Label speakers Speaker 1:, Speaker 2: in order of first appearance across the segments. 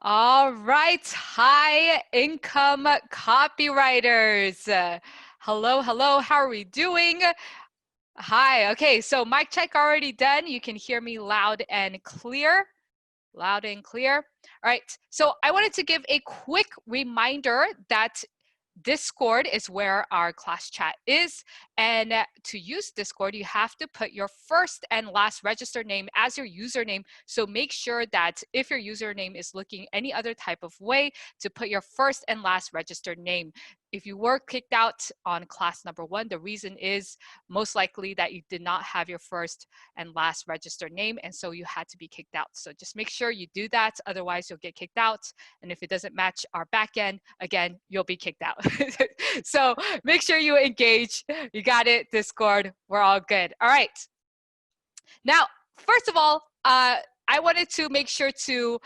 Speaker 1: All right, high income copywriters. Hello, hello, how are we doing? Hi, okay, so mic check already done. You can hear me loud and clear. Loud and clear. All right, so I wanted to give a quick reminder that Discord is where our class chat is. And to use Discord, you have to put your first and last registered name as your username. So make sure that if your username is looking any other type of way, to put your first and last registered name. If you were kicked out on class number 1, the reason is most likely that you did not have your first and last registered name, and so you had to be kicked out. So just make sure you do that, otherwise you'll get kicked out. And if it doesn't match our backend, again, you'll be kicked out. So make sure you engage. You got it, Discord. We're all good. All right. Now, first of all, I wanted to make sure to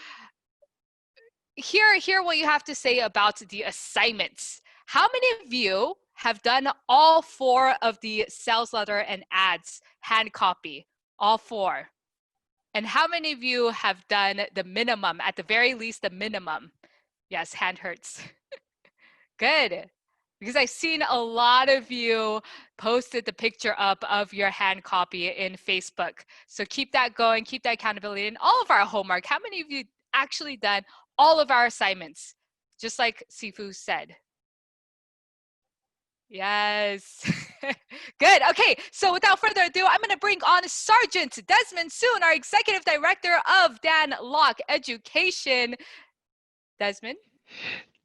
Speaker 1: hear what you have to say about the assignments. How many of you have done all 4 of the sales letter and ads hand copy? All 4. And how many of you have done the minimum, at the very least, the minimum? Yes, hand hurts. Good. Because I've seen a lot of you posted the picture up of your hand copy in Facebook. So keep that going, keep that accountability. And all of our homework, how many of you actually done all of our assignments? Just like Sifu said. Yes. Good. Okay. So without further ado, I'm going to bring on Sergeant Desmond Soon, our Executive Director of Dan Lok Education. Desmond?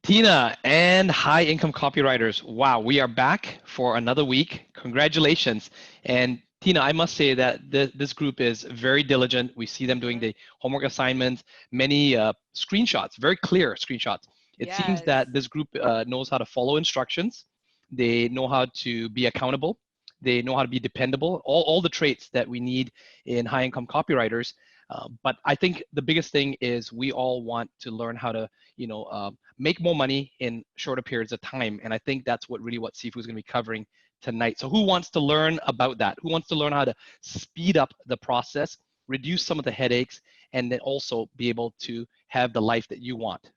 Speaker 2: Tina and high income copywriters. Wow, we are back for another week. Congratulations. And Tina, I must say that this group is very diligent. We see them doing the homework assignments, many screenshots, very clear screenshots. It seems that this group knows how to follow instructions. They know how to be accountable. They know how to be dependable, all the traits that we need in high income copywriters. But I think the biggest thing is we all want to learn how to, make more money in shorter periods of time. And I think that's what Sifu is going to be covering tonight. So who wants to learn about that? Who wants to learn how to speed up the process, reduce some of the headaches, and then also be able to have the life that you want?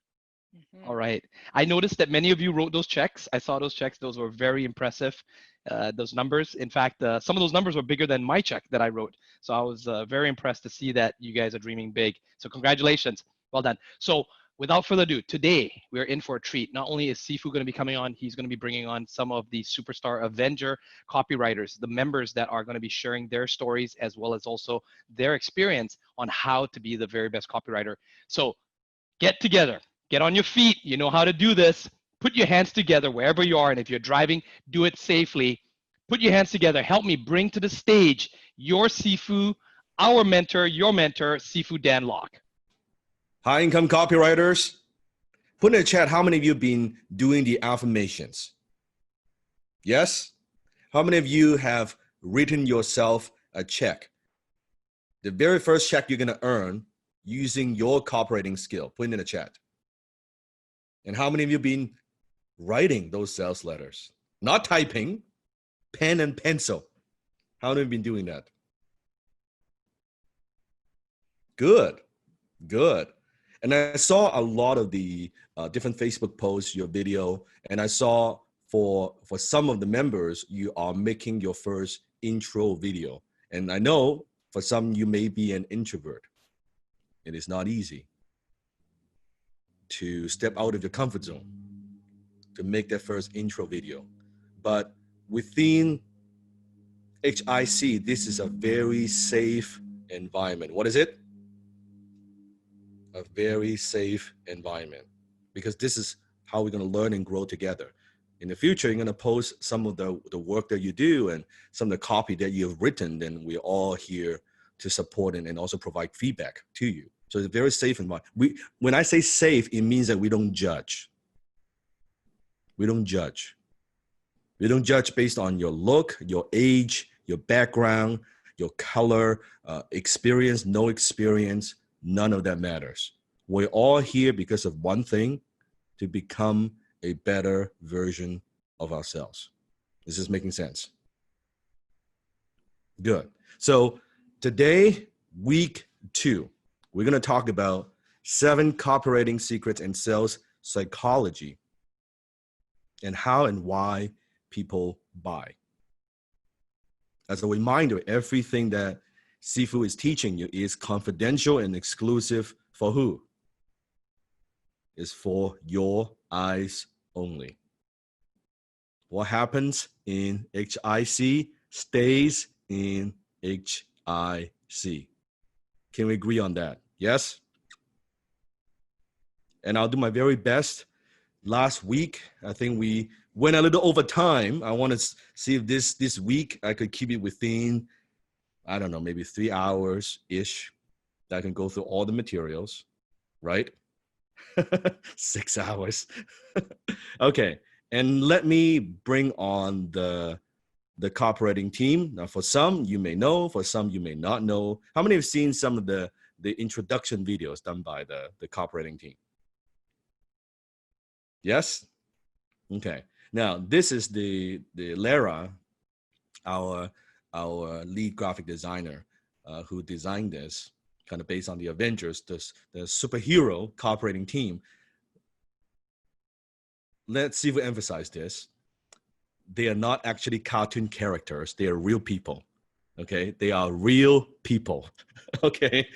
Speaker 2: All right. I noticed that many of you wrote those checks. I saw those checks. Those were very impressive, those numbers. In fact, some of those numbers were bigger than my check that I wrote. So I was very impressed to see that you guys are dreaming big. So congratulations. Well done. So without further ado, today we're in for a treat. Not only is Sifu going to be coming on, he's going to be bringing on some of the superstar Avenger copywriters, the members that are going to be sharing their stories as well as also their experience on how to be the very best copywriter. So get together. Get on your feet. You know how to do this. Put your hands together wherever you are. And if you're driving, do it safely. Put your hands together. Help me bring to the stage your Sifu, our mentor, your mentor, Sifu Dan Lok.
Speaker 3: High income copywriters, put in the chat how many of you have been doing the affirmations? Yes? How many of you have written yourself a check? The very first check you're going to earn using your copywriting skill. Put it in the chat. And how many of you have been writing those sales letters? Not typing, pen and pencil. How many have been doing that? Good, good. And I saw a lot of the different Facebook posts, your video, and I saw for some of the members, you are making your first intro video. And I know for some, you may be an introvert. It is not easy to step out of your comfort zone to make that first intro video. But within HIC, this is a very safe environment. What is it? A very safe environment, because this is how we're going to learn and grow together. In the future, you're going to post some of the work that you do and some of the copy that you've written, then we're all here to support and also provide feedback to you. So it's a very safe environment. When I say safe, it means that we don't judge. We don't judge. We don't judge based on your look, your age, your background, your color, experience, no experience. None of that matters. We're all here because of one thing, to become a better version of ourselves. Is this making sense? Good. So today, week 2, we're going to talk about 7 copywriting secrets and sales psychology, and how and why people buy. As a reminder, everything that Sifu is teaching you is confidential and exclusive for who? Is for your eyes only. What happens in HIC stays in HIC. Can we agree on that? Yes? And I'll do my very best. Last week, I think we went a little over time. I want to see if this week I could keep it within, I don't know, maybe 3 hours-ish that I can go through all the materials, right? 6 hours. Okay, and let me bring on the copywriting team. Now, for some, you may know. For some, you may not know. How many have seen some of the introduction videos done by the copywriting team? Yes? Okay. Now, this is the Lara, our lead graphic designer, who designed this, kind of based on the Avengers, the superhero copywriting team. Let's see if we emphasize this. They are not actually cartoon characters. They are real people. Okay? They are real people. Okay?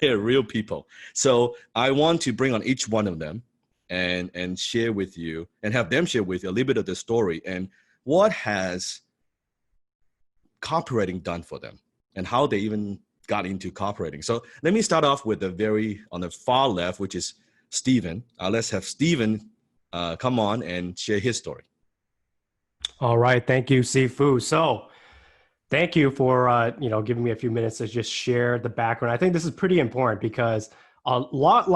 Speaker 3: They are real people. So I want to bring on each one of them and share with you, and have them share with you a little bit of the story and what has copywriting done for them and how they even got into copywriting. So let me start off with on the far left, which is Stephen. Let's have Stephen come on and share his story.
Speaker 4: All right. Thank you, Sifu. So thank you for, giving me a few minutes to just share the background. I think this is pretty important because a lot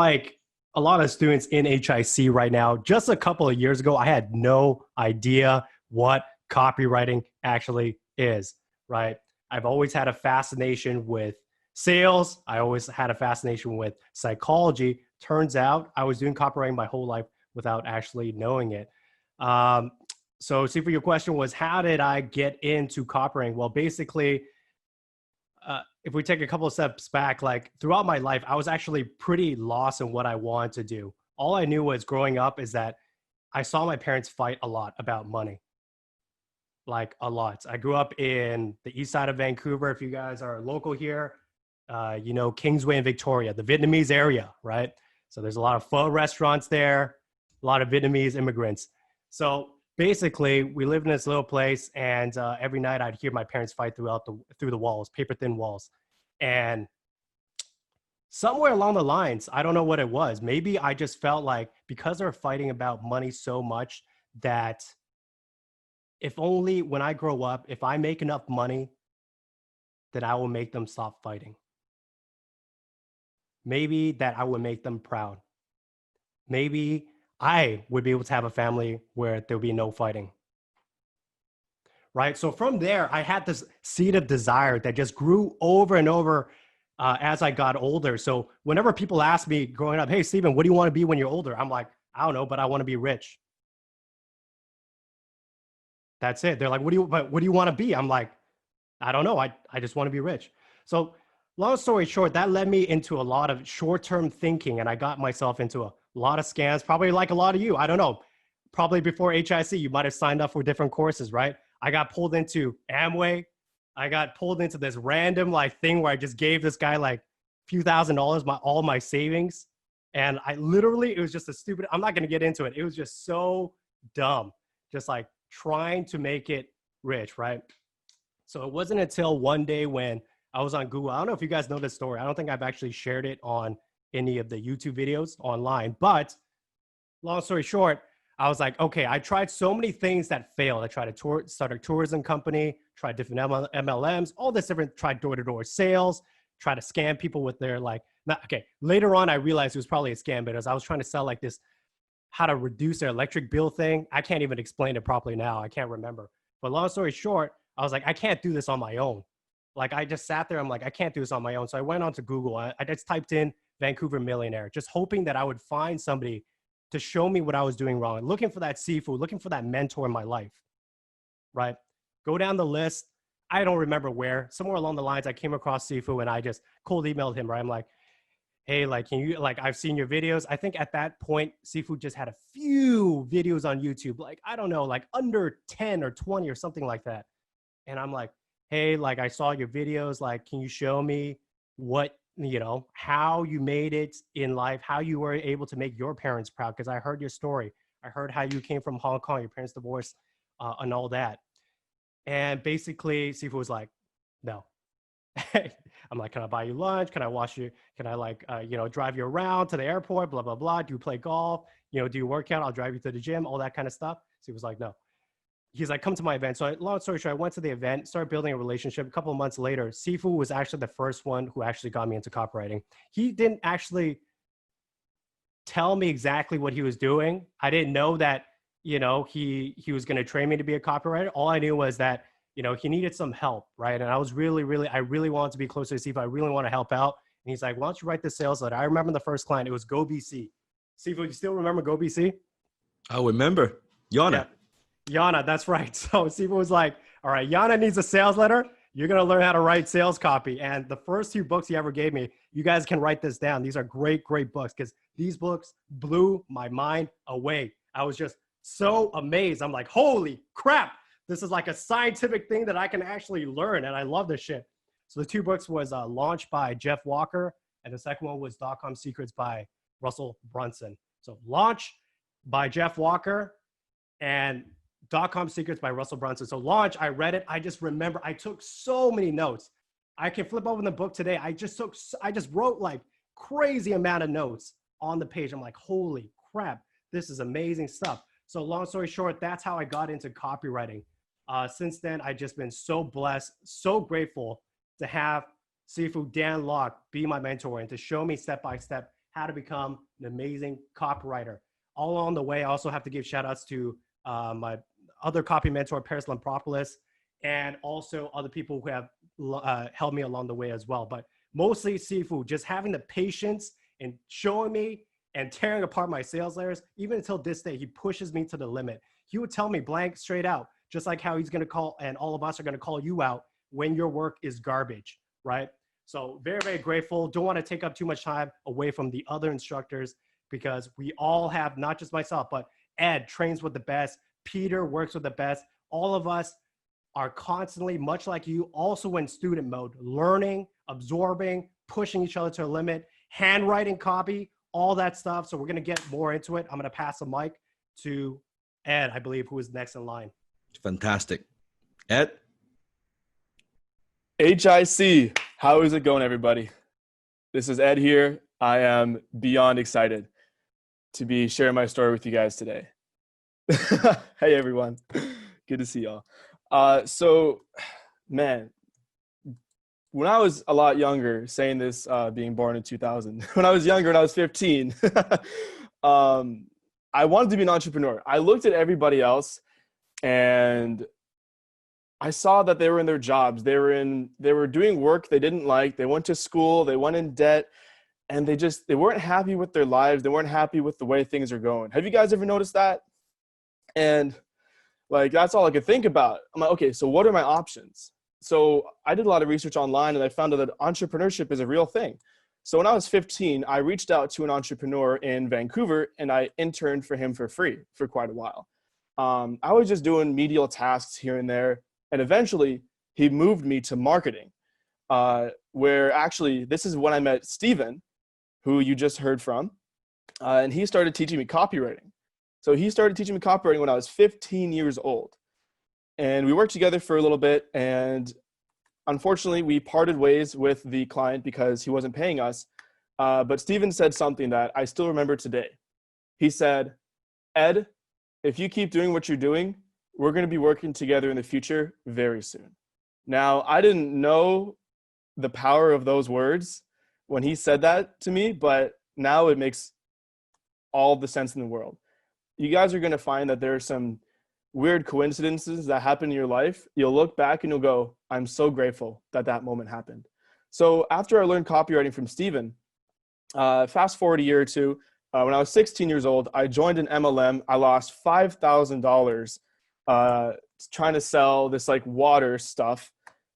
Speaker 4: of students in HIC right now, just a couple of years ago, I had no idea what copywriting actually is, right? I've always had a fascination with sales. I always had a fascination with psychology. Turns out I was doing copywriting my whole life without actually knowing it. So see, for your question was, how did I get into copywriting? Well, basically, if we take a couple of steps back, like throughout my life, I was actually pretty lost in what I wanted to do. All I knew was growing up is that I saw my parents fight a lot about money, like a lot. I grew up in the east side of Vancouver. If you guys are local here, Kingsway and Victoria, the Vietnamese area, right? So there's a lot of pho restaurants there, a lot of Vietnamese immigrants. So basically, we lived in this little place, and every night I'd hear my parents fight through the walls, paper thin walls. And somewhere along the lines, I don't know what it was. Maybe I just felt like because they're fighting about money so much that if only when I grow up, if I make enough money, then I will make them stop fighting. Maybe that I would make them proud. Maybe I would be able to have a family where there would be no fighting, right? So from there, I had this seed of desire that just grew over and over as I got older. So whenever people ask me growing up, hey, Stephen, what do you want to be when you're older? I'm like, I don't know, but I want to be rich. That's it. They're like, what do you want to be? I'm like, I don't know. I just want to be rich. So long story short, that led me into a lot of short-term thinking, and I got myself into a lot of scams, probably like a lot of you. I don't know. Probably before HIC, you might have signed up for different courses, right? I got pulled into Amway. I got pulled into this random thing where I just gave this guy a few $1,000s, all my savings. And it was just a stupid, I'm not going to get into it. It was just so dumb. Just trying to make it rich, right? So it wasn't until one day when I was on Google. I don't know if you guys know this story. I don't think I've actually shared it on any of the YouTube videos online, but long story short, I was like, okay, I tried so many things that failed. I tried to start a tourism company, tried different MLMs, all this different, tried door-to-door sales, tried to scam people with their later on, I realized it was probably a scam because I was trying to sell this, how to reduce their electric bill thing. I can't even explain it properly now. I can't remember. But long story short, I was like, I can't do this on my own. I just sat there. I'm like, I can't do this on my own. So I went onto Google. I just typed in Vancouver millionaire, just hoping that I would find somebody to show me what I was doing wrong. Looking for that Sifu, looking for that mentor in my life, right? Go down the list. I don't remember where. Somewhere along the lines, I came across Sifu and I just cold emailed him, right? I'm like, hey, like, can you, like, I've seen your videos. I think at that point, Seafood just had a few videos on YouTube, like, I don't know, like under 10 or 20 or something like that. And I'm like, hey, like, I saw your videos. Like, can you show me what, you know, how you made it in life, how you were able to make your parents proud? Because I heard your story. I heard how you came from Hong Kong, your parents divorced, and all that. And basically, Seafood was like, no. I'm like, can I buy you lunch? Can I wash you? Can I, like, you know, drive you around to the airport? Blah, blah, blah. Do you play golf? You know, do you work out? I'll drive you to the gym, all that kind of stuff. So he was like, no. He's like, come to my event. So long story short, I went to the event, started building a relationship. A couple of months later, Sifu was actually the first one who actually got me into copywriting. He didn't actually tell me exactly what he was doing. I didn't know that, you know, he was going to train me to be a copywriter. All I knew was that, you know, he needed some help, right? And I was I really wanted to be closer to Sifu. I really want to help out. And he's like, why don't you write this sales letter? I remember the first client, it was Go BC. Sifu, you still remember Go BC?
Speaker 3: I remember. Yana.
Speaker 4: Yeah. Yana, that's right. So Sifu was like, all right, Yana needs a sales letter. You're going to learn how to write sales copy. And the first 2 books he ever gave me, you guys can write this down. These are great, great books because these books blew my mind away. I was just so amazed. I'm like, holy crap. This is like a scientific thing that I can actually learn. And I love this shit. So the 2 books was Launch by Jeff Walker. And the second one was .com Secrets by Russell Brunson. So Launch by Jeff Walker and .com Secrets by Russell Brunson. So Launch, I read it. I just remember I took so many notes. I can flip open the book today. I just wrote like crazy amount of notes on the page. I'm like, holy crap, this is amazing stuff. So long story short, that's how I got into copywriting. Since then, I've just been so blessed, so grateful to have Sifu Dan Locke be my mentor and to show me step by step how to become an amazing copywriter. All along the way, I also have to give shout outs to my other copy mentor, Paris Lampropoulos, and also other people who have helped me along the way as well. But mostly Sifu, just having the patience and showing me and tearing apart my sales layers. Even until this day, he pushes me to the limit. He would tell me blank straight out, just like how he's going to call, and all of us are going to call you out when your work is garbage, right? So very, very grateful. Don't want to take up too much time away from the other instructors because we all have, not just myself, but Ed trains with the best. Peter works with the best. All of us are constantly, much like you, also in student mode, learning, absorbing, pushing each other to a limit, handwriting copy, all that stuff. So we're going to get more into it. I'm going to pass the mic to Ed, I believe, who is next in line.
Speaker 3: Fantastic. Ed?
Speaker 5: HIC, how is it going, everybody? This is Ed here. I am beyond excited to be sharing my story with you guys today. Hey, everyone. Good to see y'all. So, man, when I was a lot younger, saying this being born in 2000, when I was younger, when I was 15, I wanted to be an entrepreneur. I looked at everybody else and I saw that they were in their jobs. They were doing work they didn't like. They went to school, they went in debt, and they weren't happy with their lives. They weren't happy with the way things are going. Have you guys ever noticed that? And like, that's all I could think about. I'm like, okay, so what are my options? So I did a lot of research online and I found out that entrepreneurship is a real thing. So when I was 15, I reached out to an entrepreneur in Vancouver and I interned for him for free for quite a while. I was just doing medial tasks here and there. And eventually he moved me to marketing, where actually this is when I met Steven, who you just heard from. And he started teaching me copywriting. So he started teaching me copywriting when I was 15 years old. And we worked together for a little bit. And unfortunately, we parted ways with the client because he wasn't paying us. But Steven said something that I still remember today. He said, Ed, if you keep doing what you're doing, we're going to be working together in the future very soon. Now, I didn't know the power of those words when he said that to me, but now it makes all the sense in the world. You guys are going to find that there are some weird coincidences that happen in your life. You'll look back and you'll go, I'm so grateful that that moment happened. So after I learned copywriting from Steven, fast forward a year or two, when I was 16 years old, I joined an MLM. I lost $5,000 trying to sell this like water stuff.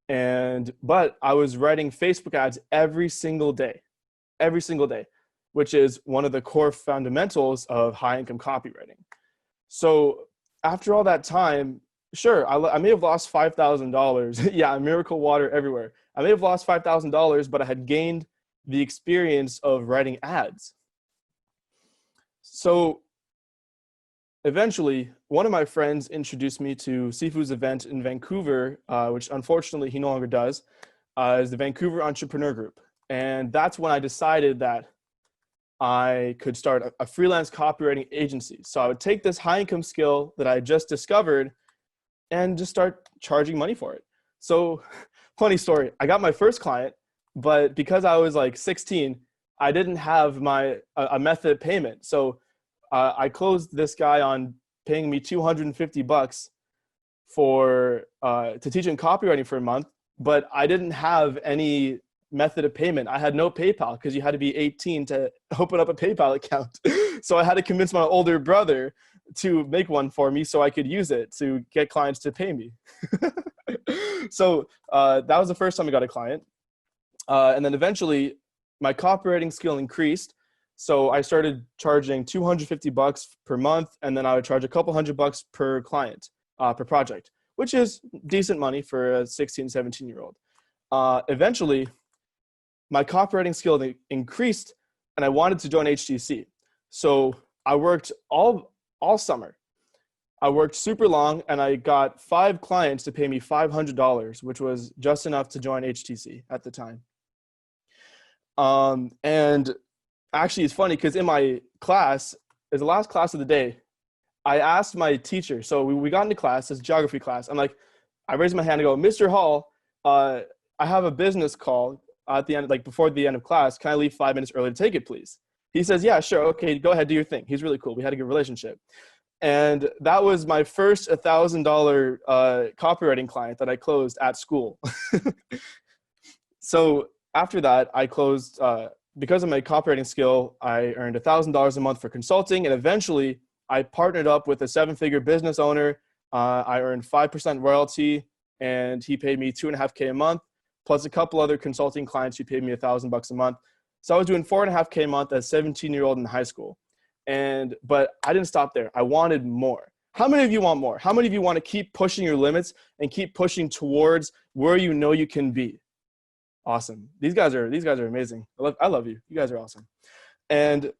Speaker 5: But I was writing Facebook ads every single day. every single day, which is one of the core fundamentals of high income copywriting. So after all that time, sure, I may have lost $5,000. Yeah, miracle water everywhere. I may have lost $5,000, but I had gained the experience of writing ads. So eventually, one of my friends introduced me to Sifu's event in Vancouver, which unfortunately he no longer does, is the Vancouver Entrepreneur Group. And that's when I decided that I could start a freelance copywriting agency. So I would take this high income skill that I just discovered and just start charging money for it. So funny story, I got my first client, but because I was like 16, I didn't have a method of payment. So I closed this guy on paying me $250 to teach him copywriting for a month, but I didn't have any method of payment. I had no PayPal because you had to be 18 to open up a PayPal account. So I had to convince my older brother to make one for me so I could use it to get clients to pay me. So that was the first time I got a client. And then eventually my copywriting skill increased. So I started charging $250 per month, and then I would charge a couple $100 per client, per project, which is decent money for a 16, 17-year-old. Eventually, my copywriting skill increased, and I wanted to join HTC. So I worked all summer. I worked super long, and I got 5 clients to pay me $500, which was just enough to join HTC at the time. And actually, it's funny because in my class, as the last class of the day, I asked my teacher. So we got into class, this geography class. I raised my hand and go, Mr. Hall, I have a business call at the end, like before the end of class. Can I leave 5 minutes early to take it, please? He says, yeah, sure. Okay, go ahead, do your thing. He's really cool. We had a good relationship. And that was my first $1,000 copywriting client that I closed at school. So after that, I closed, because of my copywriting skill, I earned $1,000 a month for consulting. And eventually I partnered up with a 7-figure business owner. I earned 5% royalty, and he paid me $2.5K a month, plus a couple other consulting clients who paid me $1,000 a month. So I was doing $4.5K a month as a 17-year-old in high school. But I didn't stop there. I wanted more. How many of you want more? How many of you want to keep pushing your limits and keep pushing towards where you know you can be? Awesome. These guys are amazing. I love you. You guys are awesome. And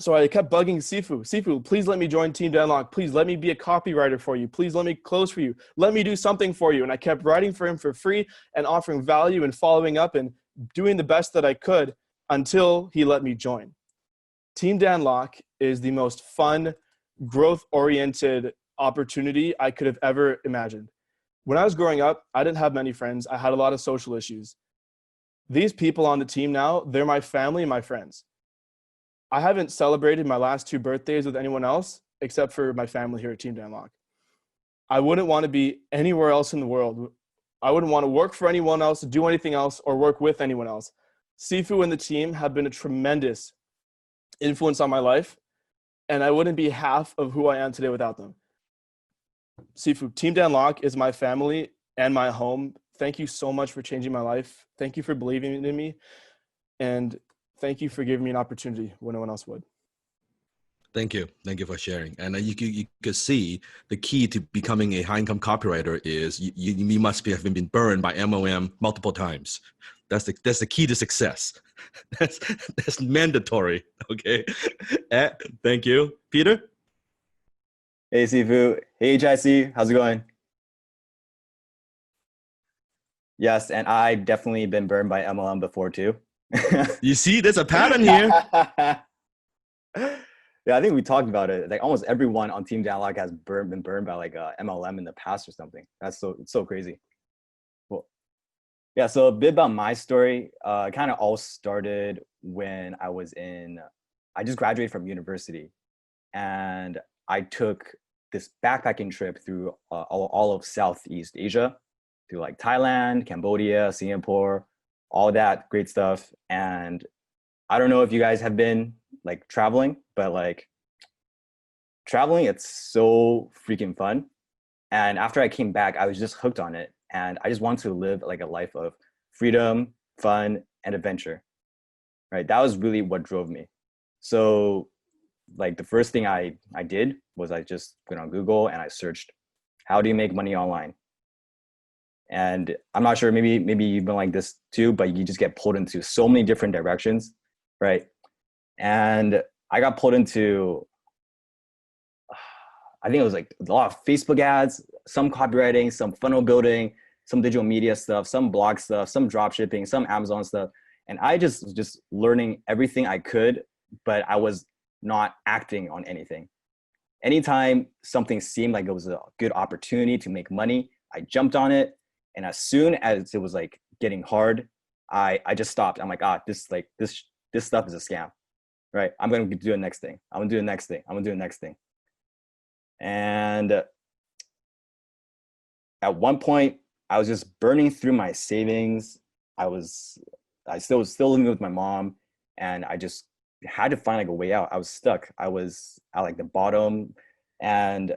Speaker 5: so I kept bugging Sifu, please let me join Team Denlock. Please let me be a copywriter for you. Please let me close for you. Let me do something for you. And I kept writing for him for free and offering value and following up and doing the best that I could until he let me join. Team Denlock is the most fun, growth-oriented opportunity I could have ever imagined. When I was growing up, I didn't have many friends. I had a lot of social issues. These people on the team now, they're my family and my friends. I haven't celebrated my last 2 birthdays with anyone else except for my family here at Team Denlock. I wouldn't want to be anywhere else in the world. I wouldn't want to work for anyone else, do anything else, or work with anyone else. Sifu and the team have been a tremendous influence on my life, and I wouldn't be half of who I am today without them. Sifu, Team Denlock is my family and my home. Thank you so much for changing my life. Thank you for believing in me. And thank you for giving me an opportunity when no one else would.
Speaker 3: Thank you. Thank you for sharing. And you could see the key to becoming a high-income copywriter is you must have been burned by MLM multiple times. That's the key to success. That's mandatory. Okay. Thank you, Peter.
Speaker 6: Hey, Sifu. Hey, HIC. How's it going? Yes, and I definitely been burned by MLM before too.
Speaker 3: You see, there's a pattern here.
Speaker 6: Yeah, I think we talked about it. Like almost everyone on Team Denlock has been burned by like MLM in the past or something. It's so crazy. Cool. Yeah, so a bit about my story. It kind of all started when I just graduated from university, and I took this backpacking trip through all of Southeast Asia, through like Thailand, Cambodia, Singapore, all that great stuff. And I don't know if you guys have been like traveling, but like traveling, it's so freaking fun. And after I came back, I was just hooked on it. And I just wanted to live like a life of freedom, fun, and adventure. right? That was really what drove me. So like the first thing I did was I just went on Google and I searched, how do you make money online? And I'm not sure, maybe you've been like this too, but you just get pulled into so many different directions, right? And I got pulled into, I think it was like a lot of Facebook ads, some copywriting, some funnel building, some digital media stuff, some blog stuff, some drop shipping, some Amazon stuff. And I just was just learning everything I could, but I was not acting on anything. Anytime something seemed like it was a good opportunity to make money, I jumped on it. And as soon as it was like getting hard, I just stopped. I'm like, this stuff is a scam, right? I'm going to do the next thing. I'm going to do the next thing. I'm going to do the next thing. And at one point, I was just burning through my savings. I still was living with my mom, and I just had to find like a way out. I was stuck. I was at like the bottom, and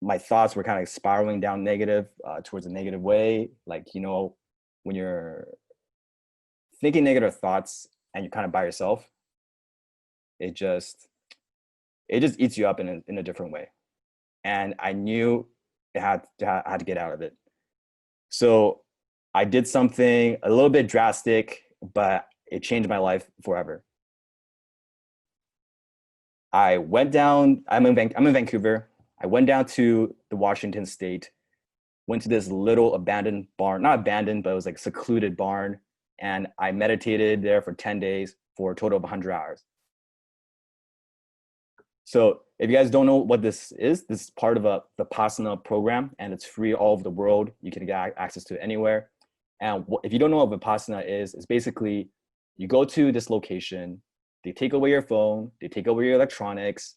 Speaker 6: my thoughts were kind of spiraling down negative, towards a negative way. Like, you know, when you're thinking negative thoughts and you're kind of by yourself, it just eats you up in a different way. And I knew I had to get out of it. So I did something a little bit drastic, but it changed my life forever. I went down, I'm in Vancouver. I went down to the Washington State, went to this little abandoned barn, not abandoned, but it was like secluded barn. And I meditated there for 10 days for a total of 100 hours. So if you guys don't know what this is part of the Vipassana program, and it's free all over the world. You can get access to it anywhere. And if you don't know what Vipassana is, it's basically you go to this location, they take away your phone, they take away your electronics,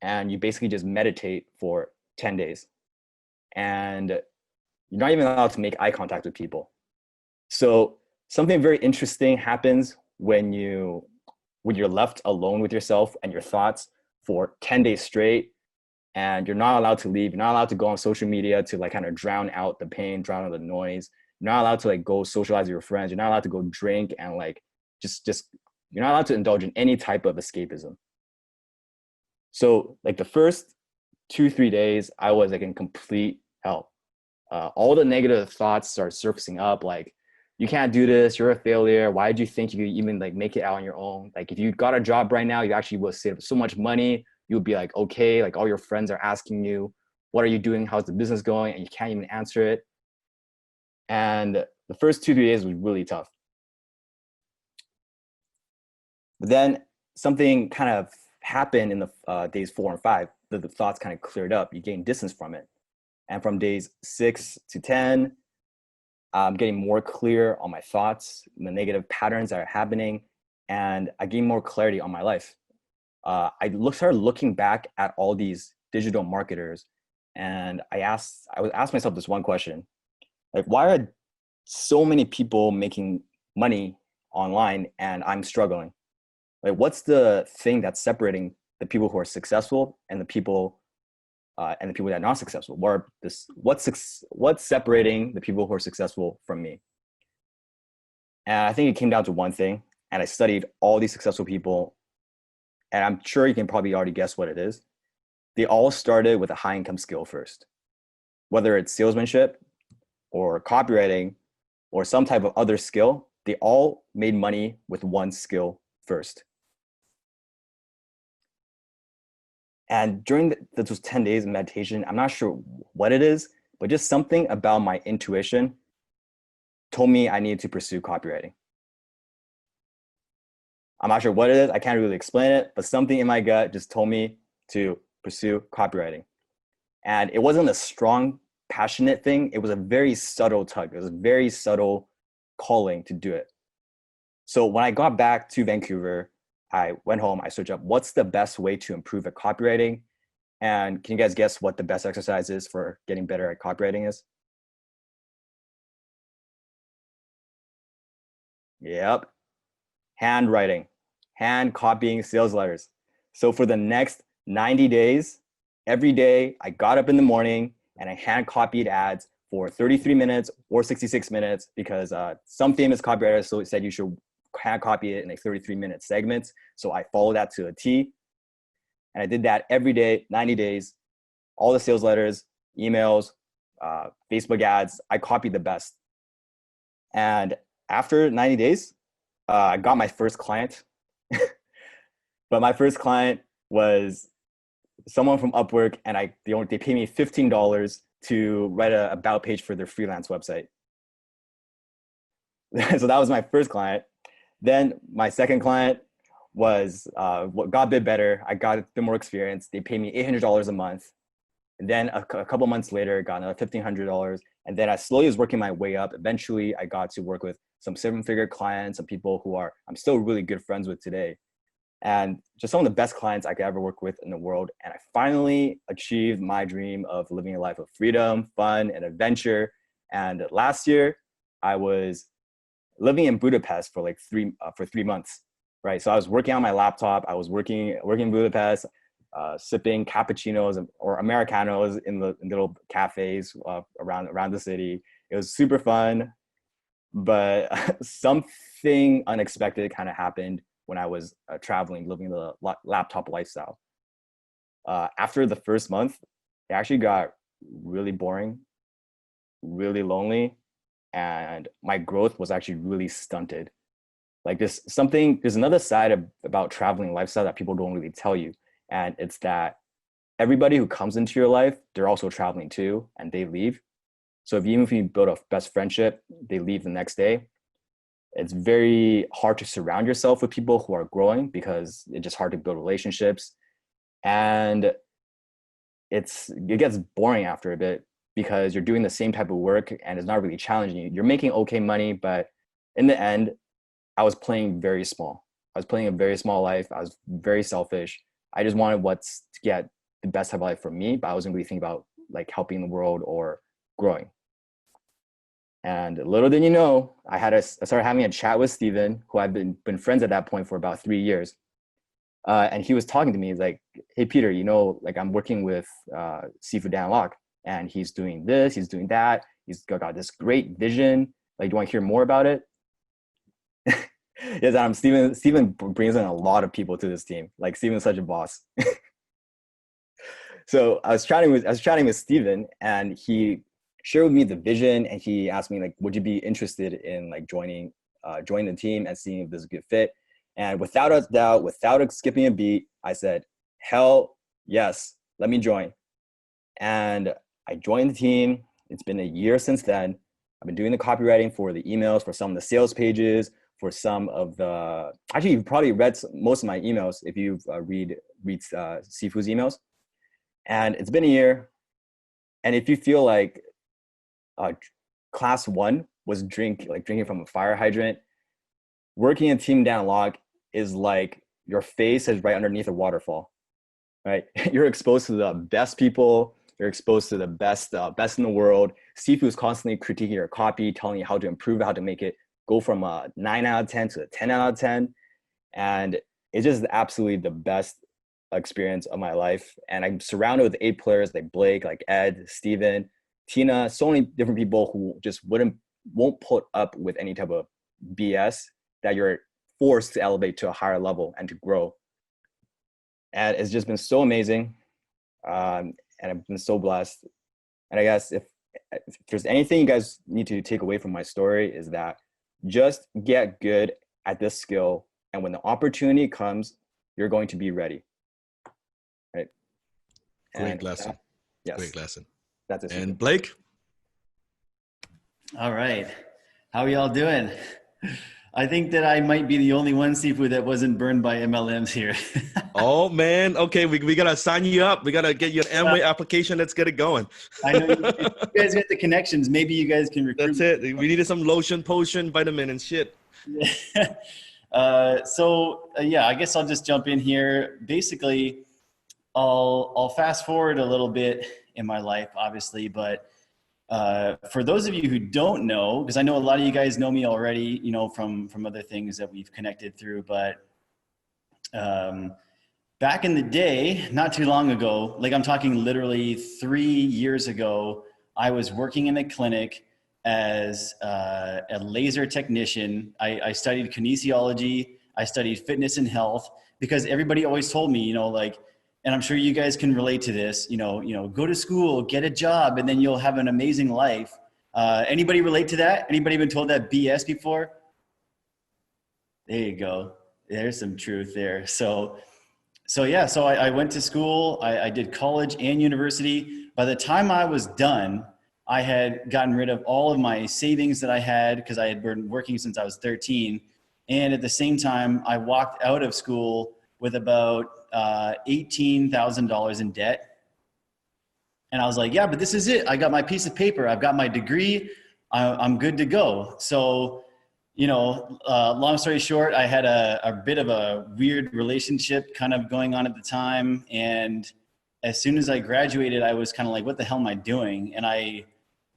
Speaker 6: and you basically just meditate for 10 days. And you're not even allowed to make eye contact with people. So something very interesting happens when you're left alone with yourself and your thoughts for 10 days straight, and you're not allowed to leave. You're not allowed to go on social media to like kind of drown out the pain, drown out the noise. You're not allowed to like go socialize with your friends. You're not allowed to go drink and like just you're not allowed to indulge in any type of escapism. So like the first 2-3 days, I was like in complete hell. All the negative thoughts start surfacing up, like, you can't do this, you're a failure. Why did you think you could even like make it out on your own? Like if you got a job right now, you actually will save so much money. You would be like, okay, like all your friends are asking you, what are you doing? How's the business going? And you can't even answer it. And the first 2-3 days was really tough. But then something kind of happened in the days 4 and 5. The thoughts kind of cleared up. You gain distance from it. And from days 6 to 10, I'm getting more clear on my thoughts, the negative patterns that are happening, and I gain more clarity on my life. I started looking back at all these digital marketers, and I would ask myself this one question, like, why are so many people making money online and I'm struggling? Like, what's the thing that's separating the people who are successful and the people that are not successful? What's separating the people who are successful from me? And I think it came down to one thing. And I studied all these successful people, and I'm sure you can probably already guess what it is. They all started with a high income skill first, whether it's salesmanship or copywriting or some type of other skill. They all made money with one skill first. And during those 10 days of meditation, I'm not sure what it is, but just something about my intuition told me I needed to pursue copywriting. I'm not sure what it is. I can't really explain it, but something in my gut just told me to pursue copywriting. And it wasn't a strong, passionate thing. It was a very subtle tug. It was a very subtle calling to do it. So when I got back to Vancouver, I went home, I searched up what's the best way to improve at copywriting. And can you guys guess what the best exercise is for getting better at copywriting is? Yep. Handwriting, hand copying sales letters. So for the next 90 days, every day I got up in the morning and I hand copied ads for 33 minutes or 66 minutes because some famous copywriters said you should hand copy it in like 33-minute segments. So I followed that to a T. And I did that every day, 90 days, all the sales letters, emails, Facebook ads. I copied the best. And after 90 days, I got my first client. But my first client was someone from Upwork, and they paid me $15 to write a about page for their freelance website. So that was my first client. Then my second client was what got a bit better. I got a bit more experience. They paid me $800 a month. And then a couple months later, got another $1,500. And then I slowly was working my way up. Eventually, I got to work with some 7-figure clients, some people who I'm still really good friends with today. And just some of the best clients I could ever work with in the world. And I finally achieved my dream of living a life of freedom, fun, and adventure. And last year, I was living in Budapest for like 3 months, right? So I was working on my laptop. I was working in Budapest, sipping cappuccinos or Americanos in little cafes around the city. It was super fun, but something unexpected kind of happened when I was traveling, living the laptop lifestyle. After the first month, it actually got really boring, really lonely, and my growth was actually really stunted. Like there's another side about traveling lifestyle that people don't really tell you. And it's that everybody who comes into your life, they're also traveling too, and they leave. So even if you build a best friendship, they leave the next day. It's very hard to surround yourself with people who are growing because it's just hard to build relationships. And it gets boring after a bit because you're doing the same type of work and it's not really challenging you. You're making okay money, but in the end, I was playing very small. I was playing a very small life. I was very selfish. I just wanted to get the best type of life for me, but I wasn't really thinking about like helping the world or growing. And little did you know, I started having a chat with Steven, who I've been friends at that point for about 3 years. And he was talking to me, he's like, hey, Peter, like I'm working with Seafood Dan Lok, and he's doing this, he's doing that. He's got this great vision. Like, do you want to hear more about it? Yes, Adam, Steven brings in a lot of people to this team. Like Steven's such a boss. So I was chatting with Steven, and he shared with me the vision, and he asked me like, would you be interested in like joining the team and seeing if this is a good fit? And without a doubt, without skipping a beat, I said, hell yes, let me join. And I joined the team. It's been a year since then. I've been doing the copywriting for the emails, for some of the sales pages, for some of the, actually you've probably read most of my emails if you've read Sifu's emails. And it's been a year. And if you feel like class 1 was drinking from a fire hydrant, working in Team Dan Lok is like your face is right underneath a waterfall, right? You're exposed to the best people. You're exposed to the best in the world. Sifu is constantly critiquing your copy, telling you how to improve it, how to make it go from a 9 out of 10 to a 10 out of 10. And it's just absolutely the best experience of my life. And I'm surrounded with A players like Blake, like Ed, Steven, Tina, so many different people who just won't put up with any type of BS that you're forced to elevate to a higher level and to grow. And it's just been so amazing. And I've been so blessed. And I guess if there's anything you guys need to take away from my story is that just get good at this skill. And when the opportunity comes, you're going to be ready. Right?
Speaker 3: Great lesson.
Speaker 6: Yes.
Speaker 3: Great lesson.
Speaker 6: That's it.
Speaker 3: And Blake?
Speaker 7: All right. How are y'all doing? I think that I might be the only one, Sifu, that wasn't burned by MLMs here.
Speaker 3: Oh, man. Okay, we got to sign you up. We got to get you an Amway application. Let's get it going.
Speaker 7: I know you guys got the connections. Maybe you guys can recruit.
Speaker 3: That's it. We needed some lotion, potion, vitamin, and shit.
Speaker 7: Yeah, I guess I'll just jump in here. Basically, I'll fast forward a little bit in my life, obviously, but for those of you who don't know, because I know a lot of you guys know me already, from other things that we've connected through, but back in the day, not too long ago, like I'm talking literally 3 years ago, I was working in a clinic as a laser technician. I studied kinesiology. I studied fitness and health because everybody always told me, like, and I'm sure you guys can relate to this, go to school, get a job, and then you'll have an amazing life. Anybody relate to that? Anybody been told that BS before? There you go. There's some truth there. So I went to school. I did college and university. By the time I was done, I had gotten rid of all of my savings that I had because I had been working since I was 13. And at the same time, I walked out of school with about $18,000 in debt. And I was like, yeah, but this is it. I got my piece of paper. I've got my degree. I'm good to go. So, long story short, I had a bit of a weird relationship kind of going on at the time. And as soon as I graduated, I was kind of like, what the hell am I doing? And I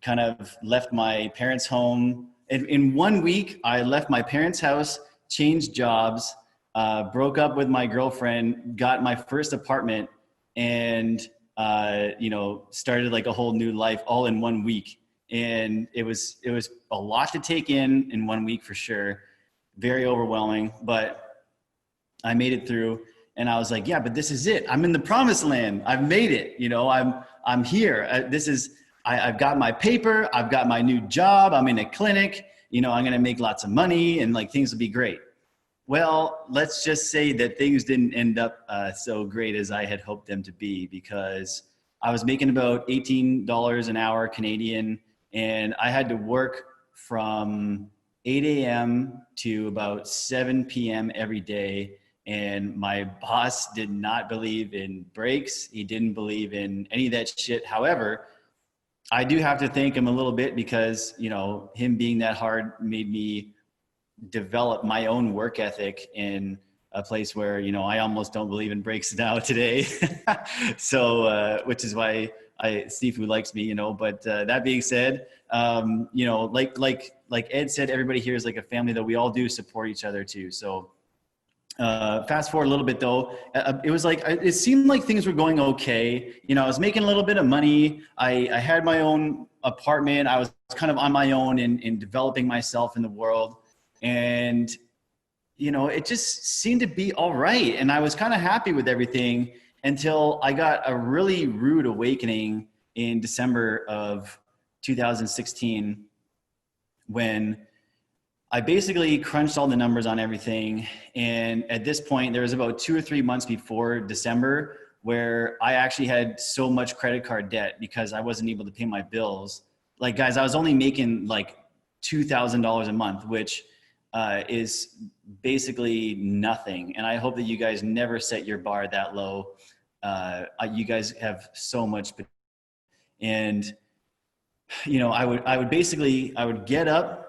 Speaker 7: kind of left my parents' home. In 1 week, I left my parents' house, changed jobs, broke up with my girlfriend, got my first apartment, and started like a whole new life all in 1 week. And it was a lot to take in 1 week for sure. Very overwhelming, but I made it through. And I was like, yeah, but this is it. I'm in the promised land. I've made it. I'm here. I've got my paper. I've got my new job. I'm in a clinic. I'm going to make lots of money and like things will be great. Well, let's just say that things didn't end up so great as I had hoped them to be, because I was making about $18 an hour Canadian, and I had to work from 8 a.m. to about 7 p.m. every day. And my boss did not believe in breaks. He didn't believe in any of that shit. However, I do have to thank him a little bit because, him being that hard made me develop my own work ethic in a place where, I almost don't believe in breaks now today. Which is why Sifu likes me, but that being said, like Ed said, everybody here is like a family that we all do support each other too. So fast forward a little bit though, it seemed like things were going okay. I was making a little bit of money. I had my own apartment. I was kind of on my own in developing myself in the world. And, it just seemed to be all right. And I was kind of happy with everything until I got a really rude awakening in December of 2016, when I basically crunched all the numbers on everything. And at this point, there was about 2 or 3 months before December where I actually had so much credit card debt because I wasn't able to pay my bills. Like, guys, I was only making like $2,000 a month, which is basically nothing. And I hope that you guys never set your bar that low. You guys have so much. And, I would get up,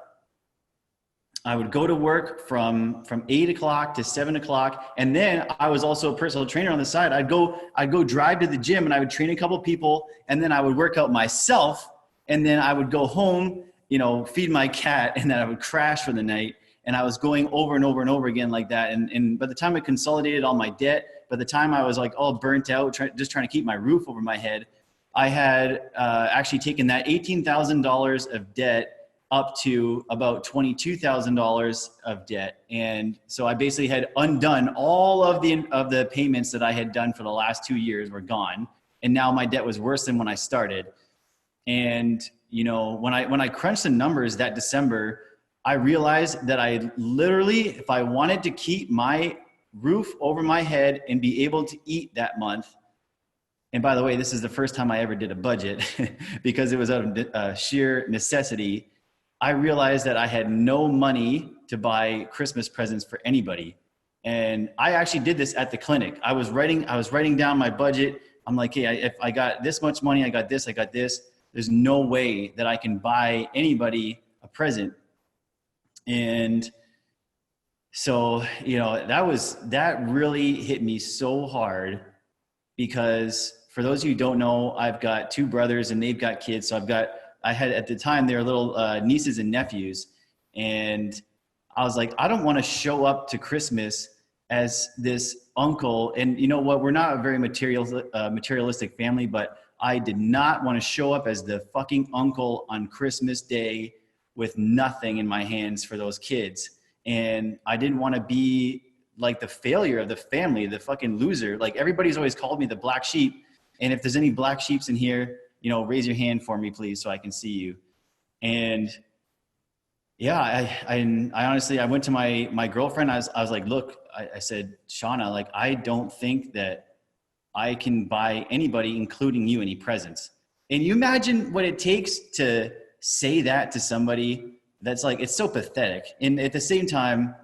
Speaker 7: I would go to work from 8 o'clock to 7 o'clock. And then I was also a personal trainer on the side. I'd go drive to the gym and I would train a couple people, and then I would work out myself. And then I would go home, feed my cat, and then I would crash for the night. And I was going over and over and over again like that. And by the time I consolidated all my debt, by the time I was like all burnt out, just trying to keep my roof over my head, I had actually taken that $18,000 of debt up to about $22,000 of debt. And so I basically had undone all of the payments that I had done for the last 2 years were gone. And now my debt was worse than when I started. And, when I crunched the numbers that December, I realized that I literally, if I wanted to keep my roof over my head and be able to eat that month, and by the way, this is the first time I ever did a budget because it was out of sheer necessity, I realized that I had no money to buy Christmas presents for anybody. And I actually did this at the clinic. I was writing down my budget. I'm like, hey, if I got this much money, I got this. There's no way that I can buy anybody a present. And so, that really hit me so hard, because for those of you who don't know, I've got 2 brothers and they've got kids. So I had at the time, they were little nieces and nephews. And I was like, I don't want to show up to Christmas as this uncle. And you know what? We're not a very materialistic family, but I did not want to show up as the fucking uncle on Christmas Day with nothing in my hands for those kids. And I didn't want to be like the failure of the family, the fucking loser. Like everybody's always called me the black sheep. And if there's any black sheeps in here, you know, raise your hand for me, please, so I can see you. And yeah, I honestly, I went to my girlfriend. I was like, look, I said, Shauna, like, I don't think that I can buy anybody, including you, any presents. And you imagine what it takes to say that to somebody that's like, it's so pathetic. And at the same time,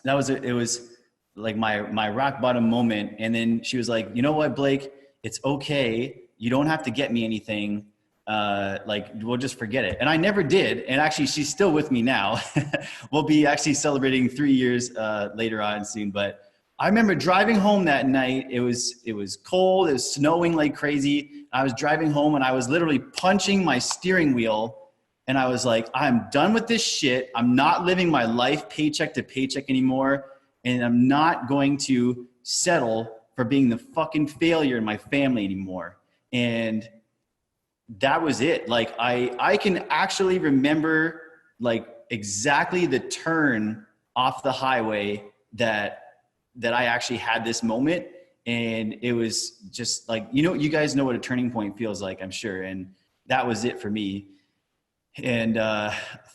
Speaker 7: it was like my rock bottom moment. And then she was like, you know what, Blake, it's okay. You don't have to get me anything. Like, we'll just forget it. And I never did. And actually, she's still with me now. We'll be actually celebrating 3 years later on soon. But I remember driving home that night. It was cold. It was snowing like crazy. I was driving home and I was literally punching my steering wheel. And I was like, I'm done with this shit. I'm not living my life paycheck to paycheck anymore. And I'm not going to settle for being the fucking failure in my family anymore. And that was it. Like I can actually remember like exactly the turn off the highway that I actually had this moment. And it was just like, you know, you guys know what a turning point feels like, I'm sure. And that was it for me. And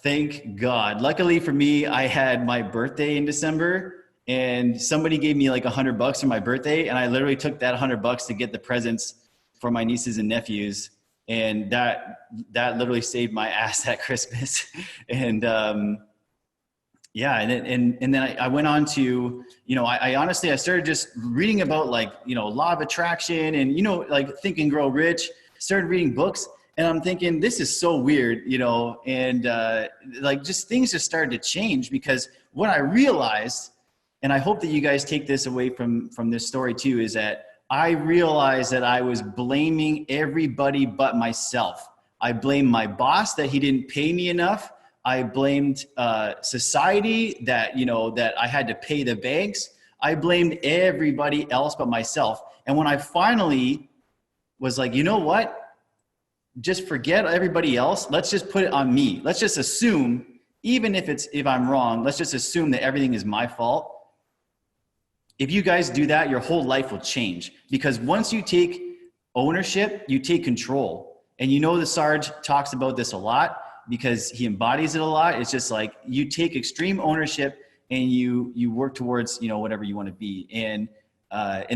Speaker 7: thank God. Luckily for me, I had my birthday in December and somebody gave me like $100 for my birthday. And I literally took that $100 to get the presents for my nieces and nephews. And that literally saved my ass that Christmas. And yeah, and then I went on to, you know, I honestly, I started just reading about like, you know, law of attraction and, you know, like Think and Grow Rich, started reading books. And I'm thinking, this is so weird, you know, and like just things just started to change because what I realized, and I hope that you guys take this away from this story too, is that I realized that I was blaming everybody but myself. I blamed my boss that he didn't pay me enough. I blamed society that, you know, that I had to pay the banks. I blamed everybody else but myself. And when I finally was like, you know what? Just forget everybody else. Let's just put it on me. Let's just assume, even if I'm wrong, let's just assume that everything is my fault. If you guys do that, your whole life will change because once you take ownership, you take control. And you know, the Sarge talks about this a lot because he embodies it a lot. It's just like you take extreme ownership and you work towards, you know, whatever you want to be. And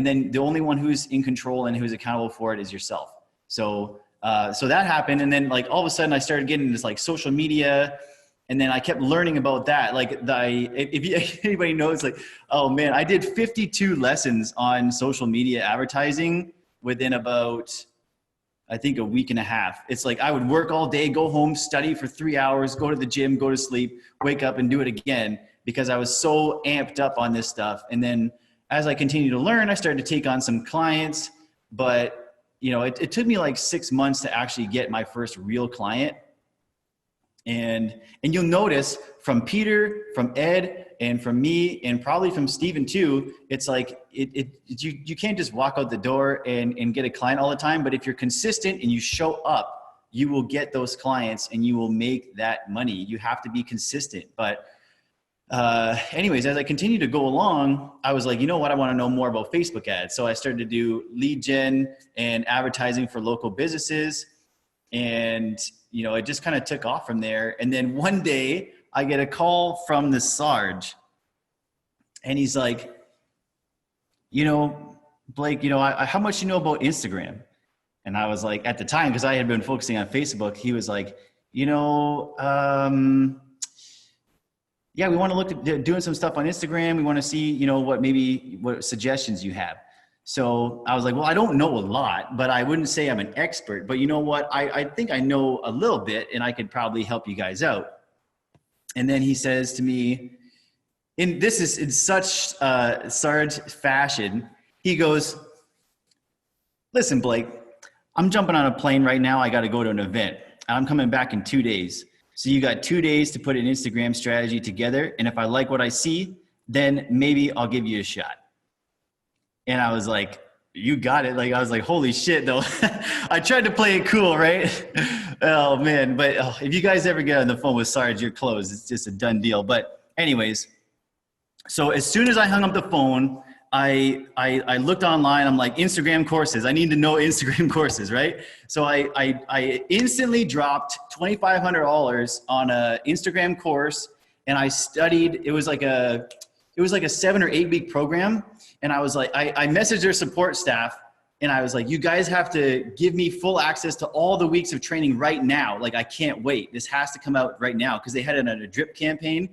Speaker 7: then the only one who's in control and who's accountable for it is yourself. So that happened. And then like all of a sudden I started getting this like social media. And then I kept learning about that. Like if anybody knows, like, oh man, I did 52 lessons on social media advertising within about, I think, a week and a half. It's like I would work all day, go home, study for 3 hours, go to the gym, go to sleep, wake up and do it again because I was so amped up on this stuff. And then as I continued to learn, I started to take on some clients, but you know, it took me like 6 months to actually get my first real client. And you'll notice from Peter, from Ed, and from me, and probably from Steven too, it's like you can't just walk out the door and get a client all the time. But if you're consistent and you show up, you will get those clients and you will make that money. You have to be consistent. But anyways, as I continued to go along, I was like, you know what? I want to know more about Facebook ads. So I started to do lead gen and advertising for local businesses. And, you know, it just kind of took off from there. And then one day I get a call from the Sarge and he's like, you know, Blake, you know, how much you know about Instagram? And I was like, at the time, because I had been focusing on Facebook, he was like, you know, yeah, we want to look at doing some stuff on Instagram. We want to see, you know, what suggestions you have. So I was like, well, I don't know a lot, but I wouldn't say I'm an expert. But you know what? I think I know a little bit and I could probably help you guys out. And then he says to me, and this is in such Sarge fashion, he goes, listen, Blake, I'm jumping on a plane right now. I got to go to an event. I'm coming back in 2 days. So you got 2 days to put an Instagram strategy together. And if I like what I see, then maybe I'll give you a shot. And I was like, you got it. Like, I was like, holy shit though. I tried to play it cool, right? Oh man. But if you guys ever get on the phone with Sarge, you're closed. It's just a done deal. But anyways, so as soon as I hung up the phone, I looked online. I'm like, Instagram courses. I need to know Instagram courses, right? So I instantly dropped $2,500 on a Instagram course, and I studied. It was like a 7 or 8 week program. And I was like, I messaged their support staff, and I was like, you guys have to give me full access to all the weeks of training right now. Like, I can't wait. This has to come out right now, because they had it on a drip campaign.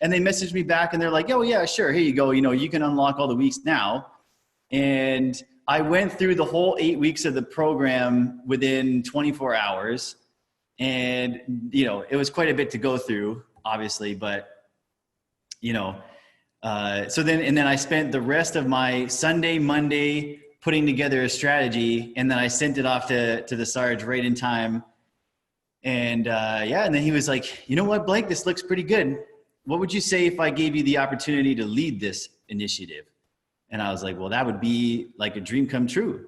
Speaker 7: And they messaged me back, and they're like, oh yeah, sure, here you go. You know, you can unlock all the weeks now. And I went through the whole 8 weeks of the program within 24 hours. And, you know, it was quite a bit to go through, obviously, but, you know, so then I spent the rest of my Sunday, Monday putting together a strategy, and then I sent it off to the Sarge right in time. And yeah, and then he was like, you know what, Blake, this looks pretty good. What would you say if I gave you the opportunity to lead this initiative? And I was like, well, that would be like a dream come true.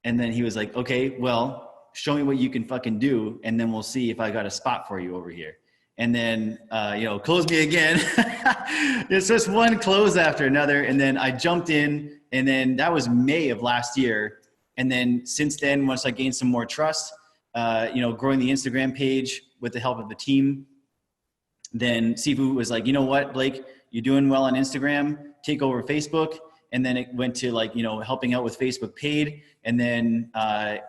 Speaker 7: And then he was like, okay, well, show me what you can fucking do, and then we'll see if I got a spot for you over here. And then, you know, close me again. It's just one close after another. And then I jumped in, and then that was May of last year. And then since then, once I gained some more trust, you know, growing the Instagram page with the help of the team, then Sifu was like, you know what, Blake, you're doing well on Instagram, take over Facebook. And then it went to, like, you know, helping out with Facebook paid. And then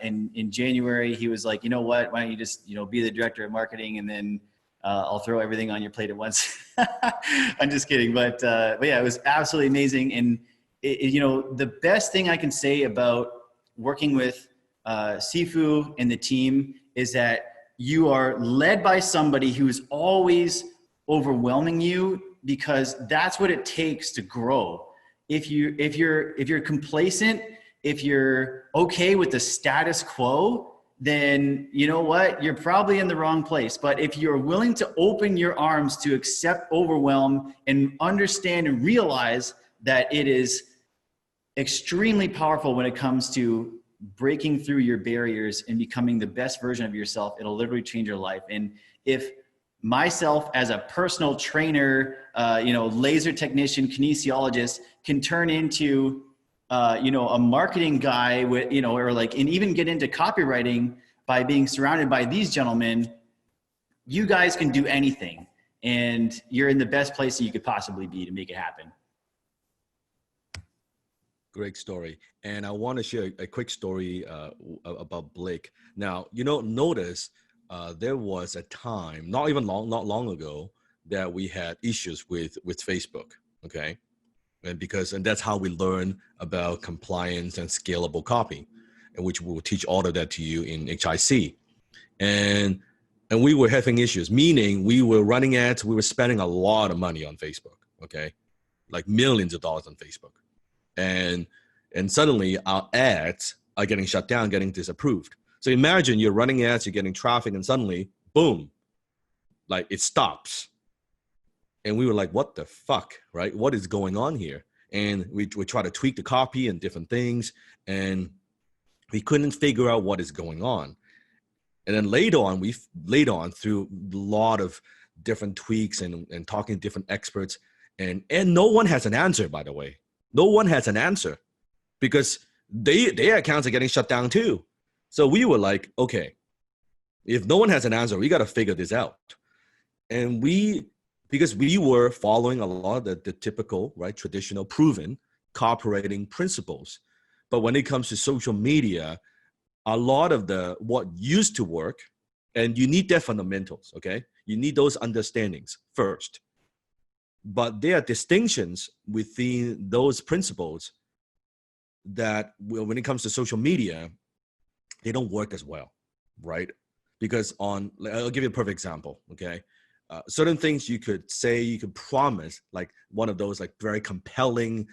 Speaker 7: in January, he was like, you know what, why don't you just, you know, be the director of marketing, and then I'll throw everything on your plate at once. I'm just kidding. But yeah, it was absolutely amazing. And you know, the best thing I can say about working with Sifu and the team is that you are led by somebody who's always overwhelming you, because that's what it takes to grow. If you're complacent, if you're okay with the status quo, then you know what, you're probably in the wrong place. But if you're willing to open your arms to accept overwhelm and understand and realize that it is extremely powerful when it comes to breaking through your barriers and becoming the best version of yourself, it'll literally change your life. And if myself as a personal trainer, you know, laser technician, kinesiologist can turn into you know, a marketing guy with, you know, or like, and even get into copywriting by being surrounded by these gentlemen, you guys can do anything, and you're in the best place that you could possibly be to make it happen.
Speaker 3: Great story. And I want to share a quick story about Blake. Now, you know, notice there was a time, not long ago, that we had issues with Facebook. Okay. And that's how we learn about compliance and scalable copy, and which we will teach all of that to you in HIC. And we were having issues, meaning we were running ads, we were spending a lot of money on Facebook, okay? Like millions of dollars on Facebook. And suddenly our ads are getting shut down, getting disapproved. So imagine you're running ads, you're getting traffic, and suddenly, boom, like it stops. And we were like, what the fuck, right? What is going on here? And we try to tweak the copy and different things, and we couldn't figure out what is going on. And then later on through a lot of different tweaks and talking to different experts, and no one has an answer, by the way. No one has an answer, because their accounts are getting shut down too. So we were like, okay, if no one has an answer, we got to figure this out. And because we were following a lot of the typical, right, traditional, proven copywriting principles. But when it comes to social media, a lot of what used to work, and you need their fundamentals, okay? You need those understandings first. But there are distinctions within those principles that, when it comes to social media, they don't work as well, right? Because I'll give you a perfect example, okay? Certain things you could say, you could promise, like one of those like very compelling,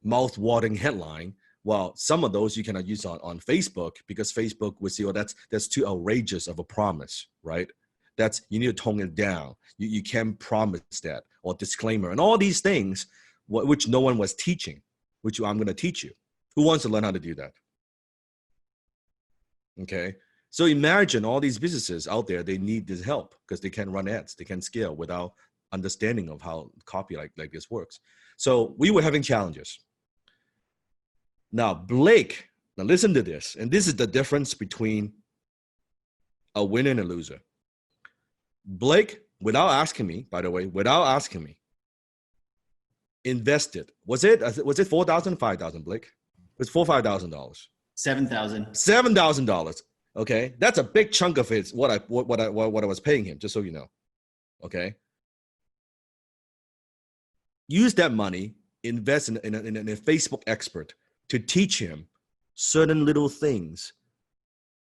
Speaker 3: mouth-watering headline. Well, some of those you cannot use on Facebook, because Facebook would say, oh, that's too outrageous of a promise, right? You need to tone it down. You can't promise that, or disclaimer, and all these things, which no one was teaching, which I'm going to teach you. Who wants to learn how to do that? Okay. So imagine all these businesses out there, they need this help because they can't run ads. They can't scale without understanding of how copy like this works. So we were having challenges. Now, Blake, now listen to this. And this is the difference between a winner and a loser. Blake, without asking me, by the way, without asking me, invested. Was it 4,000, 5,000, Blake? It was $4,000, $5,000.
Speaker 7: $7,000.
Speaker 3: $7,000. Okay, that's a big chunk of it. What I was paying him, just so you know. Okay, use that money, invest in a Facebook expert to teach him certain little things,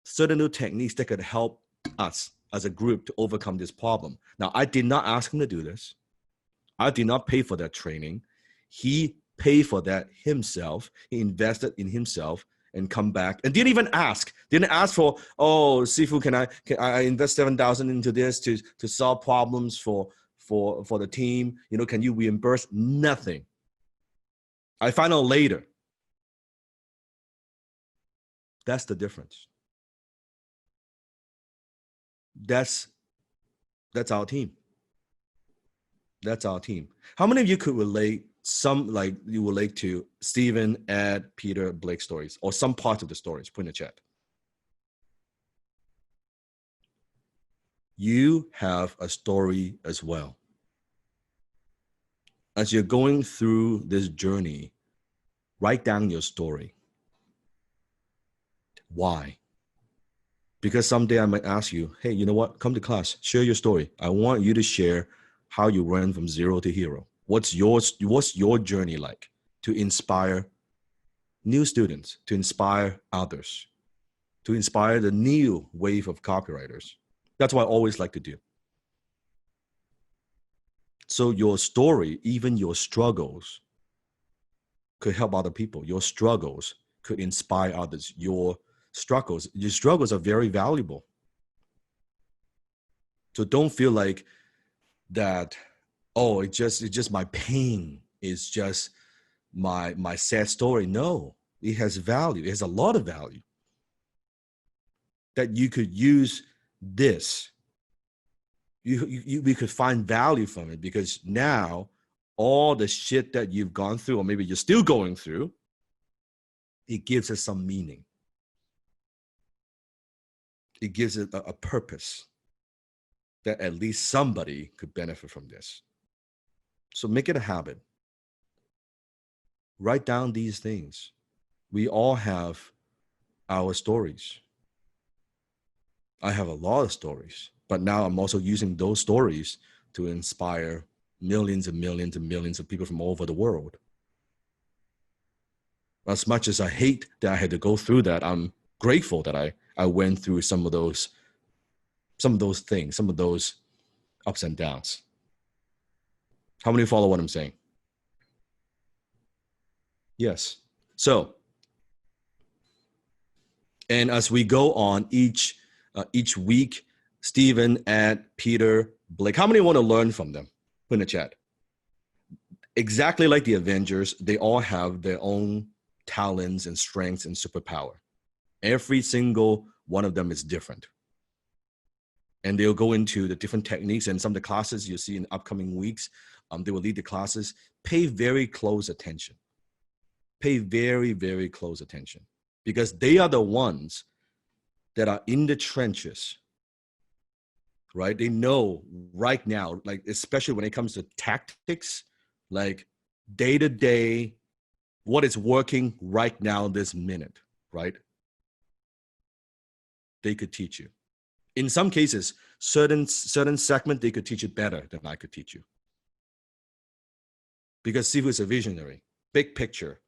Speaker 3: certain little techniques that could help us as a group to overcome this problem. Now, I did not ask him to do this. I did not pay for that training. He paid for that himself. He invested in himself and come back and didn't even ask. Didn't ask for, oh, Sifu, can I invest 7,000 into this to solve problems for the team? You know, can you reimburse? Nothing. I find out later. That's the difference. That's our team. That's our team. How many of you could relate to Stephen, Ed, Peter, Blake stories, or some parts of the stories? Put in the chat. You have a story as well. As you're going through this journey, write down your story. Why? Because someday I might ask you, hey, you know what? Come to class, share your story. I want you to share how you ran from zero to hero. What's your journey like to inspire new students, to inspire others, to inspire the new wave of copywriters? That's what I always like to do. So your story, even your struggles, could help other people. Your struggles could inspire others. Your struggles are very valuable. So don't feel like that, oh, it's just my pain, it's just my sad story. No, it has value. It has a lot of value. That you could use this. We could find value from it, because now all the shit that you've gone through, or maybe you're still going through, it gives us some meaning. It gives it a purpose that at least somebody could benefit from this. So make it a habit. Write down these things. We all have our stories. I have a lot of stories, but now I'm also using those stories to inspire millions and millions and millions of people from all over the world. As much as I hate that I had to go through that, I'm grateful that I went through some of those things, some of those ups and downs. How many follow what I'm saying? Yes. So, and as we go on each week, Stephen, Ed, Peter, Blake, how many want to learn from them? Put in the chat. Exactly like the Avengers, they all have their own talents and strengths and superpower. Every single one of them is different. And they'll go into the different techniques, and some of the classes you'll see in upcoming weeks, they will lead the classes. Pay very close attention. Pay very, very close attention, because they are the ones that are in the trenches, right? They know right now, like, especially when it comes to tactics, like day to day, what is working right now, this minute, right? They could teach you. In some cases, certain segment, they could teach it better than I could teach you. Because Sifu is a visionary, big picture,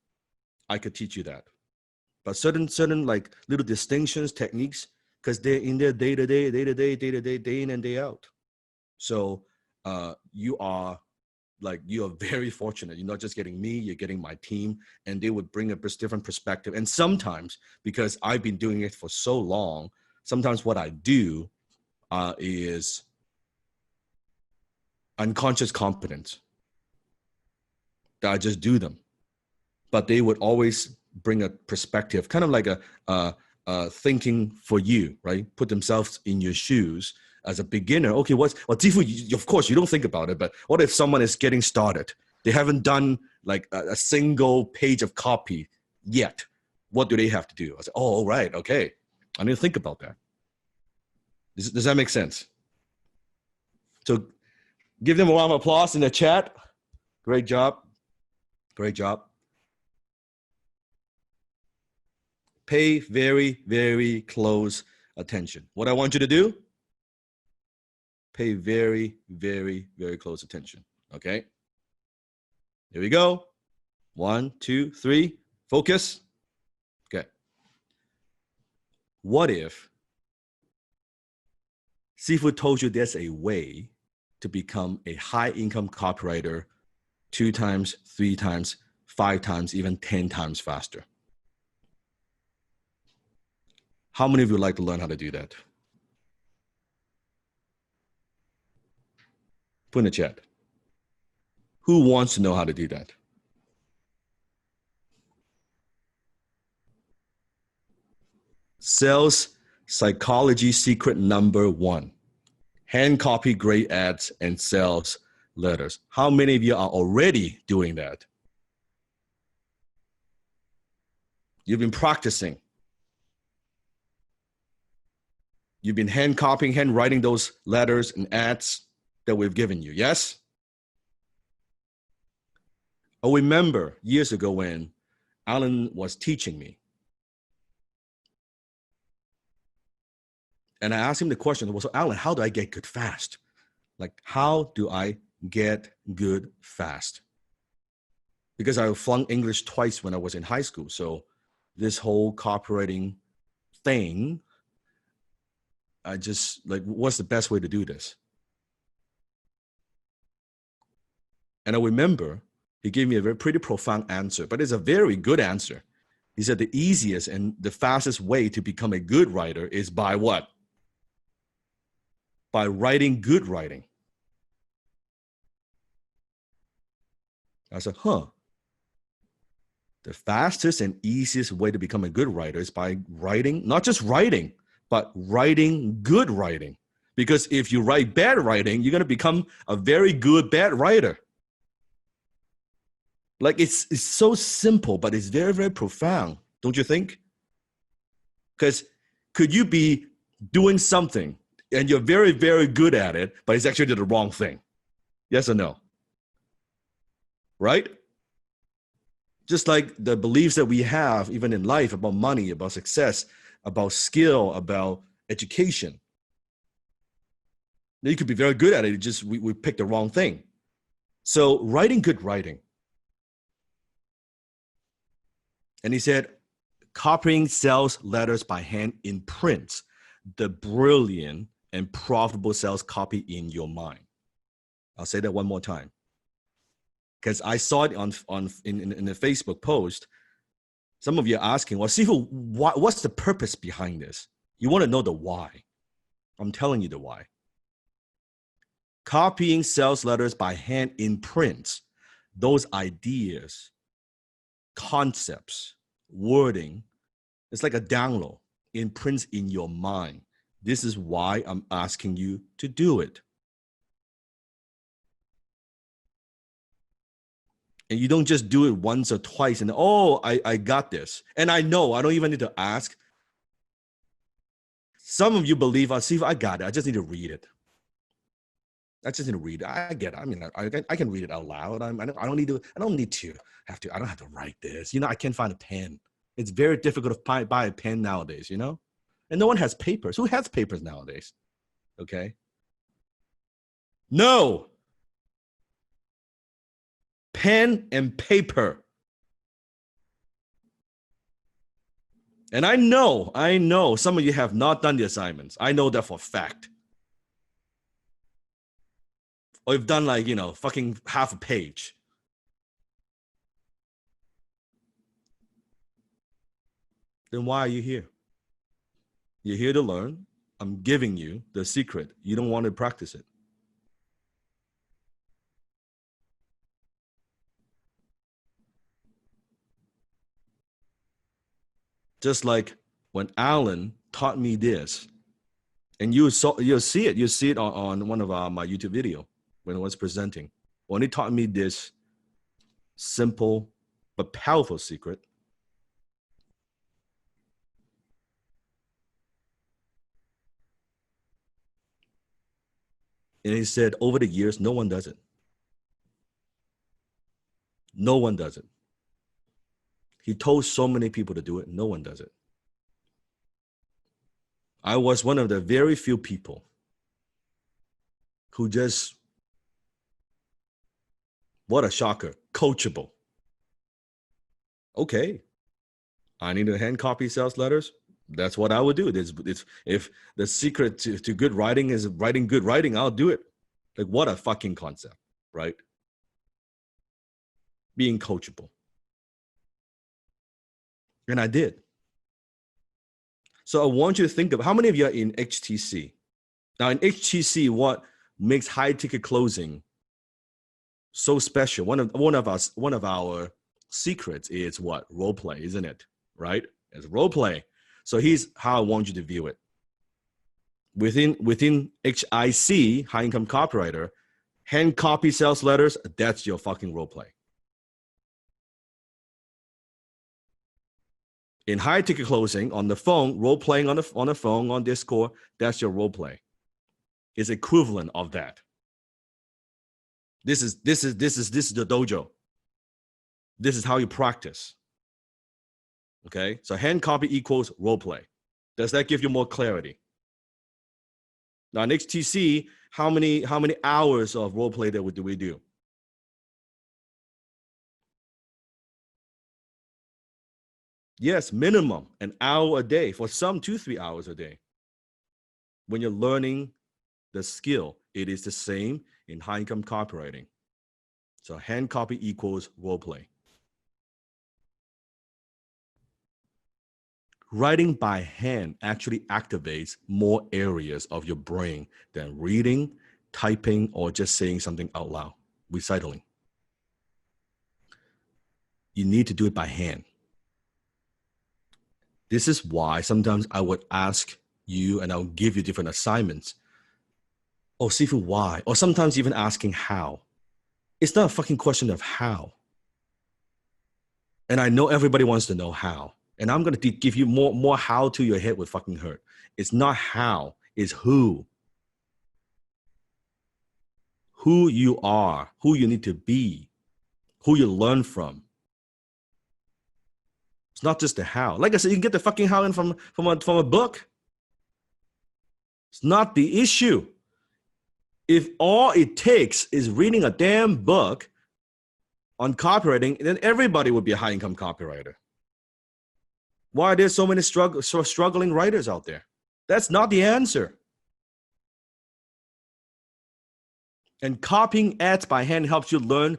Speaker 3: I could teach you that. But certain like little distinctions, techniques, because they're in their day to day, day in and day out. So you are very fortunate. You're not just getting me, you're getting my team, and they would bring a different perspective. And sometimes, because I've been doing it for so long, sometimes what I do is unconscious competence. That I just do them. But they would always bring a perspective, kind of like a thinking for you, right? Put themselves in your shoes as a beginner. Okay, Zifu, of course, you don't think about it, but what if someone is getting started? They haven't done like a single page of copy yet. What do they have to do? I said, oh, right, okay. I need to think about that. Does that make sense? So give them a round of applause in the chat. Great job. Great job. Pay very, very close attention. What I want you to do, pay very, very, very close attention. Okay? Here we go. 1, 2, 3. Focus. Okay. What if Sifu told you there's a way to become a high-income copywriter 2 times, 3 times, 5 times, even 10 times faster? How many of you would like to learn how to do that? Put in the chat. Who wants to know how to do that? Sales psychology secret number 1. Hand copy great ads and sales letters. How many of you are already doing that? You've been practicing. You've been hand copying, hand writing those letters and ads that we've given you, yes? I remember years ago when Alan was teaching me. And I asked him the question, well, so Alan, how do I get good fast? Like, how do I get good fast? Because I flunked English twice when I was in high school. So this whole copywriting thing, I just like, what's the best way to do this? And I remember he gave me a very pretty profound answer, but it's a very good answer. He said the easiest and the fastest way to become a good writer is by what? By writing good writing. I said, huh. The fastest and easiest way to become a good writer is by writing, not just writing, but writing good writing. Because if you write bad writing, you're going to become a very good bad writer. Like it's so simple, but it's very, very profound, don't you think? Because could you be doing something and you're very, very good at it, but it's actually the wrong thing? Yes or no? Right? Just like the beliefs that we have, even in life, about money, about success, about skill, about education. You could be very good at it, just we picked the wrong thing. So writing good writing. And he said, copying sales letters by hand in print, the brilliant and profitable sales copy in your mind. I'll say that one more time. Because I saw it in the Facebook post. Some of you are asking, well, Sifu, what's the purpose behind this? You want to know the why. I'm telling you the why. Copying sales letters by hand in print, those ideas, concepts, wording, it's like a download, imprints in your mind. This is why I'm asking you to do it. And you don't just do it once or twice and, oh, I got this. And I know, I don't even need to ask. Some of you believe, see, I got it. I just need to read it. I just need to read it. I get it. I mean, I can read it out loud. I don't need to write this. You know, I can't find a pen. It's very difficult to buy a pen nowadays, you know? And no one has papers. Who has papers nowadays? Okay. No. Pen and paper. And I know some of you have not done the assignments. I know that for a fact. Or you've done like, you know, fucking half a page. Then why are you here? You're here to learn. I'm giving you the secret. You don't want to practice it. Just like when Alan taught me this, and you'll see it on one of my YouTube video when I was presenting. When he taught me this simple but powerful secret, and he said, over the years, no one does it. No one does it. He told so many people to do it. No one does it. I was one of the very few people who just, what a shocker, coachable. Okay, I need to hand copy sales letters. That's what I would do. If the secret to good writing is writing good writing, I'll do it. Like, what a fucking concept, right? Being coachable. And I did. So I want you to think of how many of you are in HTC? Now in HTC, what makes high ticket closing so special? One of our secrets is what? Role play, isn't it? Right? It's role play. So here's how I want you to view it. Within HIC, high income copywriter, hand copy sales letters, that's your fucking role play. In high ticket closing on the phone, role playing on the phone, on Discord, that's your role play. It's equivalent of that. This is the dojo. This is how you practice. Okay, so hand copy equals role play. Does that give you more clarity? Now in HTC, how many hours of role play do we do? Yes, minimum an hour a day. For some, 2-3 hours a day. When you're learning the skill, it is the same in high income copywriting. So hand copy equals role play. Writing by hand actually activates more areas of your brain than reading, typing, or just saying something out loud, recitling. You need to do it by hand. This is why sometimes I would ask you and I'll give you different assignments. Oh, Sifu, why? Or sometimes even asking how. It's not a fucking question of how. And I know everybody wants to know how. And I'm going to give you more how to your head would fucking hurt. It's not how, it's who. Who you are, who you need to be, who you learn from. It's not just the how. Like I said, you can get the fucking how in from a book. It's not the issue. If all it takes is reading a damn book on copywriting, then everybody would be a high-income copywriter. Why are there so many struggling writers out there? That's not the answer. And copying ads by hand helps you learn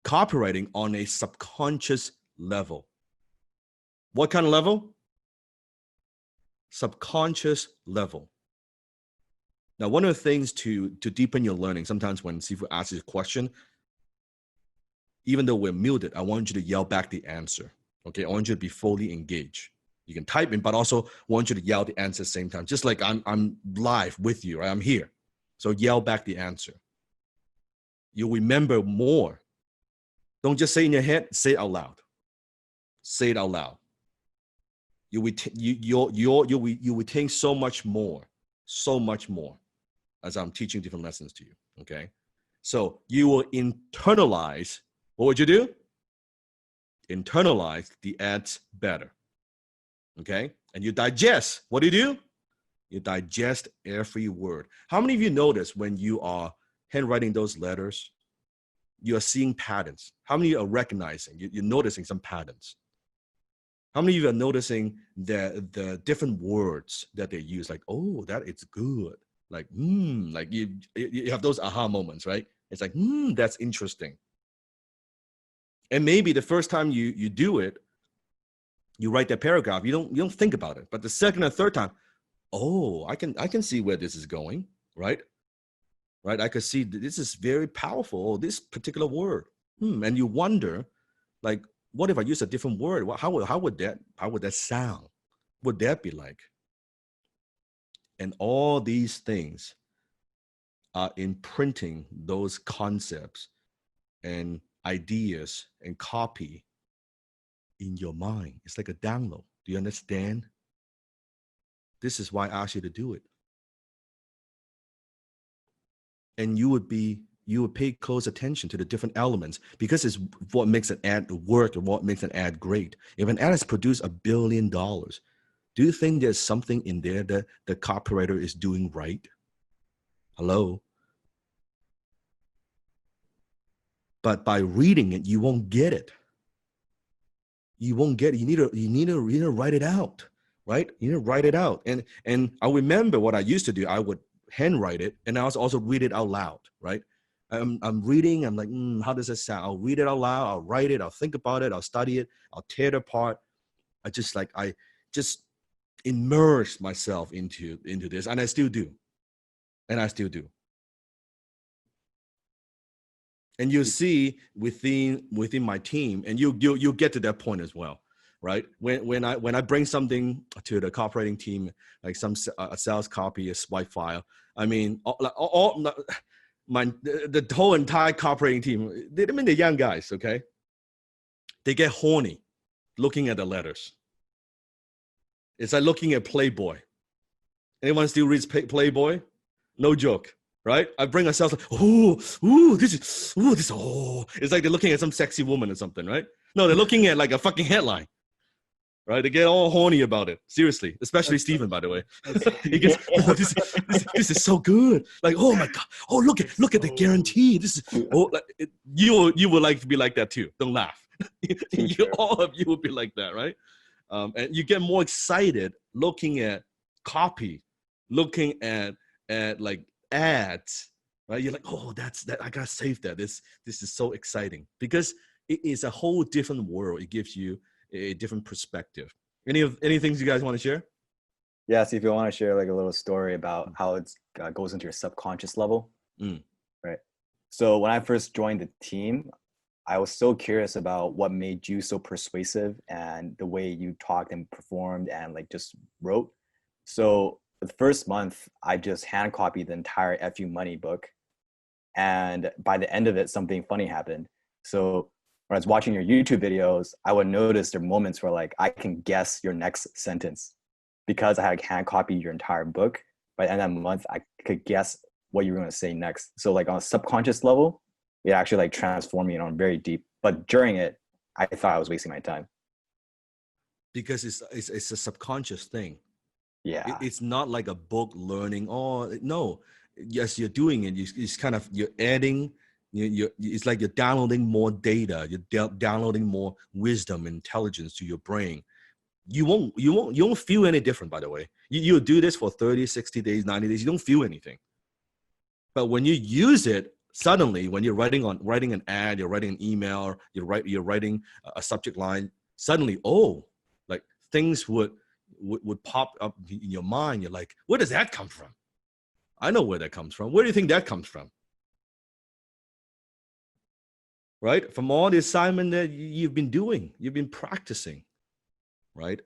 Speaker 3: copywriting on a subconscious level. What kind of level? Subconscious level. Now, one of the things to deepen your learning, sometimes when Sifu asks you a question, even though we're muted, I want you to yell back the answer. Okay, I want you to be fully engaged. You can type in, but also want you to yell the answer at the same time. Just like I'm live with you, right? I'm here. So yell back the answer. You'll remember more. Don't just say in your head, say it out loud. Say it out loud. You retain so much more as I'm teaching different lessons to you, okay? So you will internalize, what would you do? Internalize the ads better, okay? And you digest, what do? You digest every word. How many of you notice when you are handwriting those letters, you are seeing patterns? How many of you are recognizing, you're noticing some patterns? How many of you are noticing the different words that they use? Like, oh, that is good. Like, like you have those aha moments, right? It's like, that's interesting. And maybe the first time you do it, you write that paragraph, you don't think about it. But the second or third time, oh, I can see where this is going, right? Right? I could see this is very powerful, this particular word. And you wonder, like, what if I use a different word? How would that sound? would that be like? And all these things are imprinting those concepts and ideas and copy in your mind. It's like a download. Do you understand? This is why I asked you to do it. And you would pay close attention to the different elements, because it's what makes an ad work and what makes an ad great. If an ad has produced $1 billion, do you think there's something in there that the copywriter is doing right? Hello? But by reading it, you won't get it. You won't get it. You need to write it out, right? You need to write it out. And I remember what I used to do. I would handwrite it, and I was also read it out loud, right? I'm reading. I'm like, how does that sound? I'll read it out loud. I'll write it. I'll think about it. I'll study it. I'll tear it apart. I just immerse myself into this, and I still do. And you'll see within my team, and you'll get to that point as well, right? When I bring something to the copywriting team, like a sales copy, a swipe file, I mean, the whole entire copywriting team, they're young guys, okay? They get horny looking at the letters. It's like looking at Playboy. Anyone still reads Playboy? No joke. Right? I bring ourselves like, this is, it's like they're looking at some sexy woman or something, right? No, they're looking at like a fucking headline, right? They get all horny about it. Seriously, especially Stephen, by the way. He gets, this is so good. Like, oh my God. Oh, look at the guarantee. This is, you would like to be like that too. Don't laugh. All of you would be like that, right? And you get more excited looking at copy, looking at like ads, right? You're like, oh, that's that. I gotta save that. This is so exciting, because it is a whole different world. It gives you a different perspective. Any things you guys want to share?
Speaker 6: Yeah, so if you want to share like a little story about how it goes into your subconscious level, right? So when I first joined the team, I was so curious about what made you so persuasive and the way you talked and performed and like just wrote. So the first month, I just hand copied the entire FU Money book. And by the end of it, something funny happened. So when I was watching your YouTube videos, I would notice there are moments where like I can guess your next sentence because I had hand copied your entire book. By the end of the month, I could guess what you were going to say next. So like on a subconscious level, it actually like transformed me on very deep. But during it, I thought I was wasting my time.
Speaker 3: Because it's a subconscious thing.
Speaker 6: Yeah.
Speaker 3: It's not like a book learning. Oh, no. Yes, you're doing it. It's kind of, you're adding, it's like you're downloading more data. You're downloading more wisdom, intelligence to your brain. You won't feel any different, by the way. You do this for 30, 60 days, 90 days. You don't feel anything. But when you use it, suddenly, when you're writing an ad, you're writing an email, you're writing a subject line, suddenly, like things would pop up in your mind. You're like, where does that come from? I know where that comes from. Where do you think that comes from? Right? From all the assignment that you've been doing, you've been practicing, right?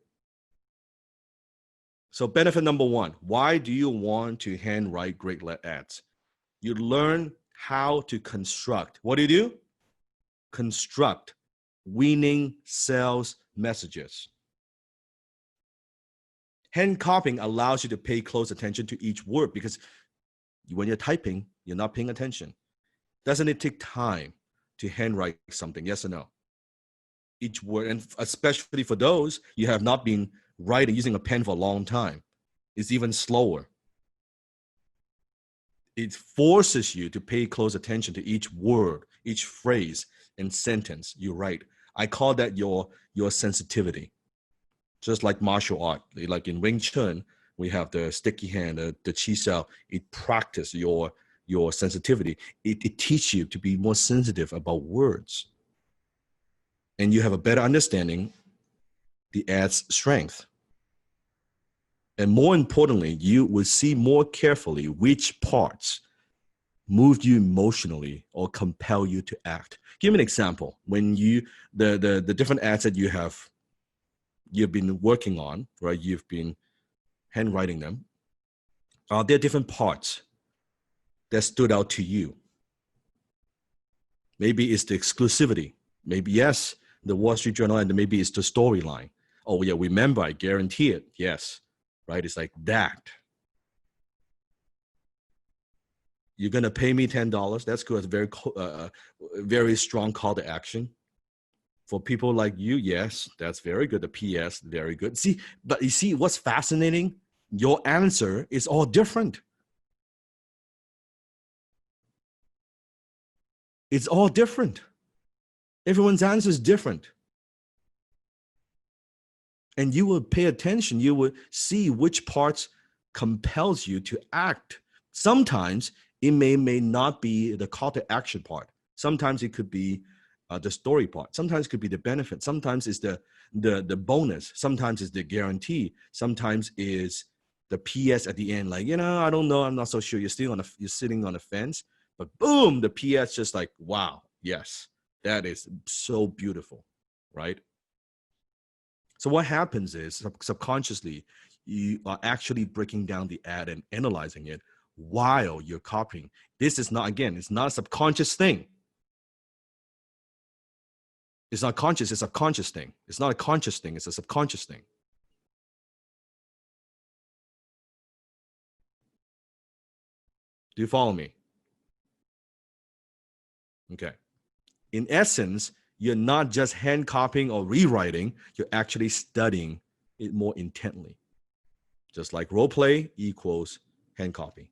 Speaker 3: So benefit number one, why do you want to handwrite great ads? You learn how to construct. What do? Construct winning sales messages. Hand copying allows you to pay close attention to each word, because when you're typing, you're not paying attention. Doesn't it take time to handwrite something? Yes or no? Each word, and especially for those you have not been writing using a pen for a long time, it's even slower. It forces you to pay close attention to each word, each phrase and sentence you write. I call that your sensitivity. Just like martial art, like in Wing Chun, we have the sticky hand, the chi sao. It practices your sensitivity. It teaches you to be more sensitive about words. And you have a better understanding the ad's strength. And more importantly, you will see more carefully which parts move you emotionally or compel you to act. Give me an example. When the different ads that you have you've been working on, right? You've been handwriting them. Are there different parts that stood out to you? Maybe it's the exclusivity. Maybe, yes, the Wall Street Journal, and maybe it's the storyline. Oh, yeah, remember, I guarantee it. Yes, right? It's like that. You're going to pay me $10. That's good. It's a very strong call to action. For people like you, yes, that's very good. The PS, very good. See, but you see what's fascinating? Your answer is all different. It's all different. Everyone's answer is different. And you will pay attention. You will see which parts compels you to act. Sometimes it may not be the call to action part. Sometimes it could be the story part. Sometimes it could be the benefit. Sometimes it's the bonus. Sometimes it's the guarantee. Sometimes it's the PS at the end, like, I don't know, I'm not so sure. You're sitting on the fence, but boom, the PS just like, wow, yes, that is so beautiful, right? So what happens is subconsciously, you are actually breaking down the ad and analyzing it while you're copying. This is not, again, it's not a subconscious thing. It's not conscious, it's a subconscious thing. It's not a conscious thing, it's a subconscious thing. Do you follow me? Okay. In essence, you're not just hand copying or rewriting, you're actually studying it more intently. Just like role play equals hand copy.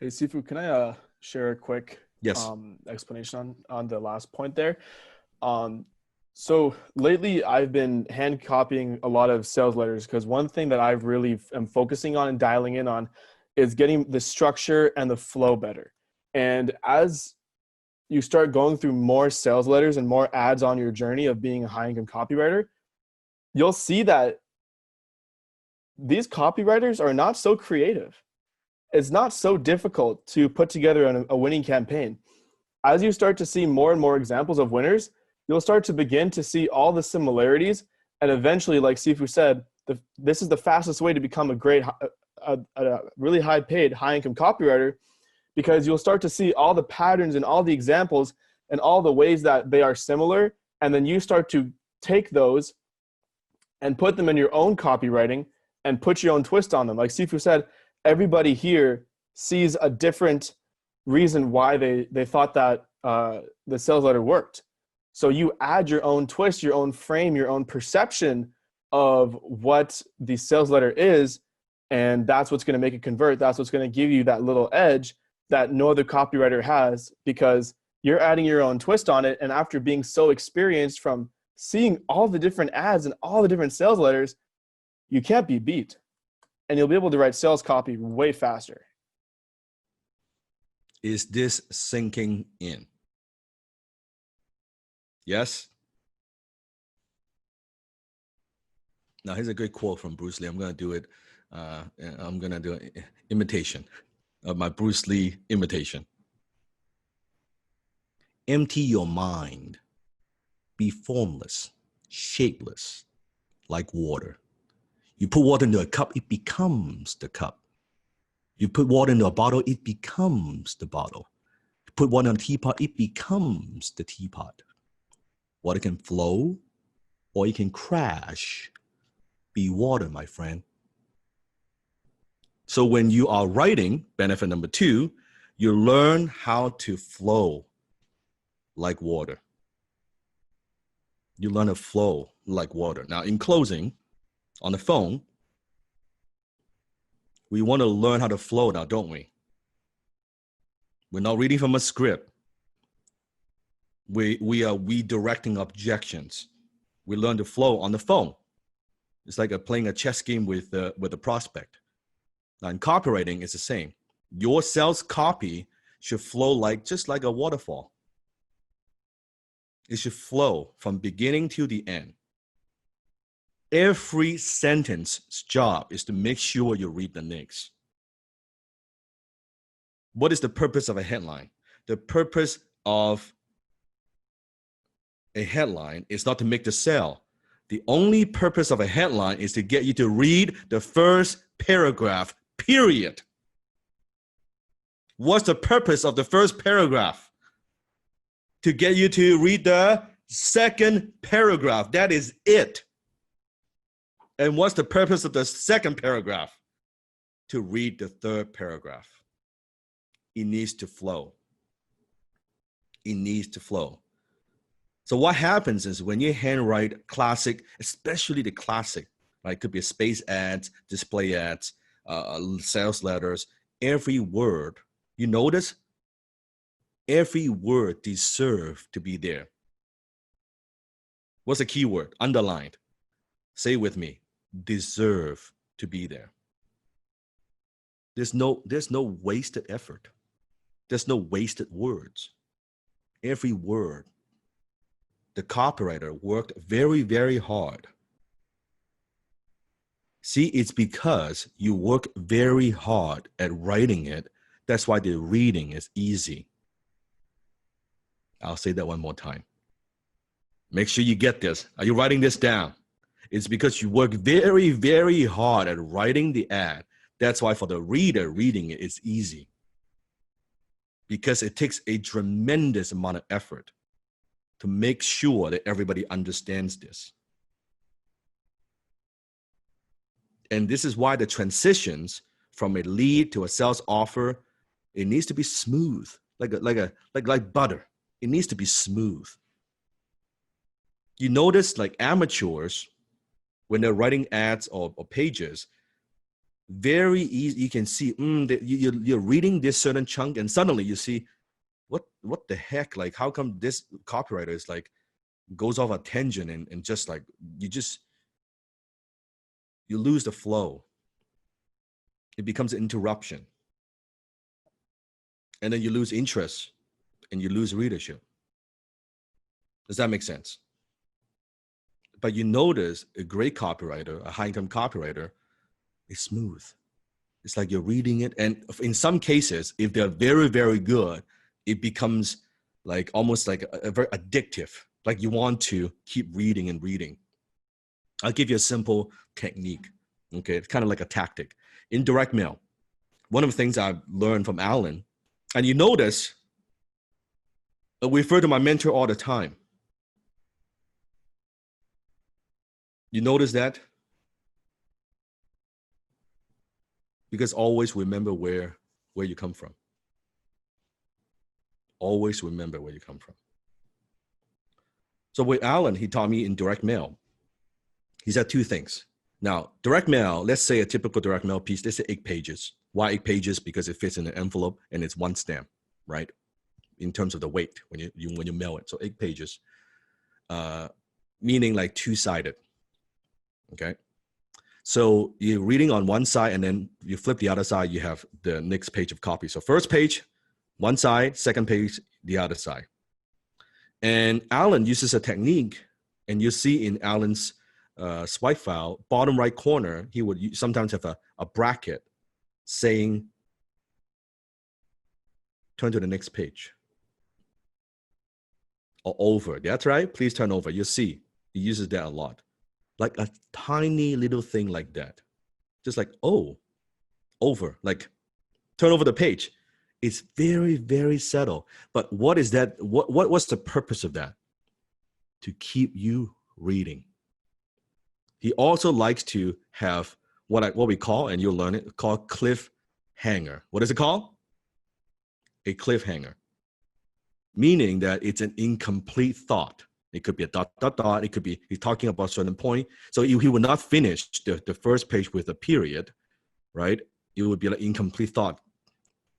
Speaker 5: Hey, Sifu, can I share a quick explanation on the last point there? So lately I've been hand copying a lot of sales letters because one thing that I really am focusing on and dialing in on is getting the structure and the flow better. And as you start going through more sales letters and more ads on your journey of being a high income copywriter, you'll see that these copywriters are not so creative. It's not so difficult to put together a winning campaign. As you start to see more and more examples of winners, you'll start to begin to see all the similarities. And eventually, like Sifu said, this is the fastest way to become a really high paid, high income copywriter, because you'll start to see all the patterns and all the examples and all the ways that they are similar. And then you start to take those and put them in your own copywriting and put your own twist on them. Like Sifu said, everybody here sees a different reason why they thought that the sales letter worked. So you add your own twist, your own frame, your own perception of what the sales letter is, and that's what's going to make it convert. That's what's going to give you that little edge that no other copywriter has, because you're adding your own twist on it. And after being so experienced from seeing all the different ads and all the different sales letters, you can't be beat. And you'll be able to write sales copy way faster.
Speaker 3: Is this sinking in? Yes? Now, here's a great quote from Bruce Lee. I'm going to do it. I'm going to do an imitation of my Bruce Lee imitation. Empty your mind. Be formless, shapeless, like water. You put water into a cup, it becomes the cup. You put water into a bottle, it becomes the bottle. You put water in a teapot, it becomes the teapot. Water can flow or it can crash. Be water, my friend. So when you are writing, benefit number 2, you learn how to flow like water. You learn to flow like water. Now, in closing, on the phone, we want to learn how to flow now, don't we? We're not reading from a script. We are redirecting objections. We learn to flow on the phone. It's like playing a chess game with a prospect. Now, in copywriting, it's the same. Your sales copy should flow just like a waterfall. It should flow from beginning to the end. Every sentence's job is to make sure you read the next. What is the purpose of a headline? The purpose of a headline is not to make the sale. The only purpose of a headline is to get you to read the first paragraph, period. What's the purpose of the first paragraph? To get you to read the second paragraph. That is it. And what's the purpose of the second paragraph? To read the third paragraph. It needs to flow. It needs to flow. So what happens is when you handwrite classic, especially the classic, right? It could be space ads, display ads, sales letters, every word, you notice every word deserves to be there. What's the key word? Underlined. Say it with me. Deserve to be there. There's no wasted effort. There's no wasted words. Every word. The copywriter worked very, very hard. See, it's because you work very hard at writing it. That's why the reading is easy. I'll say that one more time. Make sure you get this. Are you writing this down? It's because you work very, very hard at writing the ad. That's why for the reader reading it, it's easy. Because it takes a tremendous amount of effort to make sure that everybody understands this. And this is why the transitions from a lead to a sales offer, it needs to be smooth, like butter. It needs to be smooth. You notice like amateurs, when they're writing ads or pages, very easy, you can see you're reading this certain chunk and suddenly you see, what the heck? Like, how come this copywriter is like, goes off a tangent and just like, you lose the flow. It becomes an interruption. And then you lose interest and you lose readership. Does that make sense? But you notice a great copywriter, a high-income copywriter, is smooth. It's like you're reading it. And in some cases, if they're very, very good, it becomes like almost like a very addictive. Like you want to keep reading and reading. I'll give you a simple technique. Okay, it's kind of like a tactic. In direct mail, one of the things I've learned from Alan, and you notice, I refer to my mentor all the time. You notice that? Because always remember where you come from. Always remember where you come from. So with Alan, he taught me in direct mail. He said two things. Now, direct mail, let's say a typical direct mail piece, let's say 8 pages. Why 8 pages? Because it fits in an envelope and it's one stamp, right? In terms of the weight when you mail it. So 8 pages, meaning like 2-sided. Okay. So you're reading on one side and then you flip the other side, you have the next page of copy. So first page, one side, second page, the other side. And Alan uses a technique, and you see in Alan's swipe file, bottom right corner, he would sometimes have a bracket saying, turn to the next page. Or over. That's right. Please turn over. You see, he uses that a lot. Like a tiny little thing like that. Just like, oh, over, like turn over the page. It's very, very subtle. But what is that? What's the purpose of that? To keep you reading. He also likes to have what we call, and you'll learn it, called cliffhanger. What is it called? A cliffhanger. Meaning that it's an incomplete thought. It could be a ... It could be he's talking about a certain point. So he would not finish the first page with a period, right? It would be like incomplete thought.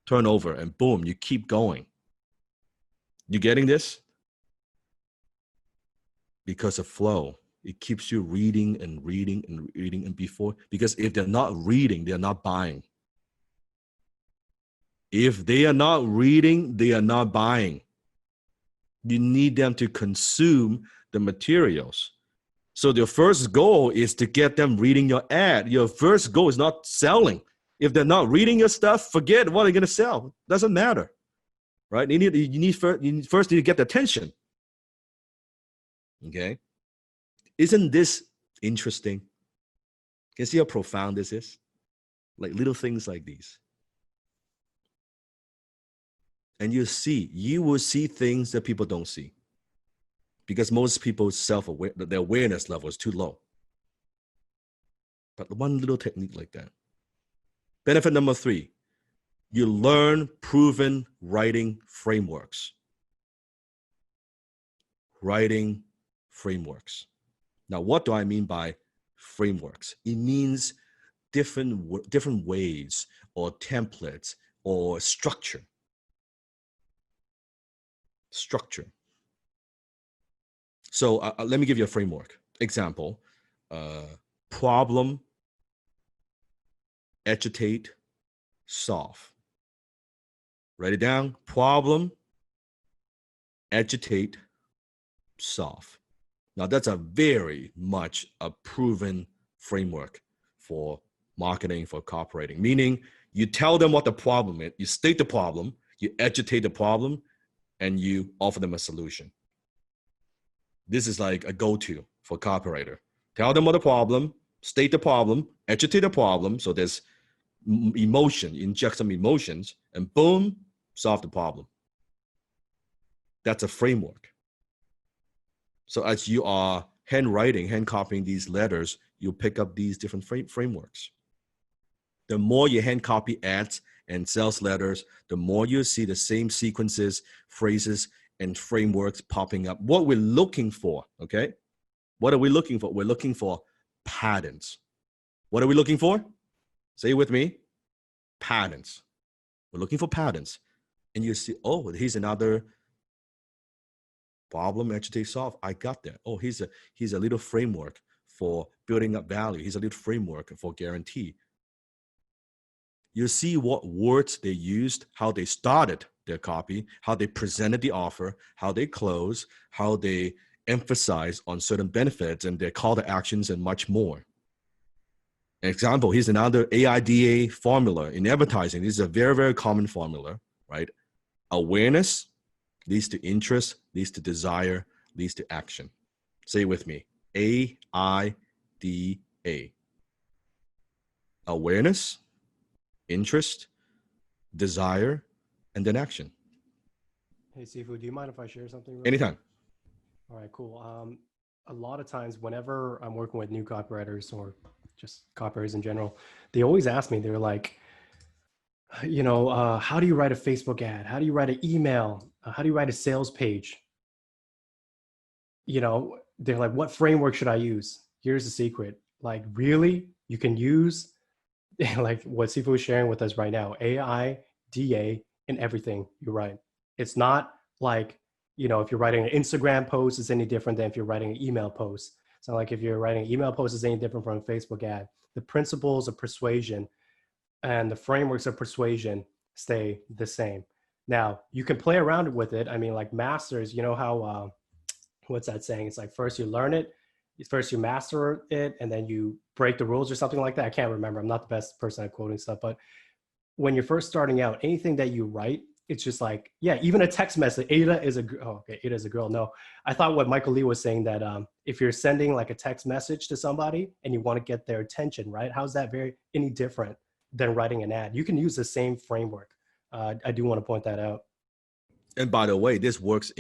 Speaker 3: Turn over and boom, you keep going. You getting this? Because of flow. It keeps you reading and reading and reading and before. Because if they're not reading, they're not buying. If they are not reading, they are not buying. You need them to consume the materials. So your first goal is to get them reading your ad. Your first goal is not selling. If they're not reading your stuff, forget what they're going to sell. Doesn't matter, right? You first need to get the attention. Okay. Isn't this interesting? Can you see how profound this is? Like little things like these. And you will see things that people don't see. Because most people's their awareness level is too low. But one little technique like that. Benefit number 3, you learn proven writing frameworks. Writing frameworks. Now, what do I mean by frameworks? It means different ways or templates or structure. So let me give you a framework. Example, problem, agitate, solve. Write it down. Problem, agitate, solve. Now that's a very much a proven framework for marketing, for copywriting, meaning you tell them what the problem is, you state the problem, you agitate the problem, and you offer them a solution. This is like a go-to for copywriter. Tell them what the problem, state the problem, agitate the problem, so there's emotion, inject some emotions, and boom, solve the problem. That's a framework. So as you are hand copying these letters, you pick up these different frameworks. The more you hand copy ads and sales letters, the more you see the same sequences, phrases, and frameworks popping up. What we're looking for, okay? What are we looking for? We're looking for patterns. What are we looking for? Say it with me. Patterns. We're looking for patterns. And you see, oh, here's another problem, agitate, solve. I got that. Oh, here's a little framework for building up value. Here's a little framework for guarantee. You see what words they used, how they started their copy, how they presented the offer, how they close, how they emphasize on certain benefits and their call to actions and much more. An example, here's another AIDA formula in advertising. This is a very, very common formula, right? Awareness leads to interest, leads to desire, leads to action. Say it with me. AIDA. Awareness, interest, desire, and then action.
Speaker 4: Hey, Sifu, do you mind if I share something?
Speaker 3: Anytime.
Speaker 4: All right, cool. A lot of times whenever I'm working with new copywriters or just copywriters in general, they always ask me, they're like, how do you write a Facebook ad? How do you write an email? How do you write a sales page? They're like, what framework should I use? Here's the secret. Like, really? You can use like what Sifu was sharing with us right now, AIDA in everything you write. It's not like, if you're writing an Instagram post, it's any different than if you're writing an email post. It's not like if you're writing an email post, it's any different from a Facebook ad. The principles of persuasion and the frameworks of persuasion stay the same. Now, you can play around with it. I mean, like masters, how, what's that saying? It's like first you learn it, first you master it, and then you break the rules or something like that. I can't remember. I'm not the best person at quoting stuff, but when you're first starting out, anything that you write, it's just like, yeah, even a text message, Ada is a girl. No, I thought what Michael Lee was saying that if you're sending like a text message to somebody and you want to get their attention, right? How's that any different than writing an ad? You can use the same framework. I do want to point that out.
Speaker 3: And by the way, this works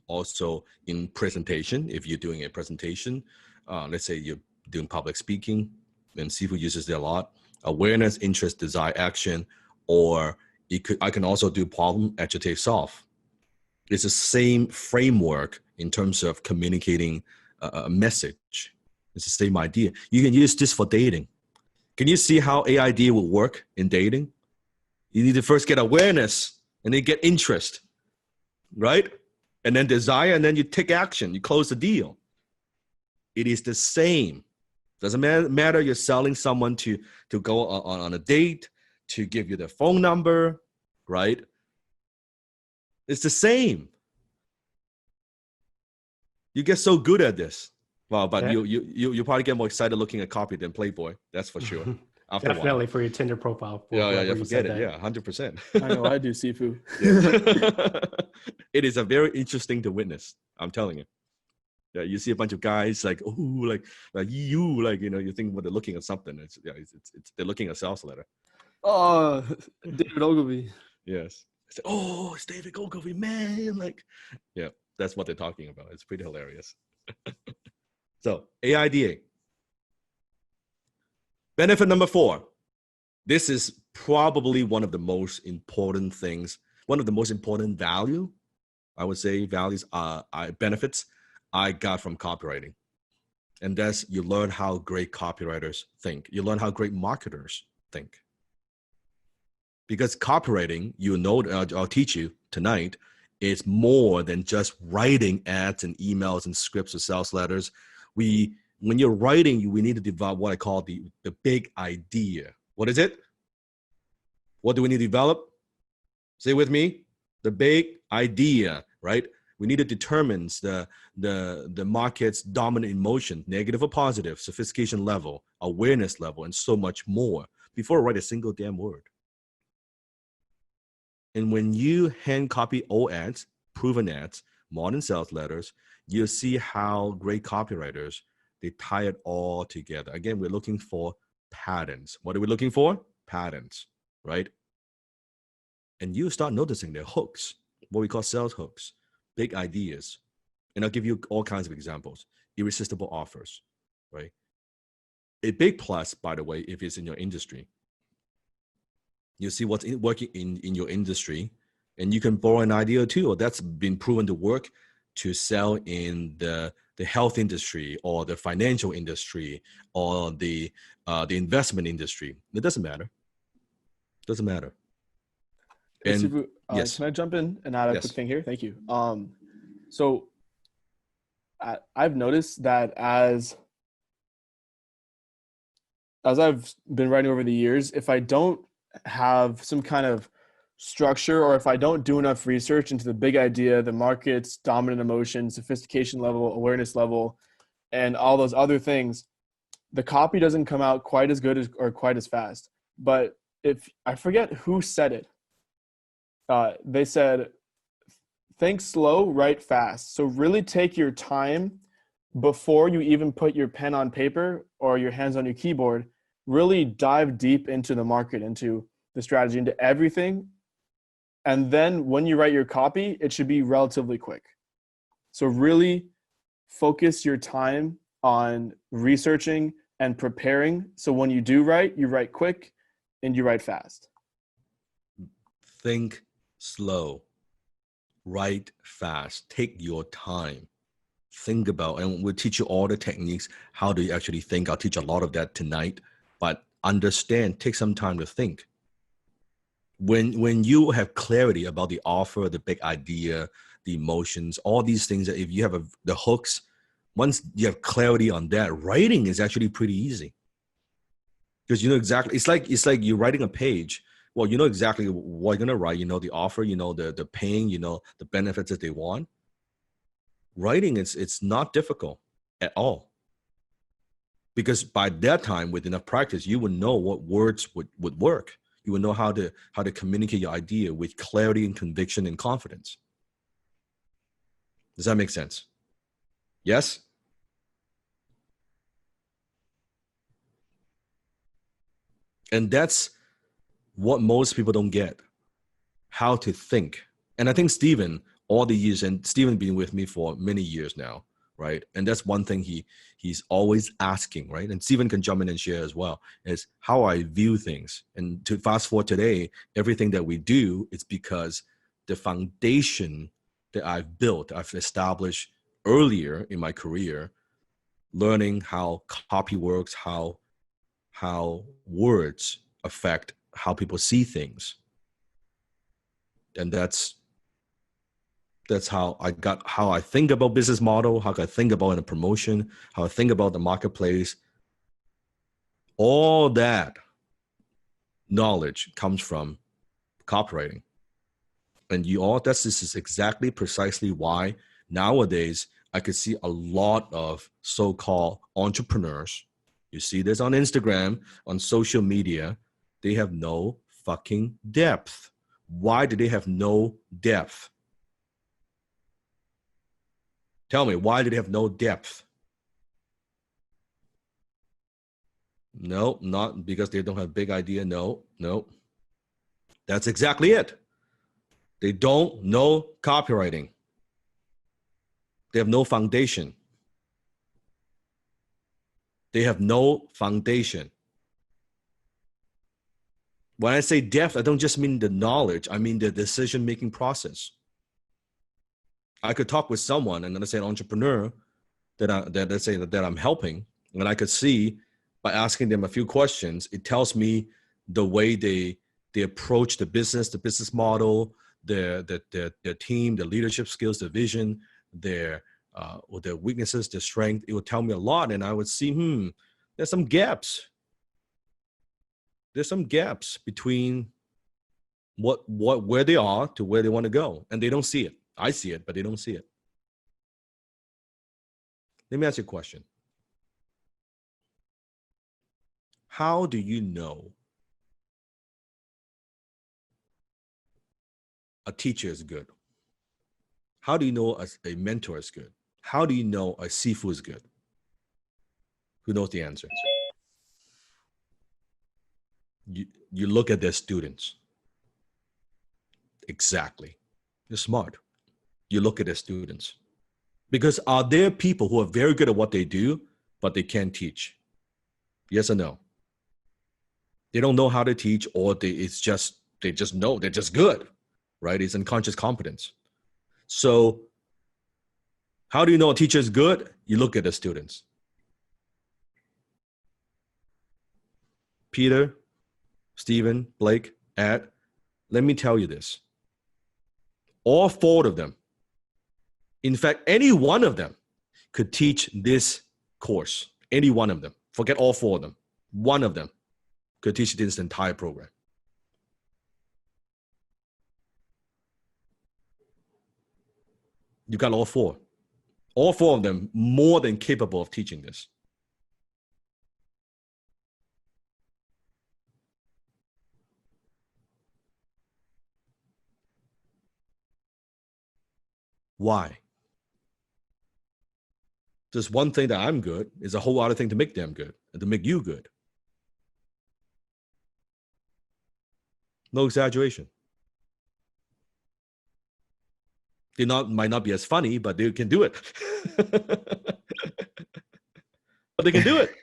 Speaker 3: also in presentation. If you're doing a presentation, let's say you're doing public speaking, and Sifu uses it a lot. Awareness, interest, desire, action, or I can also do problem, agitate, solve. It's the same framework in terms of communicating a message. It's the same idea. You can use this for dating. Can you see how AID will work in dating? You need to first get awareness and then get interest, right? And then desire, and then you take action. You close the deal. It is the same. Doesn't matter you're selling someone to go on a date, to give you their phone number, right? It's the same. You get so good at this. Well, but yeah. you probably get more excited looking at copy than Playboy. That's for sure.
Speaker 4: Definitely for your Tinder profile.
Speaker 3: Yeah, forget it. Yeah, 100%.
Speaker 5: I know, I do, Sifu.
Speaker 3: Yeah. It is a very interesting to witness. I'm telling you. Yeah, you see a bunch of guys like, oh, like you, like, you know, you think, well, they're looking at something. It's they're looking at sales letter.
Speaker 5: Oh, David Ogilvy.
Speaker 3: Yes. I say, oh, it's David Ogilvy, man. Like, yeah, that's what they're talking about. It's pretty hilarious. So, AIDA. Benefit number 4. This is probably one of the most important things, one of the most important value, I would say values, benefits I got from copywriting. And that's you learn how great copywriters think. You learn how great marketers think. Because copywriting, you know, I'll teach you tonight, is more than just writing ads and emails and scripts or sales letters. When you're writing, we need to develop what I call the big idea. What is it? What do we need to develop? Say with me, the big idea, right? We need to determine the market's dominant emotion, negative or positive, sophistication level, awareness level, and so much more before I write a single damn word. And when you hand copy old ads, proven ads, modern sales letters, you'll see how great copywriters, they tie it all together. Again, we're looking for patterns. What are we looking for? Patterns, right? And you start noticing their hooks, what we call sales hooks, big ideas. And I'll give you all kinds of examples. Irresistible offers, right? A big plus, by the way, if it's in your industry. You see what's working in your industry, and you can borrow an idea too, or that's been proven to work to sell in the health industry or the financial industry or the investment industry. It doesn't matter. It doesn't matter. And
Speaker 5: Sifu,
Speaker 3: yes.
Speaker 5: Can I jump in and add a quick thing here? Thank you. So I've noticed that as I've been writing over the years, if I don't have some kind of structure, or if I don't do enough research into the big idea, the market's dominant emotion, sophistication level, awareness level, and all those other things, the copy doesn't come out quite as good or quite as fast. But if I forget who said it, they said, think slow, write fast. So really take your time before you even put your pen on paper or your hands on your keyboard. Really dive deep into the market, into the strategy, into everything. And then when you write your copy, it should be relatively quick. So really focus your time on researching and preparing. So when you do write, you write quick and you write fast.
Speaker 3: Think slow, write fast, take your time. Think about, and we'll teach you all the techniques, how do you actually think. I'll teach a lot of that tonight. But understand, take some time to think. When you have clarity about the offer, the big idea, the emotions, all these things, that if you have the hooks, once you have clarity on that, writing is actually pretty easy. Because you know exactly, it's like you're writing a page. Well, you know exactly what you're gonna write. You know the offer, you know the pain, you know the benefits that they want. Writing, it's not difficult at all. Because by that time, with enough practice, you would know what words would work. You would know how to communicate your idea with clarity and conviction and confidence. Does that make sense? Yes? And that's what most people don't get, how to think. And I think Stephen, all the years, and Stephen been with me for many years now, right? And that's one thing he's always asking, right? And Stephen can jump in and share as well, is how I view things. And to fast forward today, everything that we do, it's because the foundation that I've built, I've established earlier in my career, learning how copy works, how words affect how people see things. And that's how I think about business model, how I think about a promotion, how I think about the marketplace. All that knowledge comes from copywriting. And this is exactly precisely why nowadays I could see a lot of so-called entrepreneurs. You see this on Instagram, on social media, they have no fucking depth. Why do they have no depth? Tell me, why do they have no depth? No, not because they don't have a big idea. No, no. That's exactly it. They don't know copywriting. They have no foundation. They have no foundation. When I say depth, I don't just mean the knowledge. I mean the decision-making process. I could talk with someone, and let's say an entrepreneur that I'm helping, and I could see by asking them a few questions, it tells me the way they approach the business model, their team, their leadership skills, their vision, their weaknesses, their strength. It would tell me a lot, and I would see, there's some gaps. There's some gaps between where they are to where they want to go, and they don't see it. I see it, but they don't see it. Let me ask you a question. How do you know a teacher is good? How do you know a mentor is good? How do you know a Sifu is good? Who knows the answer? You look at their students. Exactly. You're smart. You look at their students. Because are there people who are very good at what they do, but they can't teach? Yes or no? They don't know how to teach, or they just know they're just good, right? It's unconscious competence. So how do you know a teacher is good? You look at the students. Peter, Stephen, Blake, Ed, let me tell you this. All four of them, in fact, any one of them could teach this course. Any one of them. Forget all four of them. One of them could teach this entire program. You got all four. All four of them more than capable of teaching this. Why? Just one thing that I'm good is a whole other thing to make them good and to make you good. No exaggeration. They might not be as funny, but they can do it. But they can do it.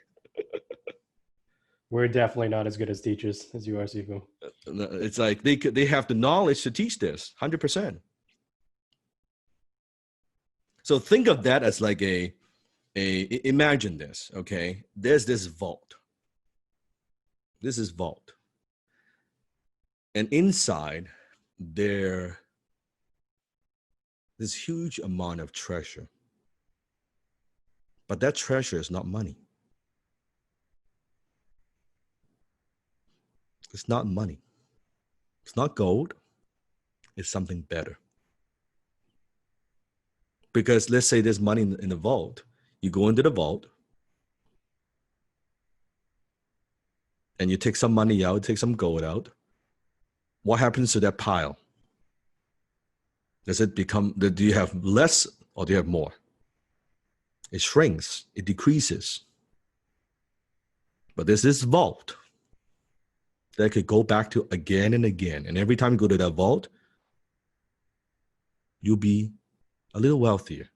Speaker 4: We're definitely not as good as teachers as you are, Sifu.
Speaker 3: It's like they have the knowledge to teach this, 100%. So think of that as like imagine this, okay? There's this vault. This is vault. And inside there's this huge amount of treasure. But that treasure is not money. It's not money. It's not gold. It's something better. Because let's say there's money in the vault. You go into the vault and you take some money out, take some gold out. What happens to that pile? Does it become, do you have less or do you have more? It shrinks, it decreases. But there's this vault that could go back to again and again. And every time you go to that vault, you'll be a little wealthier,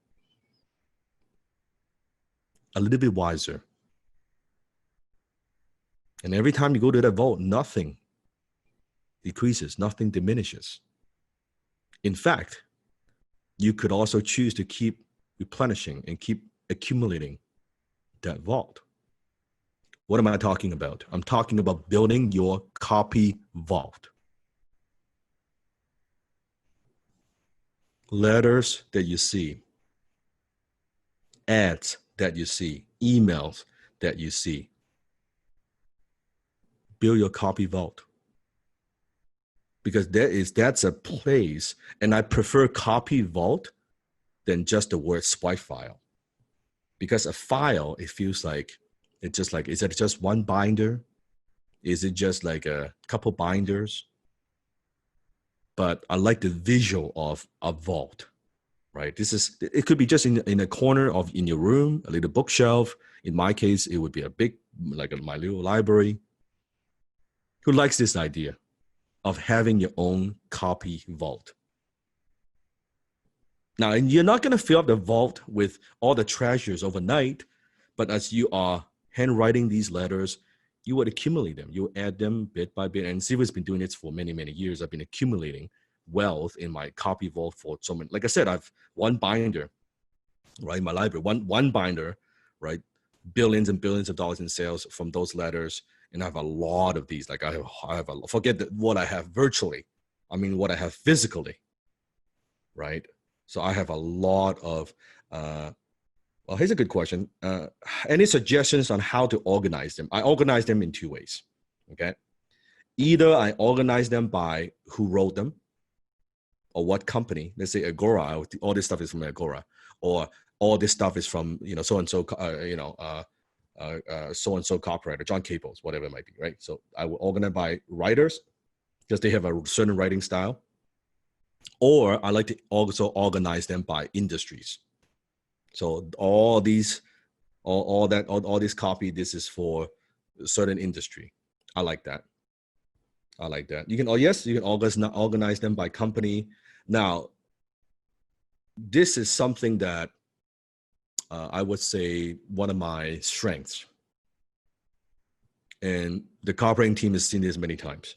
Speaker 3: a little bit wiser. And every time you go to that vault, nothing decreases, nothing diminishes. In fact, you could also choose to keep replenishing and keep accumulating that vault. What am I talking about? I'm talking about building your copy vault. Letters that you see, ads that you see, emails that you see. Build your copy vault. Because that's a place, and I prefer copy vault than just the word swipe file. Because a file, it feels like, it's just like, is it just one binder? Is it just like a couple binders? But I like the visual of a vault, right? It could be just in a corner of in your room, a little bookshelf. In my case, it would be a big, like my little library. Who likes this idea of having your own copy vault? Now, and you're not going to fill up the vault with all the treasures overnight, but as you are handwriting these letters, you would accumulate them. You add them bit by bit. And Siva's been doing this for many, many years. I've been accumulating wealth in my copy vault for so many. Like I said, I've one binder, right? In my library, one binder, right? Billions and billions of dollars in sales from those letters. And I have a lot of these. Like I have forget what I have virtually. I mean, what I have physically, right? So I have a lot of, well, here's a good question. Any suggestions on how to organize them? I organize them in two ways, okay? Either I organize them by who wrote them or what company. Let's say Agora, all this stuff is from Agora, or all this stuff is from, so-and-so, so-and-so copywriter, John Caples, whatever it might be, right? So I will organize by writers because they have a certain writing style. Or I like to also organize them by industries. So all these copy, this is for a certain industry. I like that. You can organize them by company. Now, this is something that I would say one of my strengths. And the copywriting team has seen this many times.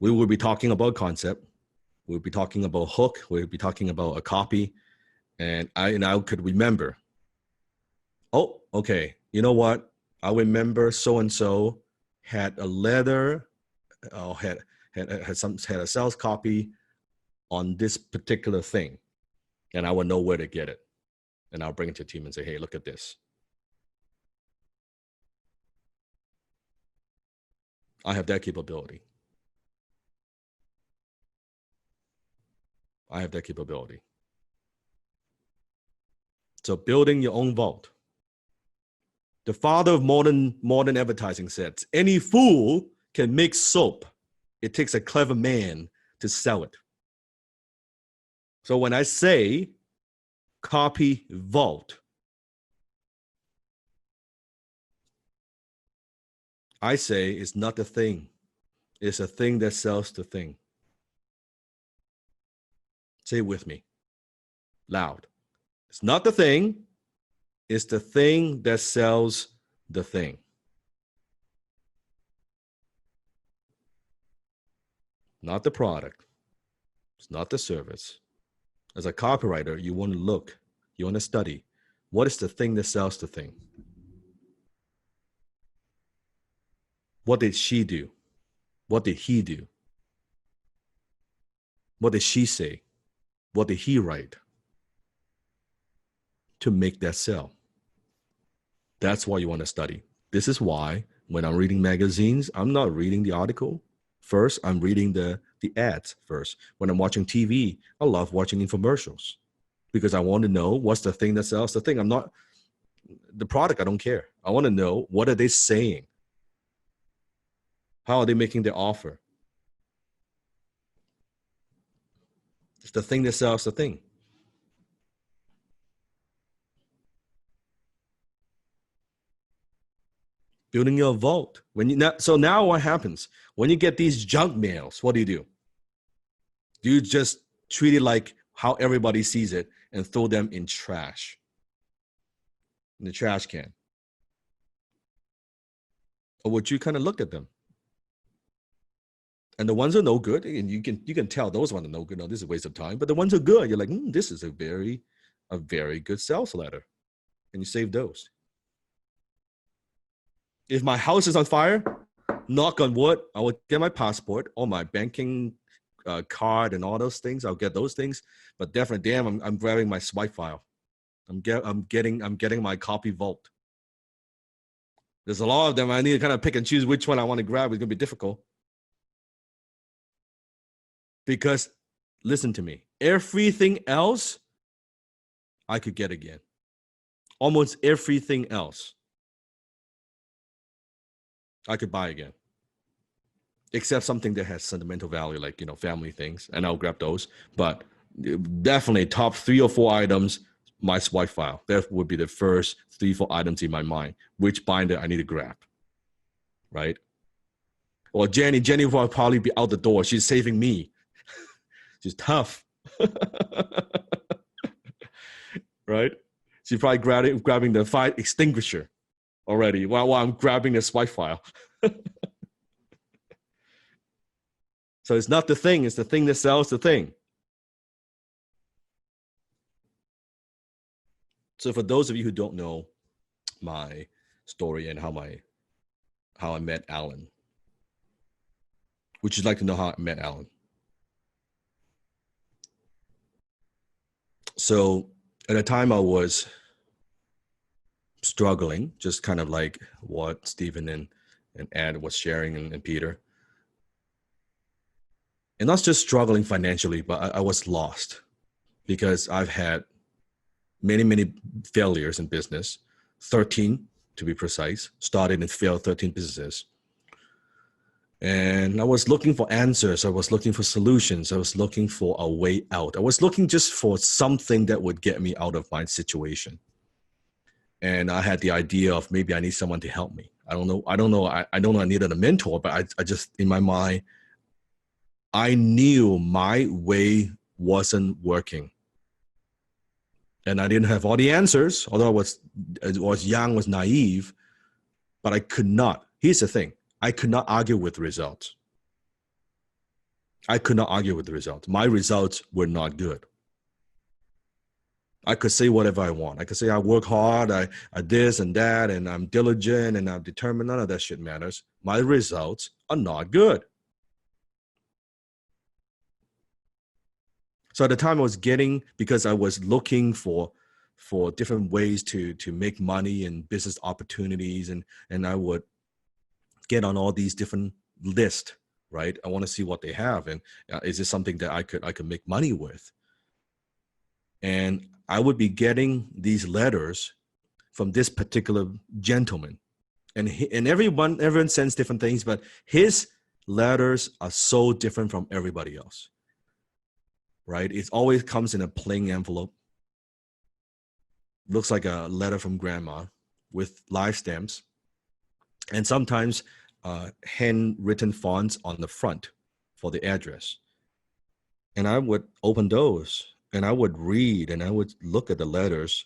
Speaker 3: We will be talking about concept. We'll be talking about hook. We'll be talking about a copy. And I could remember, oh, okay, you know what? I remember so-and-so had a letter or had a sales copy on this particular thing. And I would know where to get it. And I'll bring it to the team and say, hey, look at this. I have that capability. So building your own vault. The father of modern advertising said, any fool can make soap. It takes a clever man to sell it. So when I say copy vault, I say it's not the thing. It's a thing that sells the thing. Say it with me, loud. It's not the thing. It's the thing that sells the thing. Not the product. It's not the service. As a copywriter, you want to look, you want to study. What is the thing that sells the thing? What did she do? What did he do? What did she say? What did he write to make that sell? That's why you want to study. This is why when I'm reading magazines, I'm not reading the article first. I'm reading the ads first. When I'm watching TV, I love watching infomercials because I want to know what's the thing that sells the thing. I'm not the product. I don't care. I want to know, what are they saying? How are they making their offer? It's the thing that sells the thing. Building your vault. So now what happens? When you get these junk mails, what do? Do you just treat it like how everybody sees it and throw them in trash? In the trash can? Or would you kind of look at them? And the ones that are no good, and you can tell those ones are no good. No, this is a waste of time. But the ones that are good, you're like, this is a very good sales letter. And you save those. If my house is on fire, knock on wood, I will get my passport, all my banking card and all those things. I'll get those things. But definitely, I'm grabbing my swipe file. I'm getting my copy vault. There's a lot of them. I need to kind of pick and choose which one I want to grab. It's going to be difficult. Because, listen to me, everything else I could get again. Almost everything else I could buy again. Except something that has sentimental value, like, family things, and I'll grab those. But definitely top 3 or 4 items, my swipe file. That would be the first 3, 4 items in my mind. Which binder I need to grab, right? Or Jenny will probably be out the door. She's saving me. She's tough. Right? She's probably grabbing the fire extinguisher already while I'm grabbing the swipe file. So it's not the thing, it's the thing that sells the thing. So for those of you who don't know my story and how I met Alan, would you like to know how I met Alan? So at the time I was struggling, just kind of like what Stephen and Ed was sharing and Peter. And not just struggling financially, but I was lost because I've had many failures in business, 13 to be precise, started and failed 13 businesses. And I was looking for answers. I was looking for solutions. I was looking for a way out. I was looking just for something that would get me out of my situation. And I had the idea of maybe I need someone to help me. I don't know. I needed a mentor, but I just, in my mind, I knew my way wasn't working. And I didn't have all the answers, although I was young, was naive, but I could not. Here's the thing. I could not argue with results. I could not argue with the results. My results were not good. I could say whatever I want. I could say I work hard, I this and that, and I'm diligent and I'm determined. None of that shit matters. My results are not good. So at the time I was because I was looking for different ways to make money and business opportunities, and I would get on all these different lists, right? I want to see what they have, and is this something that I could make money with? And I would be getting these letters from this particular gentleman, and everyone sends different things, but his letters are so different from everybody else, right? It always comes in a plain envelope. Looks like a letter from grandma with live stamps, and sometimes handwritten fonts on the front for the address. And I would open those and I would read and I would look at the letters,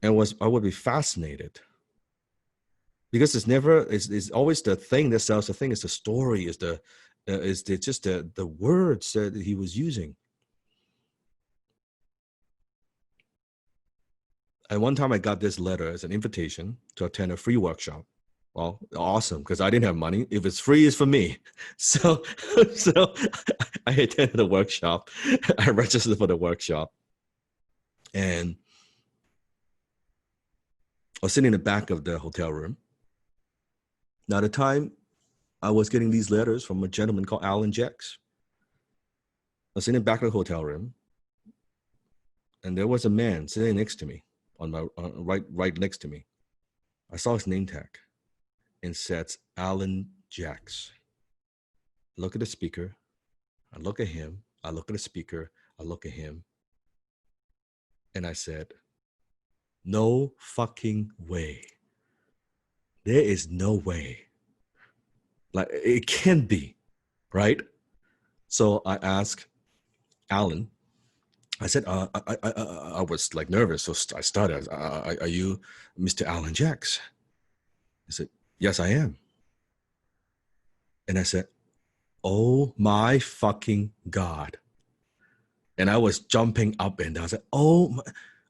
Speaker 3: and I would be fascinated, because it's always the thing that sells the thing. Is the story, is the words that he was using. And one time I got this letter as an invitation to attend a free workshop. Well, awesome, because I didn't have money. If it's free, it's for me. So I attended the workshop. I registered for the workshop. And I was sitting in the back of the hotel room. Now, at the time, I was getting these letters from a gentleman called Alan Jacks. I was sitting in the back of the hotel room, and there was a man sitting next to me, on my right next to me. I saw his name tag. And says Alan Jacks. Look at the speaker. I look at him. I look at the speaker. I look at him. And I said, no fucking way. There is no way. Like, it can't be, right? So I asked Alan. I said, I was like nervous. So I started, are you Mr. Alan Jacks? I said, yes, I am. And I said, oh my fucking God. And I was jumping up and down. I said,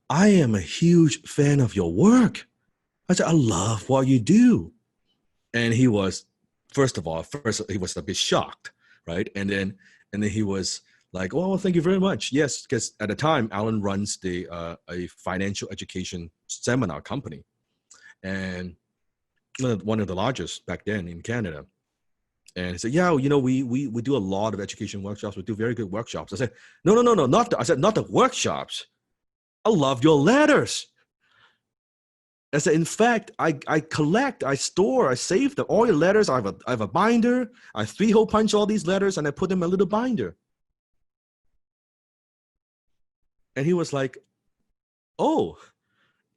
Speaker 3: I am a huge fan of your work. I said, I love what you do. And he was, first he was a bit shocked, right? And then he was like, oh, thank you very much. Yes, because at the time, Alan runs a financial education seminar company. And one of the largest back then in Canada. And he said, yeah, we do a lot of education workshops. We do very good workshops. I said, no, not the workshops. I love your letters. I said, in fact, I collect, I store, I save all your letters. I have a binder. I 3-hole punch all these letters and I put them in a little binder. And he was like, oh,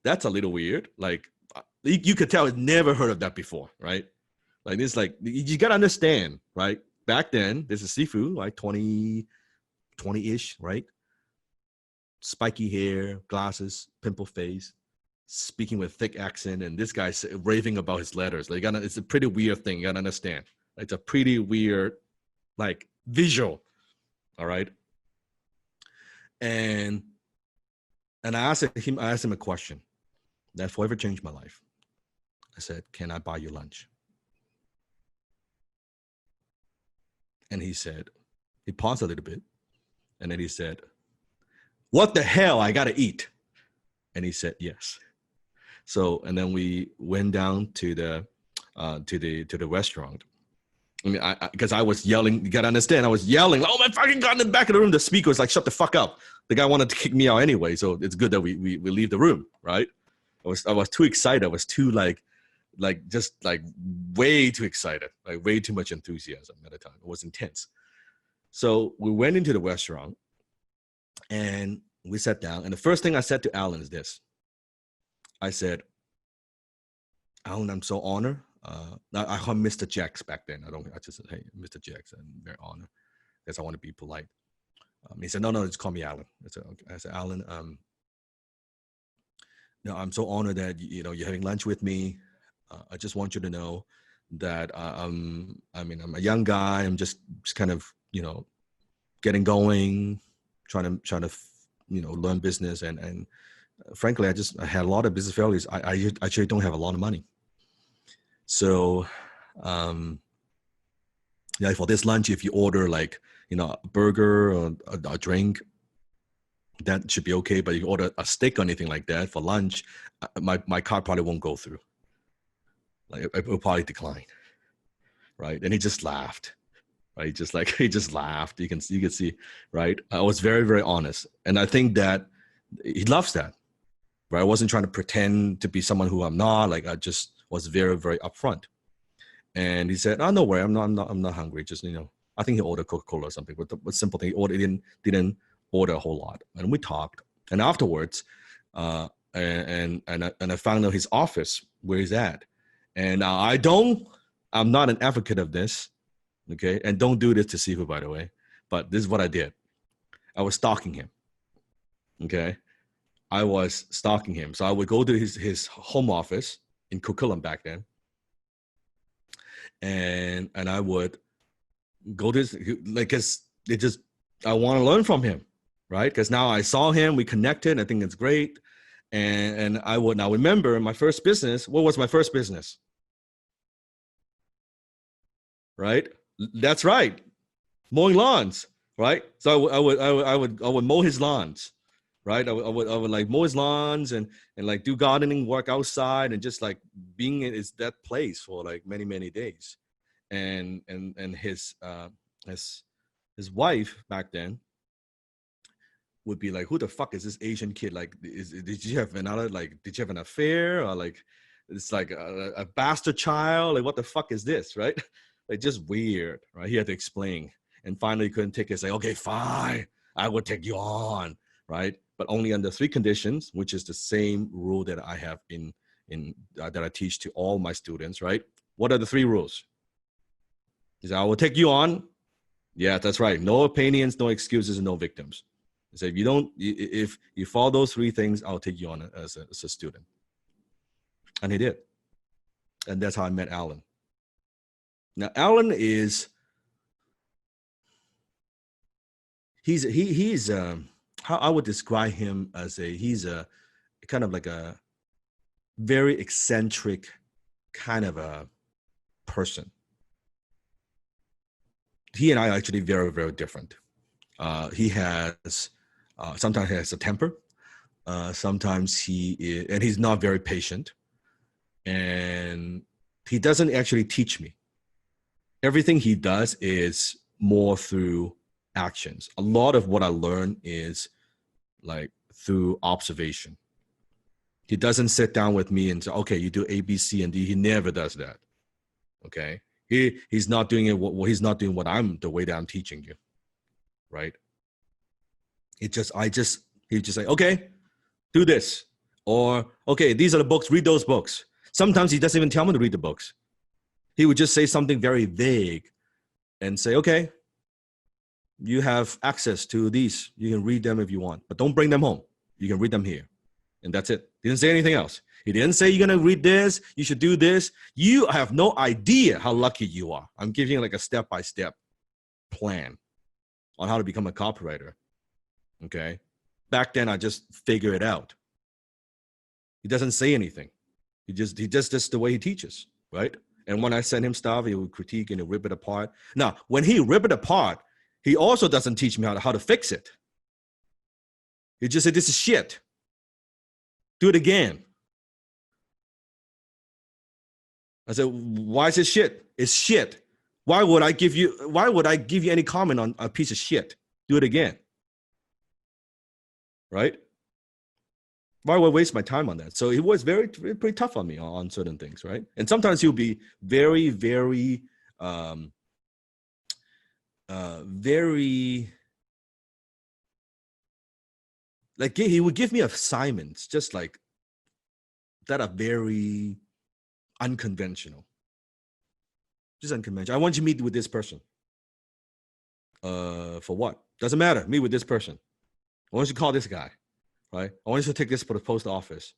Speaker 3: that's a little weird. Like, you could tell he'd never heard of that before, right? Like, it's like, you got to understand, right? Back then, this is Sifu, like 20-ish, right? Spiky hair, glasses, pimple face, speaking with thick accent, and this guy's raving about his letters. Like, it's a pretty weird thing. You gotta understand. It's a pretty weird, like, visual. All right. And I asked him a question that forever changed my life. I said, "Can I buy you lunch?" And he paused a little bit, and then he said, "What the hell? I gotta eat." And he said, "Yes." So, and then we went down to the restaurant. I mean, because I was yelling. You gotta understand, I was yelling. Oh my fucking god! In the back of the room, the speaker was like, "Shut the fuck up!" The guy wanted to kick me out anyway, so it's good that we leave the room, right? I was too excited. I was too like just like way too excited, like way too much enthusiasm at the time. It was intense. So we went into the restaurant and we sat down. And the first thing I said to Alan is this. I said, "Alan, I'm so honored." I call him Mr. Jax back then. I just said, "Hey, Mr. Jax, I'm very honored," because I want to be polite. He said, No, just call me Alan. I said, okay. I said, "Alan, I'm so honored that you're having lunch with me. I just want you to know that I'm a young guy. I'm just kind of getting going, trying to learn business, and frankly, I had a lot of business failures. I actually don't have a lot of money. So, for this lunch, if you order like a burger or a drink, that should be okay. But if you order a steak or anything like that for lunch, my card probably won't go through. Like, it will probably decline, right?" And he just laughed, right? He just laughed. You can see, right? I was very, very honest, and I think that he loves that, right? I wasn't trying to pretend to be someone who I'm not. Like, I just was very, very upfront. And he said, "Oh, no worry, I'm not hungry. Just I think he ordered Coca-Cola or something, but the simple thing, he didn't order a whole lot." And we talked, and afterwards, and I found out his office where he's at. And I'm not an advocate of this, okay? And don't do this to Sifu, by the way. But this is what I did. I was stalking him, okay? I was stalking him. So I would go to his home office in Coquitlam back then, and I would go to I want to learn from him, right? Because now I saw him, we connected. I think it's great. And I would now remember my first business. What was my first business? Right? That's right. Mowing lawns, right? So I would mow his lawns, right? I would like mow his lawns and like do gardening work outside and just like being in that place for like many, many days. And his wife back then would be like, "Who the fuck is this Asian kid? Like, did you have an affair, or like it's like a bastard child? Like, what the fuck is this?" Right? Like, just weird, right? He had to explain, and finally he couldn't take it. Say, "Okay, fine, I will take you on," right? But only under 3 conditions, which is the same rule that I have that I teach to all my students, right? What are the 3 rules? He said, "I will take you on." Yeah, that's right. No opinions, no excuses, and no victims. He said, if you follow those 3 things, I'll take you on as a student. And he did. And that's how I met Alan. Now, Alan is, he's how I would describe him as he's a kind of like a very eccentric kind of a person. He and I are actually very, very different. He has, sometimes he has a temper. Sometimes he's not very patient. And he doesn't actually teach me. Everything he does is more through actions. A lot of what I learn is like through observation. He doesn't sit down with me and say, "Okay, you do A, B, C, and D." He never does that. Okay. He's not doing it. He's not doing the way that I'm teaching you. Right. I just He'd just say, okay, do this. Or, okay, these are the books, read those books. Sometimes he doesn't even tell me to read the books. He would just say something very vague and say, okay, you have access to these. You can read them if you want, but don't bring them home. You can read them here. And that's it. He didn't say anything else. He didn't say you're going to read this. You should do this. You have no idea how lucky you are. I'm giving you like a step-by-step plan on how to become a copywriter. Okay. Back then, I just figure it out. He doesn't say anything. He just that's the way he teaches, right? And when I send him stuff, he would critique and he'll rip it apart. Now, when he rip it apart, he also doesn't teach me how to fix it. He just said, this is shit. Do it again. I said, why is it shit? It's shit. Why would I give you any comment on a piece of shit? Do it again. Right? Why would I waste my time on that? So he was pretty tough on me on certain things, right? And sometimes he'll be very, very, like he would give me assignments just like that are very unconventional. Just unconventional. I want you to meet with this person. For what? Doesn't matter. Meet with this person. I want you to call this guy. Right? I want you to take this for the post office,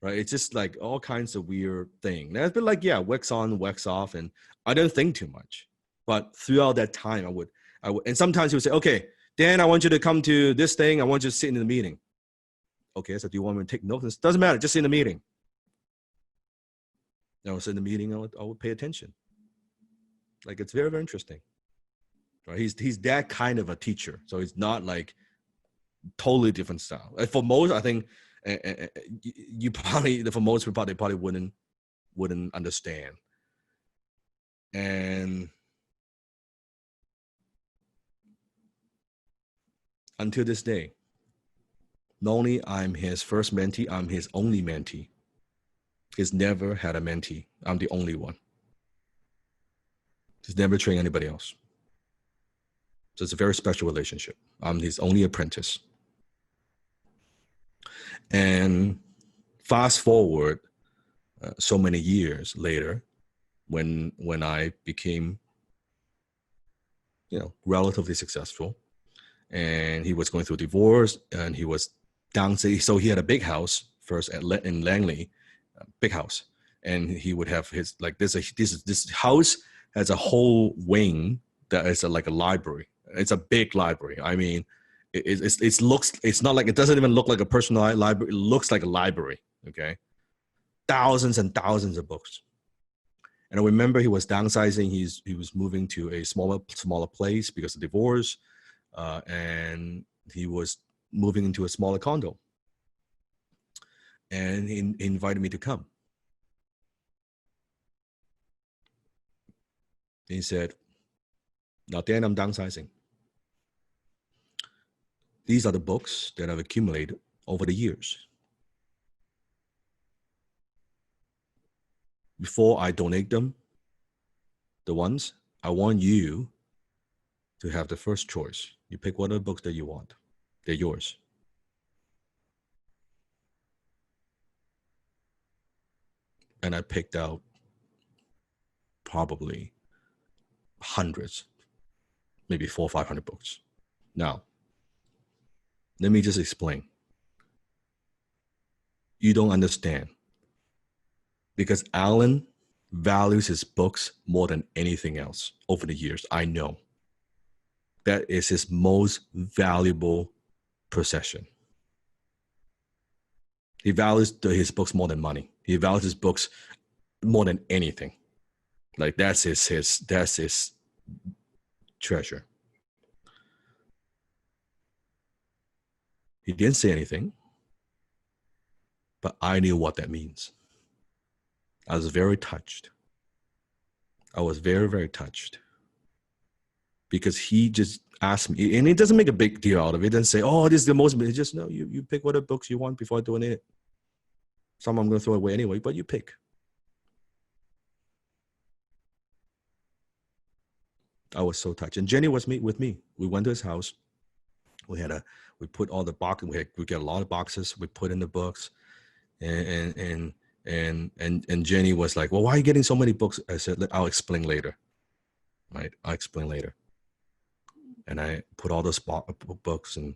Speaker 3: right? It's just like all kinds of weird thing. That's been like, yeah, wax on, wax off, and I didn't think too much. But throughout that time, I would, and sometimes he would say, okay, Dan, I want you to come to this thing. I want you to sit in the meeting. Okay, so do you want me to take notes? Doesn't matter, just sit in the meeting. I was in the meeting, I would pay attention. Like, it's very, very interesting. Right? He's that kind of a teacher. So it's not like totally different style. For most, I think you probably, for most people, they probably wouldn't understand. And until this day, not only I'm his first mentee, I'm his only mentee. He's never had a mentee. I'm the only one. He's never trained anybody else. So it's a very special relationship. I'm his only apprentice. And fast forward so many years later, when I became, relatively successful, and he was going through divorce, and he was downsizing. So he had a big house first in Langley, big house, and he would have his this house has a whole wing that is like a library. It's a big library. I mean, it's not like, it doesn't even look like a personal library. It looks like a library. Okay, thousands and thousands of books. And I remember he was downsizing. He was moving to a smaller place because of divorce, and he was moving into a smaller condo. And he invited me to come. He said, "Now, Dan, I'm downsizing. These are the books that I've accumulated over the years. Before I donate them, the ones, I want you to have the first choice. You pick one of the books that you want. They're yours." And I picked out probably hundreds, maybe 400 or 500 books. Now, let me just explain. You don't understand. Because Alan values his books more than anything else over the years. I know. That is his most valuable possession. He values his books more than money. He values his books more than anything. Like that's his treasure. He didn't say anything, but I knew what that means. I was very touched. I was very, very touched. Because he just asked me, and he doesn't make a big deal out of it. He doesn't say, oh, this is the most, he just, no, you pick whatever books you want before doing it. Some I'm going to throw away anyway, but you pick. I was so touched. And Jenny was with me. We went to his house. we put all the boxes, we get a lot of boxes, we put in the books, and Jenny was like, well, why are you getting so many books? I said, I'll explain later. Right, I'll explain later. And I put all those books, and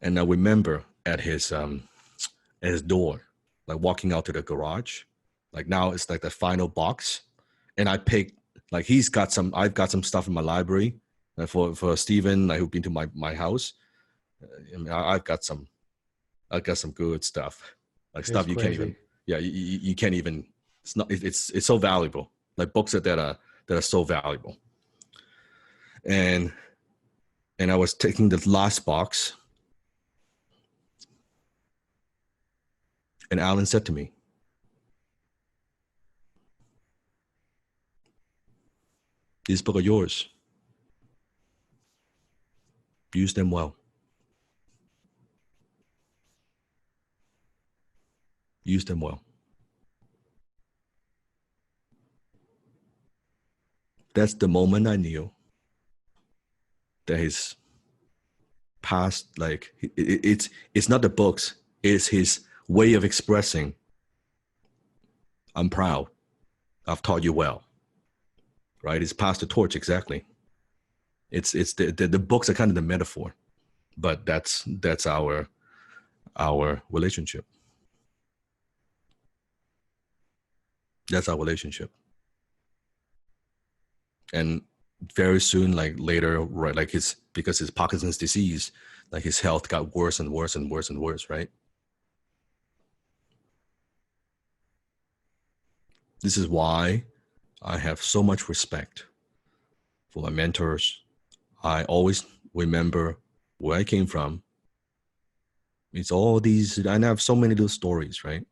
Speaker 3: I remember at his door, like walking out to the garage, like now it's like the final box, and I picked, like I've got some stuff in my library for Stephen, like who've been to my house. I mean, I've got some good stuff, like stuff you can't even, you can't even. It's so valuable, like books that are so valuable. And I was taking the last box, and Alan said to me, "These books are yours. Use them well. Use them well." That's the moment I knew that his past, like it's not the books, it's his way of expressing, I'm proud, I've taught you well, right? It's passed the torch, exactly. It's the books are kind of the metaphor, but that's our relationship. That's our relationship. And very soon, like later, right, like because his Parkinson's disease, like his health got worse and worse and worse and worse, right? This is why I have so much respect for my mentors. I always remember where I came from. It's all these, and I have so many little stories, right?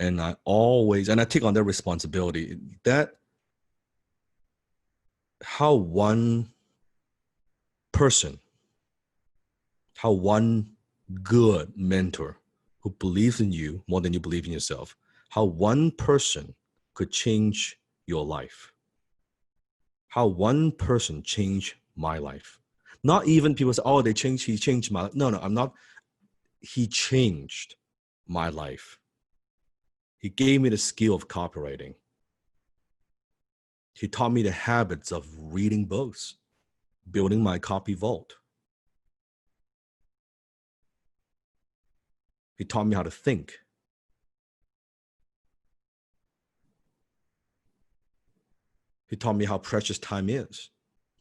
Speaker 3: And I take on that responsibility, that how one good mentor who believes in you more than you believe in yourself, how one person could change your life. How one person changed my life. Not even people say, oh, he changed my life. No, I'm not. He changed my life. He gave me the skill of copywriting. He taught me the habits of reading books, building my copy vault. He taught me how to think. He taught me how precious time is,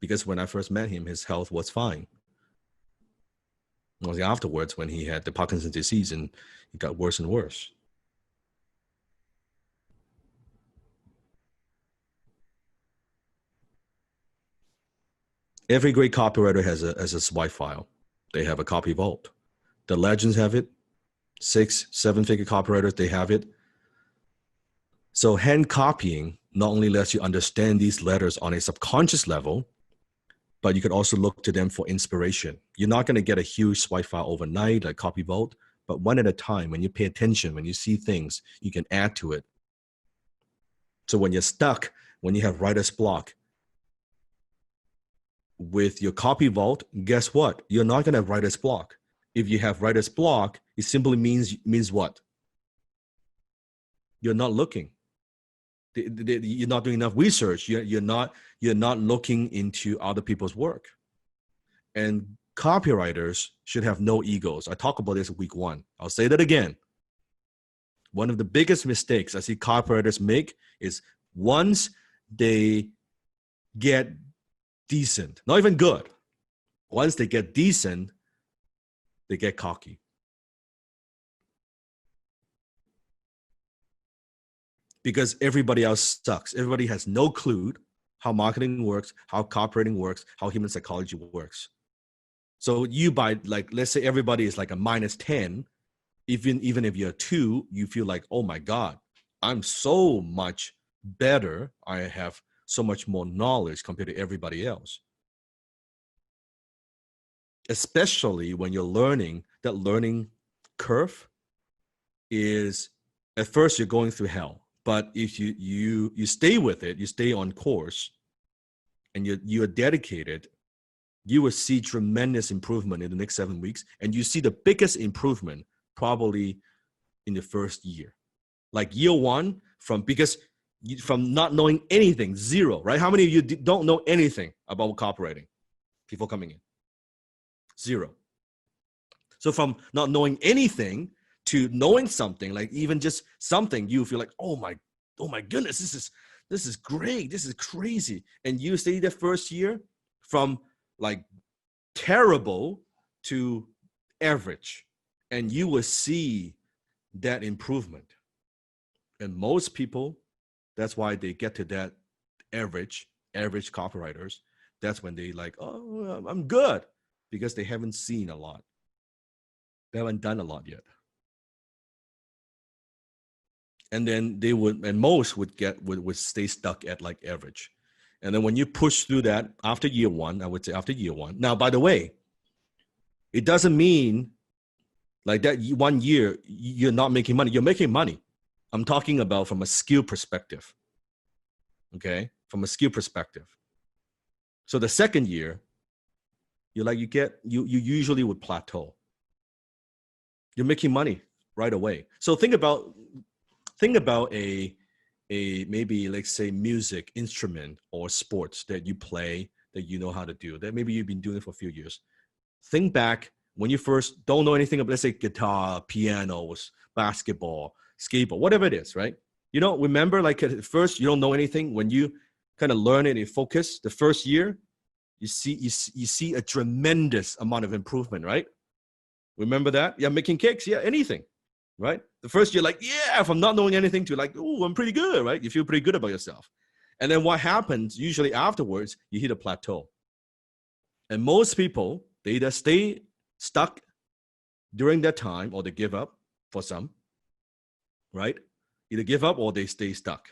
Speaker 3: because when I first met him, his health was fine. It was afterwards when he had the Parkinson's disease and it got worse and worse. Every great copywriter has a swipe file. They have a copy vault. The legends have it. 6-7-figure copywriters, they have it. So hand copying not only lets you understand these letters on a subconscious level, but you could also look to them for inspiration. You're not going to get a huge swipe file overnight like Copy Vault, but one at a time, when you pay attention, when you see things, you can add to it. So when you're stuck, when you have writer's block, with your Copy Vault, guess what? You're not going to have writer's block. If you have writer's block, it simply means what? You're not looking. You're not doing enough research. You're not looking into other people's work. And copywriters should have no egos. I talk about this week 1. I'll say that again. One of the biggest mistakes I see copywriters make is once they get decent, not even good, once they get decent, they get cocky. Because everybody else sucks. Everybody has no clue how marketing works, how copywriting works, how human psychology works. So you let's say everybody is like a -10, even if you're a 2, you feel like, oh my God, I'm so much better. I have so much more knowledge compared to everybody else. Especially when you're learning, that learning curve is, at first you're going through hell, But if you stay with it, you stay on course, and you are dedicated, you will see tremendous improvement in the next 7 weeks. And you see the biggest improvement probably in the first year. Like year one, from not knowing anything, zero, right? How many of you don't know anything about copywriting before coming in? Zero. So from not knowing anything to knowing something, like even just something, you feel like, oh my goodness, this is great, this is crazy. And you stay the first year from like terrible to average, and you will see that improvement. And most people, that's why they get to that average copywriters. That's when they like, oh, I'm good, because they haven't seen a lot. They haven't done a lot yet. And then most would stay stuck at like average. And then when you push through that after year one, I would say after year one. Now, by the way, it doesn't mean like that 1 year you're not making money. You're making money. I'm talking about from a skill perspective. Okay? From a skill perspective. So the second year, you usually would plateau. You're making money right away. So think about a maybe, let's say, music instrument or sports that you play, that you know how to do, that maybe you've been doing it for a few years. Think back when you first don't know anything about, let's say, guitar, pianos, basketball, skateboard, whatever it is, right? You don't remember, like at first you don't know anything. When you kind of learn it and focus, the first year, you see a tremendous amount of improvement, right? Remember that? Yeah, making cakes, yeah, anything, right? The first year, like, yeah, from not knowing anything to like, oh, I'm pretty good, right? You feel pretty good about yourself. And then what happens usually afterwards, you hit a plateau. And most people, they either stay stuck during that time or they give up, for some, right? Either give up or they stay stuck.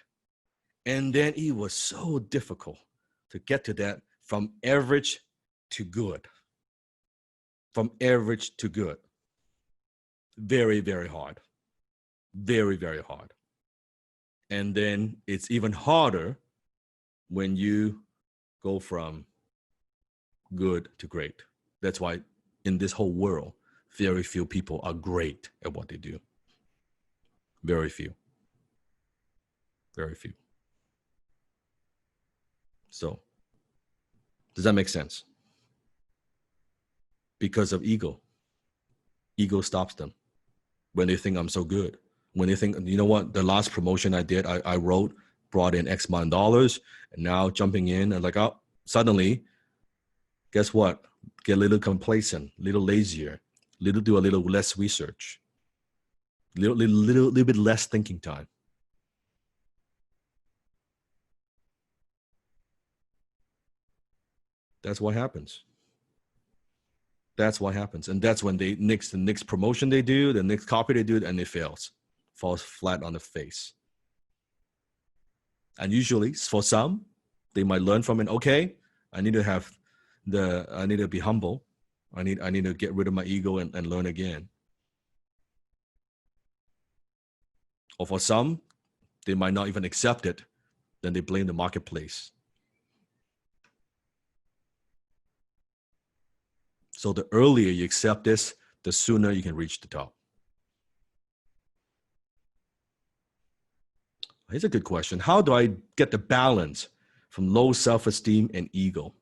Speaker 3: And then it was so difficult to get to that from average to good. From average to good. Very, very hard. Very, very hard. And then it's even harder when you go from good to great. That's why in this whole world, very few people are great at what they do. Very few. Very few. So, does that make sense? Because of ego. Ego stops them when they think I'm so good. When they think, you know what, the last promotion I did, I wrote, brought in X amount of dollars, and now jumping in and like, oh, suddenly, guess what? Get a little complacent, a little lazier, do a little less research, little bit less thinking time. That's what happens. That's what happens. And that's when the next promotion they do, the next copy they do, and it fails. Falls flat on the face. And usually, for some, they might learn from it. Okay, I need to be humble. I need to get rid of my ego and learn again. Or for some, they might not even accept it. Then they blame the marketplace. So the earlier you accept this, the sooner you can reach the top. Here's a good question. How do I get the balance from low self-esteem and ego?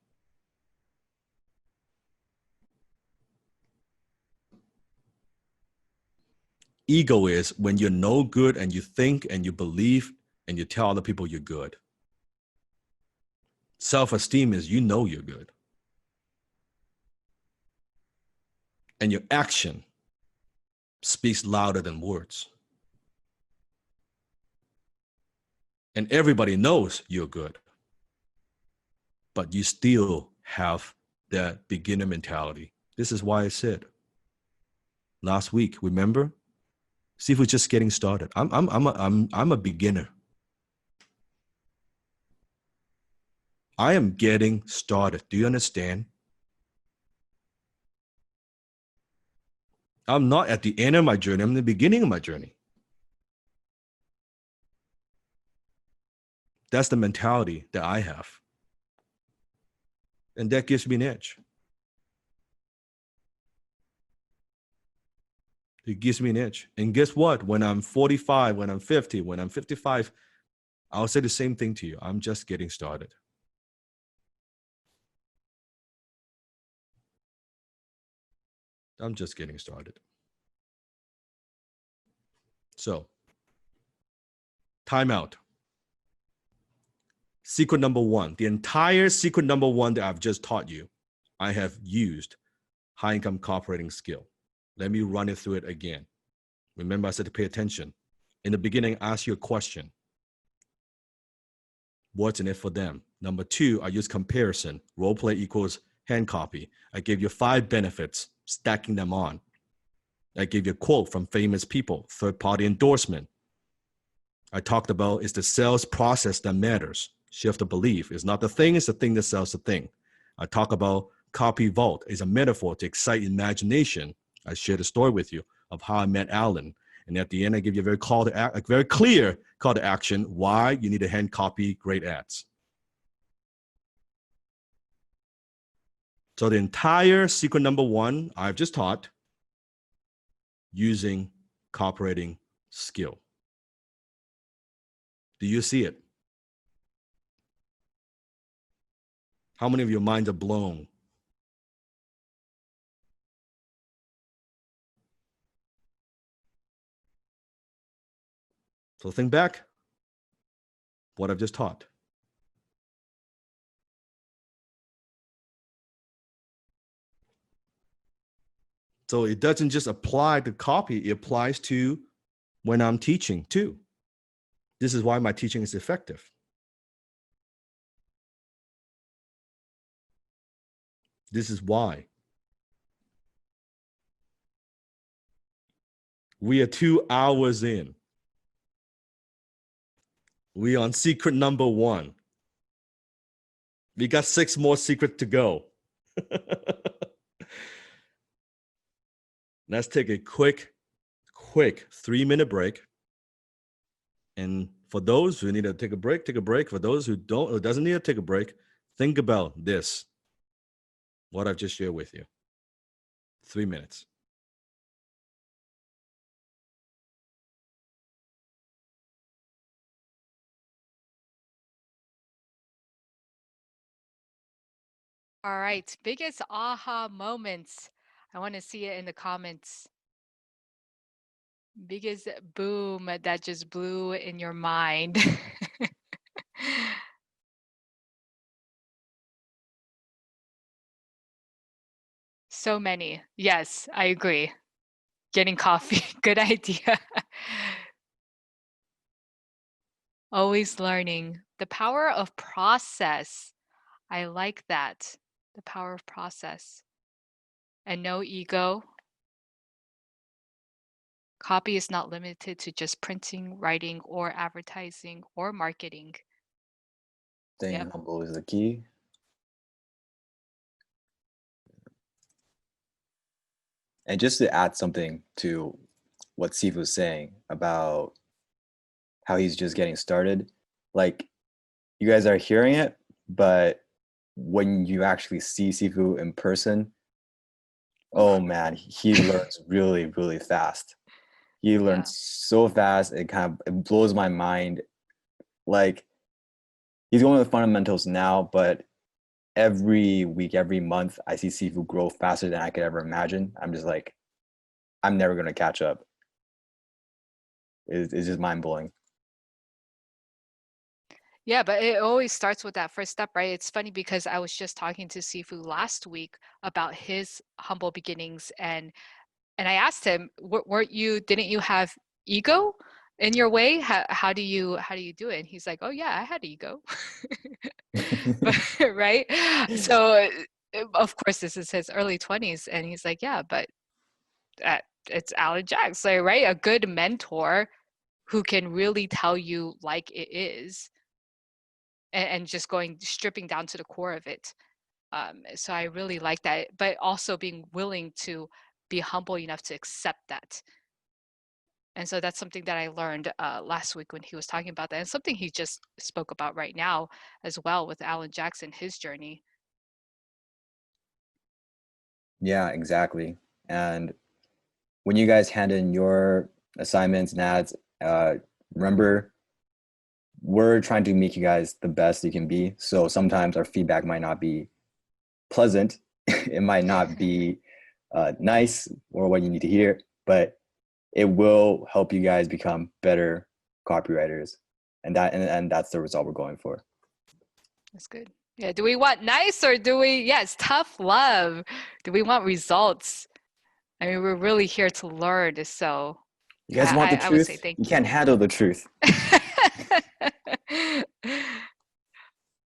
Speaker 3: Ego is when you're no good and you think and you believe and you tell other people you're good. Self-esteem is you know you're good. And your action speaks louder than words. And everybody knows you're good. But you still have that beginner mentality. This is why I said last week, remember? See if we're just getting started. I'm a beginner. I am getting started. Do you understand? I'm not at the end of my journey. I'm in the beginning of my journey. That's the mentality that I have. And that gives me an edge. It gives me an edge. And guess what? When I'm 45, when I'm 50, when I'm 55, I'll say the same thing to you. I'm just getting started. I'm just getting started. So, time out. Secret number one, the entire secret number one that I've just taught you, I have used high income copywriting skill. Let me run it through it again. Remember, I said to pay attention. In the beginning, I asked you a question. What's in it for them? Number two, I use comparison. Role play equals hand copy. I gave you 5 benefits, stacking them on. I gave you a quote from famous people, third-party endorsement. I talked about it's the sales process that matters. Shift the belief. It's not the thing, it's the thing that sells the thing. I talk about copy vault is a metaphor to excite imagination. I shared a story with you of how I met Alan. And at the end, I give you a very clear call to action why you need to hand copy great ads. So the entire secret number one I've just taught using copywriting skill. Do you see it? How many of your minds are blown? So think back what I've just taught. So it doesn't just apply to copy, it applies to when I'm teaching too. This is why my teaching is effective. This is why. We are 2 hours in. We on secret number one. We got 6 more secrets to go. Let's take a quick 3-minute break. And for those who need to take a break, take a break. For those who doesn't need to take a break, think about this. What I've just shared with you. 3 minutes.
Speaker 1: All right, biggest aha moments. I want to see it in the comments. Biggest boom that just blew in your mind. So many. Yes, I agree. Getting coffee, good idea. Always learning. The power of process. I like that. The power of process. And no ego. Copy is not limited to just printing, writing, or advertising or marketing.
Speaker 6: Staying humble is the key. And just to add something to what Steve was saying about how he's just getting started, like you guys are hearing it, but when you actually see Sifu in person, oh man, he learns really, really fast. He learns so fast, it blows my mind. Like he's going with the fundamentals now, but every week, every month, I see Sifu grow faster than I could ever imagine. I'm just like, I'm never going to catch up. It's just mind blowing.
Speaker 1: Yeah, but it always starts with that first step, right? It's funny because I was just talking to Sifu last week about his humble beginnings, and I asked him, didn't you have ego in your way? How do you do it? And he's like, oh yeah, I had ego. Right? So of course this is his early 20s, and he's like, yeah, but it's Alan Jacks, like, right? A good mentor who can really tell you like it is, and just stripping down to the core of it. So I really like that, but also being willing to be humble enough to accept that. And so that's something that I learned last week when he was talking about that, and something he just spoke about right now as well with Alan Jackson, his journey.
Speaker 6: Yeah, exactly. And when you guys hand in your assignments and ads, remember, we're trying to make you guys the best you can be. So sometimes our feedback might not be pleasant. It might not be nice or what you need to hear, but it will help you guys become better copywriters. And that's the result we're going for.
Speaker 1: That's good. Yeah. Do we want nice, or do we, yes, tough love? Do we want results? I mean, we're really here to learn. So
Speaker 6: you guys want the truth?
Speaker 1: I would say thank you.
Speaker 6: You can't handle the truth.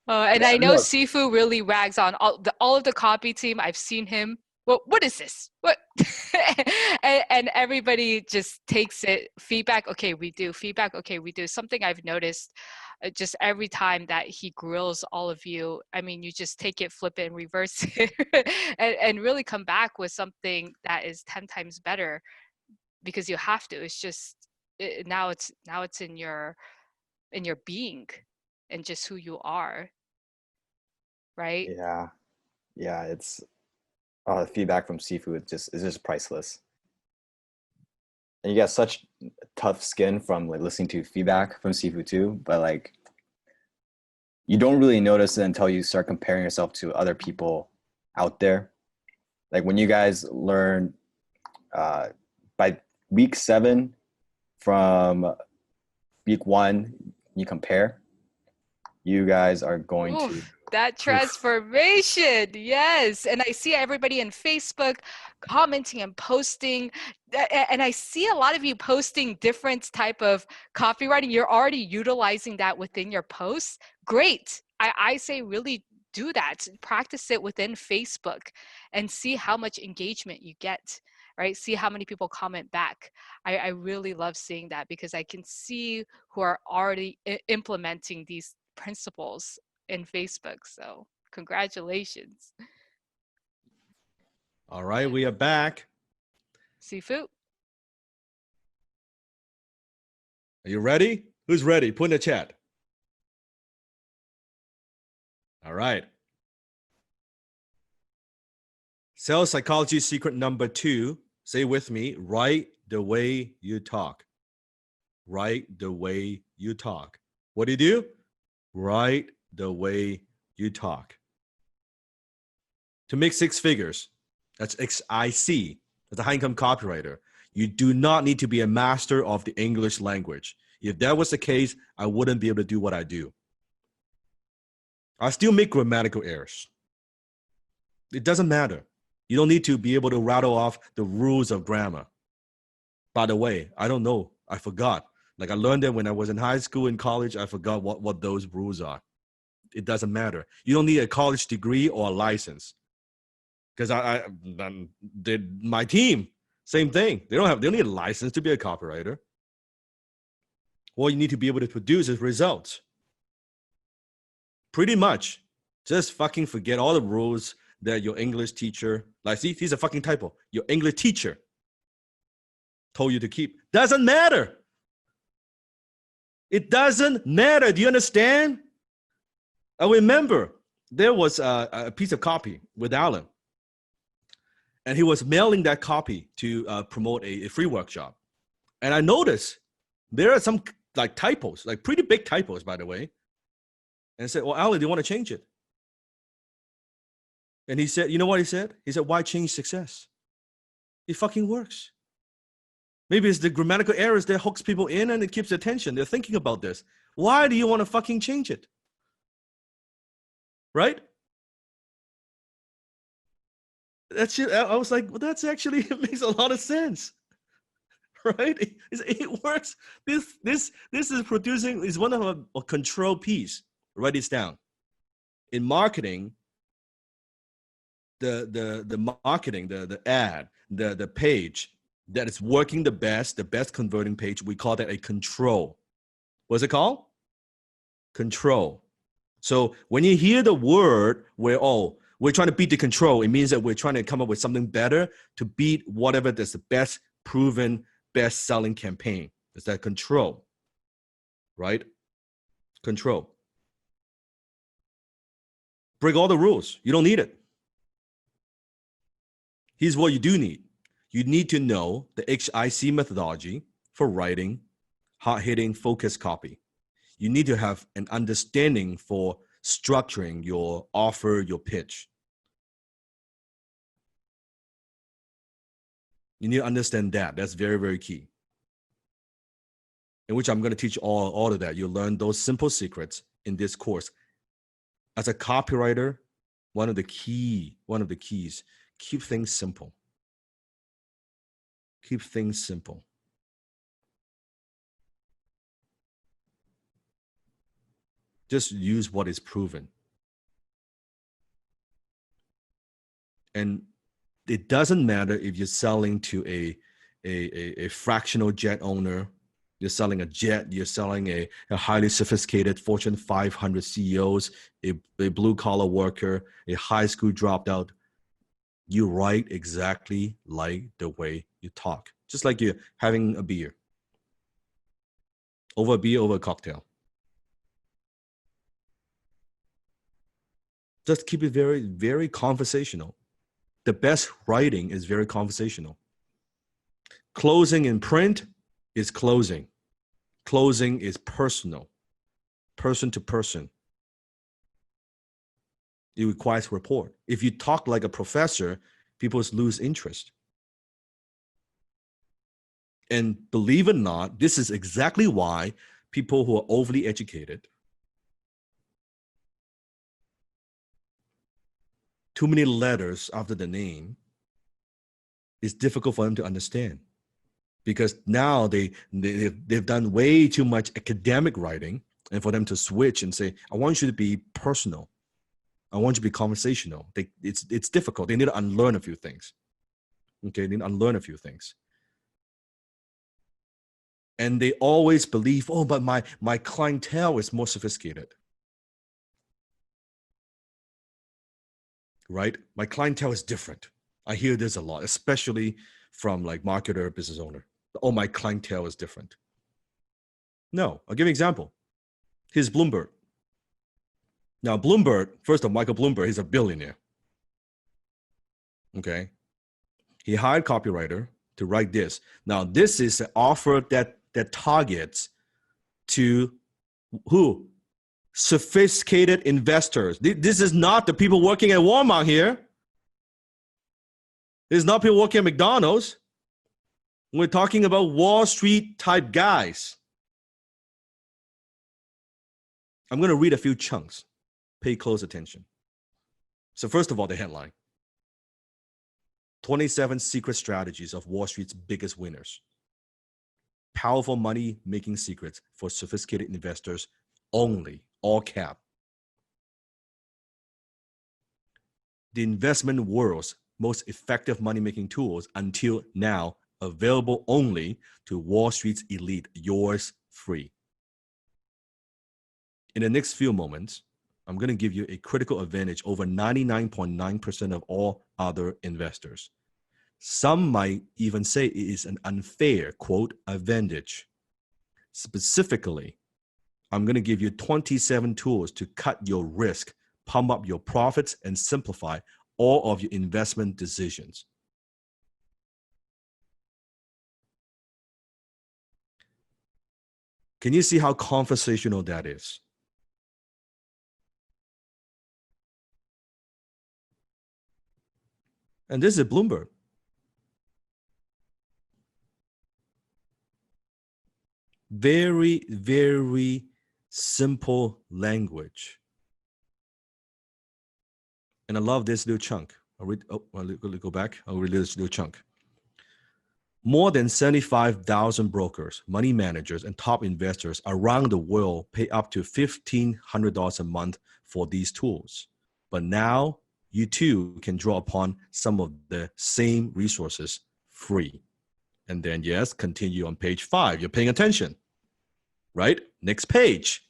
Speaker 1: And I know Sifu really rags on all of the copy team. I've seen him. Well, what is this? What? and everybody just takes it. Feedback, okay, we do. Feedback, okay, we do. Something I've noticed just every time that he grills all of you, I mean, you just take it, flip it, and reverse it, and really come back with something that is 10 times better, because you have to. It's just now it's in your being and just who you are, right?
Speaker 6: Yeah, it's the feedback from Sifu is just priceless. And you got such tough skin from like listening to feedback from Sifu too, but like you don't really notice it until you start comparing yourself to other people out there. Like when you guys learn by week 7 from week 1, you compare, you guys are going to
Speaker 1: that transformation. Yes. And I see everybody in Facebook commenting and posting, and I see a lot of you posting different type of copywriting. You're already utilizing that within your posts. Great. I say really do that. Practice it within Facebook and see how much engagement you get, right? See how many people comment back. I really love seeing that, because I can see who are already implementing these principles in Facebook. So congratulations.
Speaker 3: All right, we are back.
Speaker 1: Sifu.
Speaker 3: Are you ready? Who's ready? Put in the chat. All right. Sales psychology secret number 2. Say with me, write the way you talk. Write the way you talk. What do you do? Write the way you talk. To make 6 figures, that's XIC, as a high-income copywriter, you do not need to be a master of the English language. If that was the case, I wouldn't be able to do what I do. I still make grammatical errors. It doesn't matter. You don't need to be able to rattle off the rules of grammar. By the way, I don't know. I forgot. Like I learned them when I was in high school and college. I forgot what those rules are. It doesn't matter. You don't need a college degree or a license. Because my team, same thing. They don't need a license to be a copywriter. All you need to be able to produce is results. Pretty much. Just fucking forget all the rules that your English teacher, like, see, here's a fucking typo. Your English teacher told you to keep. Doesn't matter. It doesn't matter. Do you understand? I remember there was a piece of copy with Alan, and he was mailing that copy to promote a free workshop. And I noticed there are some like typos, like pretty big typos, by the way. And I said, well, Alan, do you want to change it? And he said, you know what he said? He said, why change success? It fucking works. Maybe it's the grammatical errors that hooks people in and it keeps their attention. They're thinking about this. Why do you want to fucking change it? Right? That's it. I was like, well, that's actually, it makes a lot of sense. Right? It works. This is producing, is one of a control piece. Write this down. In marketing, the marketing, the ad, the page that is working the best converting page, we call that a control. What's it called? Control. So when you hear the word where, oh, we're trying to beat the control, it means that we're trying to come up with something better to beat whatever that's the best proven best-selling campaign. Is that control, right? Control. Break all the rules. You don't need it. Here's what you do need. You need to know the HIC methodology for writing hard-hitting focused copy. You need to have an understanding for structuring your offer, your pitch. You need to understand that. That's very, very key. In which I'm going to teach all of that. You'll learn those simple secrets in this course. As a copywriter, one of the keys, keep things simple. Keep things simple. Just use what is proven. And it doesn't matter if you're selling to a fractional jet owner, you're selling a jet, you're selling a highly sophisticated Fortune 500 CEOs, a blue-collar worker, a high school dropped out. You write exactly like the way you talk. Just like you're having a beer. Over a beer, over a cocktail. Just keep it very, very conversational. The best writing is very conversational. Closing in print is closing. Closing is personal, person to person. It requires rapport. If you talk like a professor, people lose interest. And believe it or not, this is exactly why people who are overly educated, too many letters after the name, it's difficult for them to understand. Because now they've done way too much academic writing, and for them to switch and say, I want you to be personal. I want you to be conversational. It's difficult. They need to unlearn a few things. Okay, they need to unlearn a few things. And they always believe, oh, but my clientele is more sophisticated. Right? My clientele is different. I hear this a lot, especially from like marketer, business owner. Oh, my clientele is different. No, I'll give you an example. Here's Bloomberg. Now, Bloomberg, first of all, Michael Bloomberg, he's a billionaire. Okay. He hired a copywriter to write this. Now, this is an offer that targets to who? Sophisticated investors. This is not the people working at Walmart here. This is not people working at McDonald's. We're talking about Wall Street type guys. I'm going to read a few chunks. Pay close attention. So first of all, the headline. 27 secret strategies of Wall Street's biggest winners. Powerful money-making secrets for sophisticated investors only, all cap. The investment world's most effective money-making tools until now available only to Wall Street's elite, yours free. In the next few moments, I'm going to give you a critical advantage over 99.9% of all other investors. Some might even say it is an unfair, quote, advantage. Specifically, I'm going to give you 27 tools to cut your risk, pump up your profits, and simplify all of your investment decisions. Can you see how conversational that is? And this is Bloomberg. Very, very simple language. And I love this little chunk. I'll go back. I'll read this little chunk. More than 75,000 brokers, money managers, and top investors around the world pay up to $1,500 a month for these tools. But now you too can draw upon some of the same resources free. And then, yes, continue on page 5. You're paying attention, right? Next page.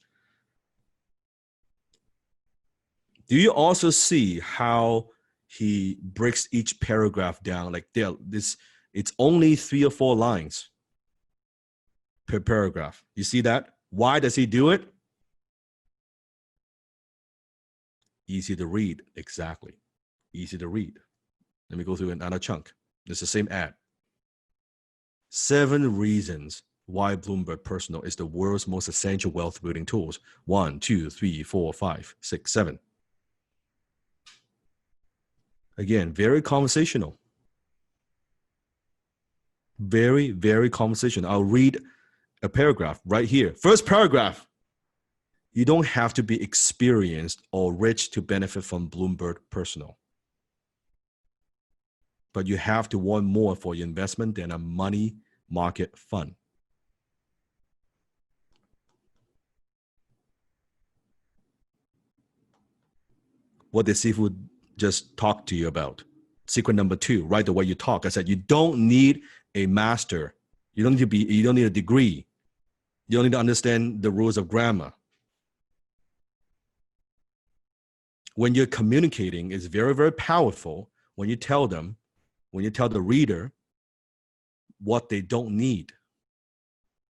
Speaker 3: Do you also see how he breaks each paragraph down? Like it's only 3 or 4 lines. per paragraph. You see that? Why does he do it? Easy to read. Exactly. Easy to read. Let me go through another chunk. It's the same ad. 7 reasons why Bloomberg Personal is the world's most essential wealth building tools. 1, 2, 3, 4, 5, 6, 7. Again, very conversational. Very, very conversational. I'll read a paragraph right here. First paragraph. You don't have to be experienced or rich to benefit from Bloomberg Personal. But you have to want more for your investment than a money market fund. What did Seafood just talk to you about? Secret number 2, right the way you talk. I said you don't need a master. You don't need a degree. You don't need to understand the rules of grammar. When you're communicating, it's very, very powerful when you tell the reader what they don't need.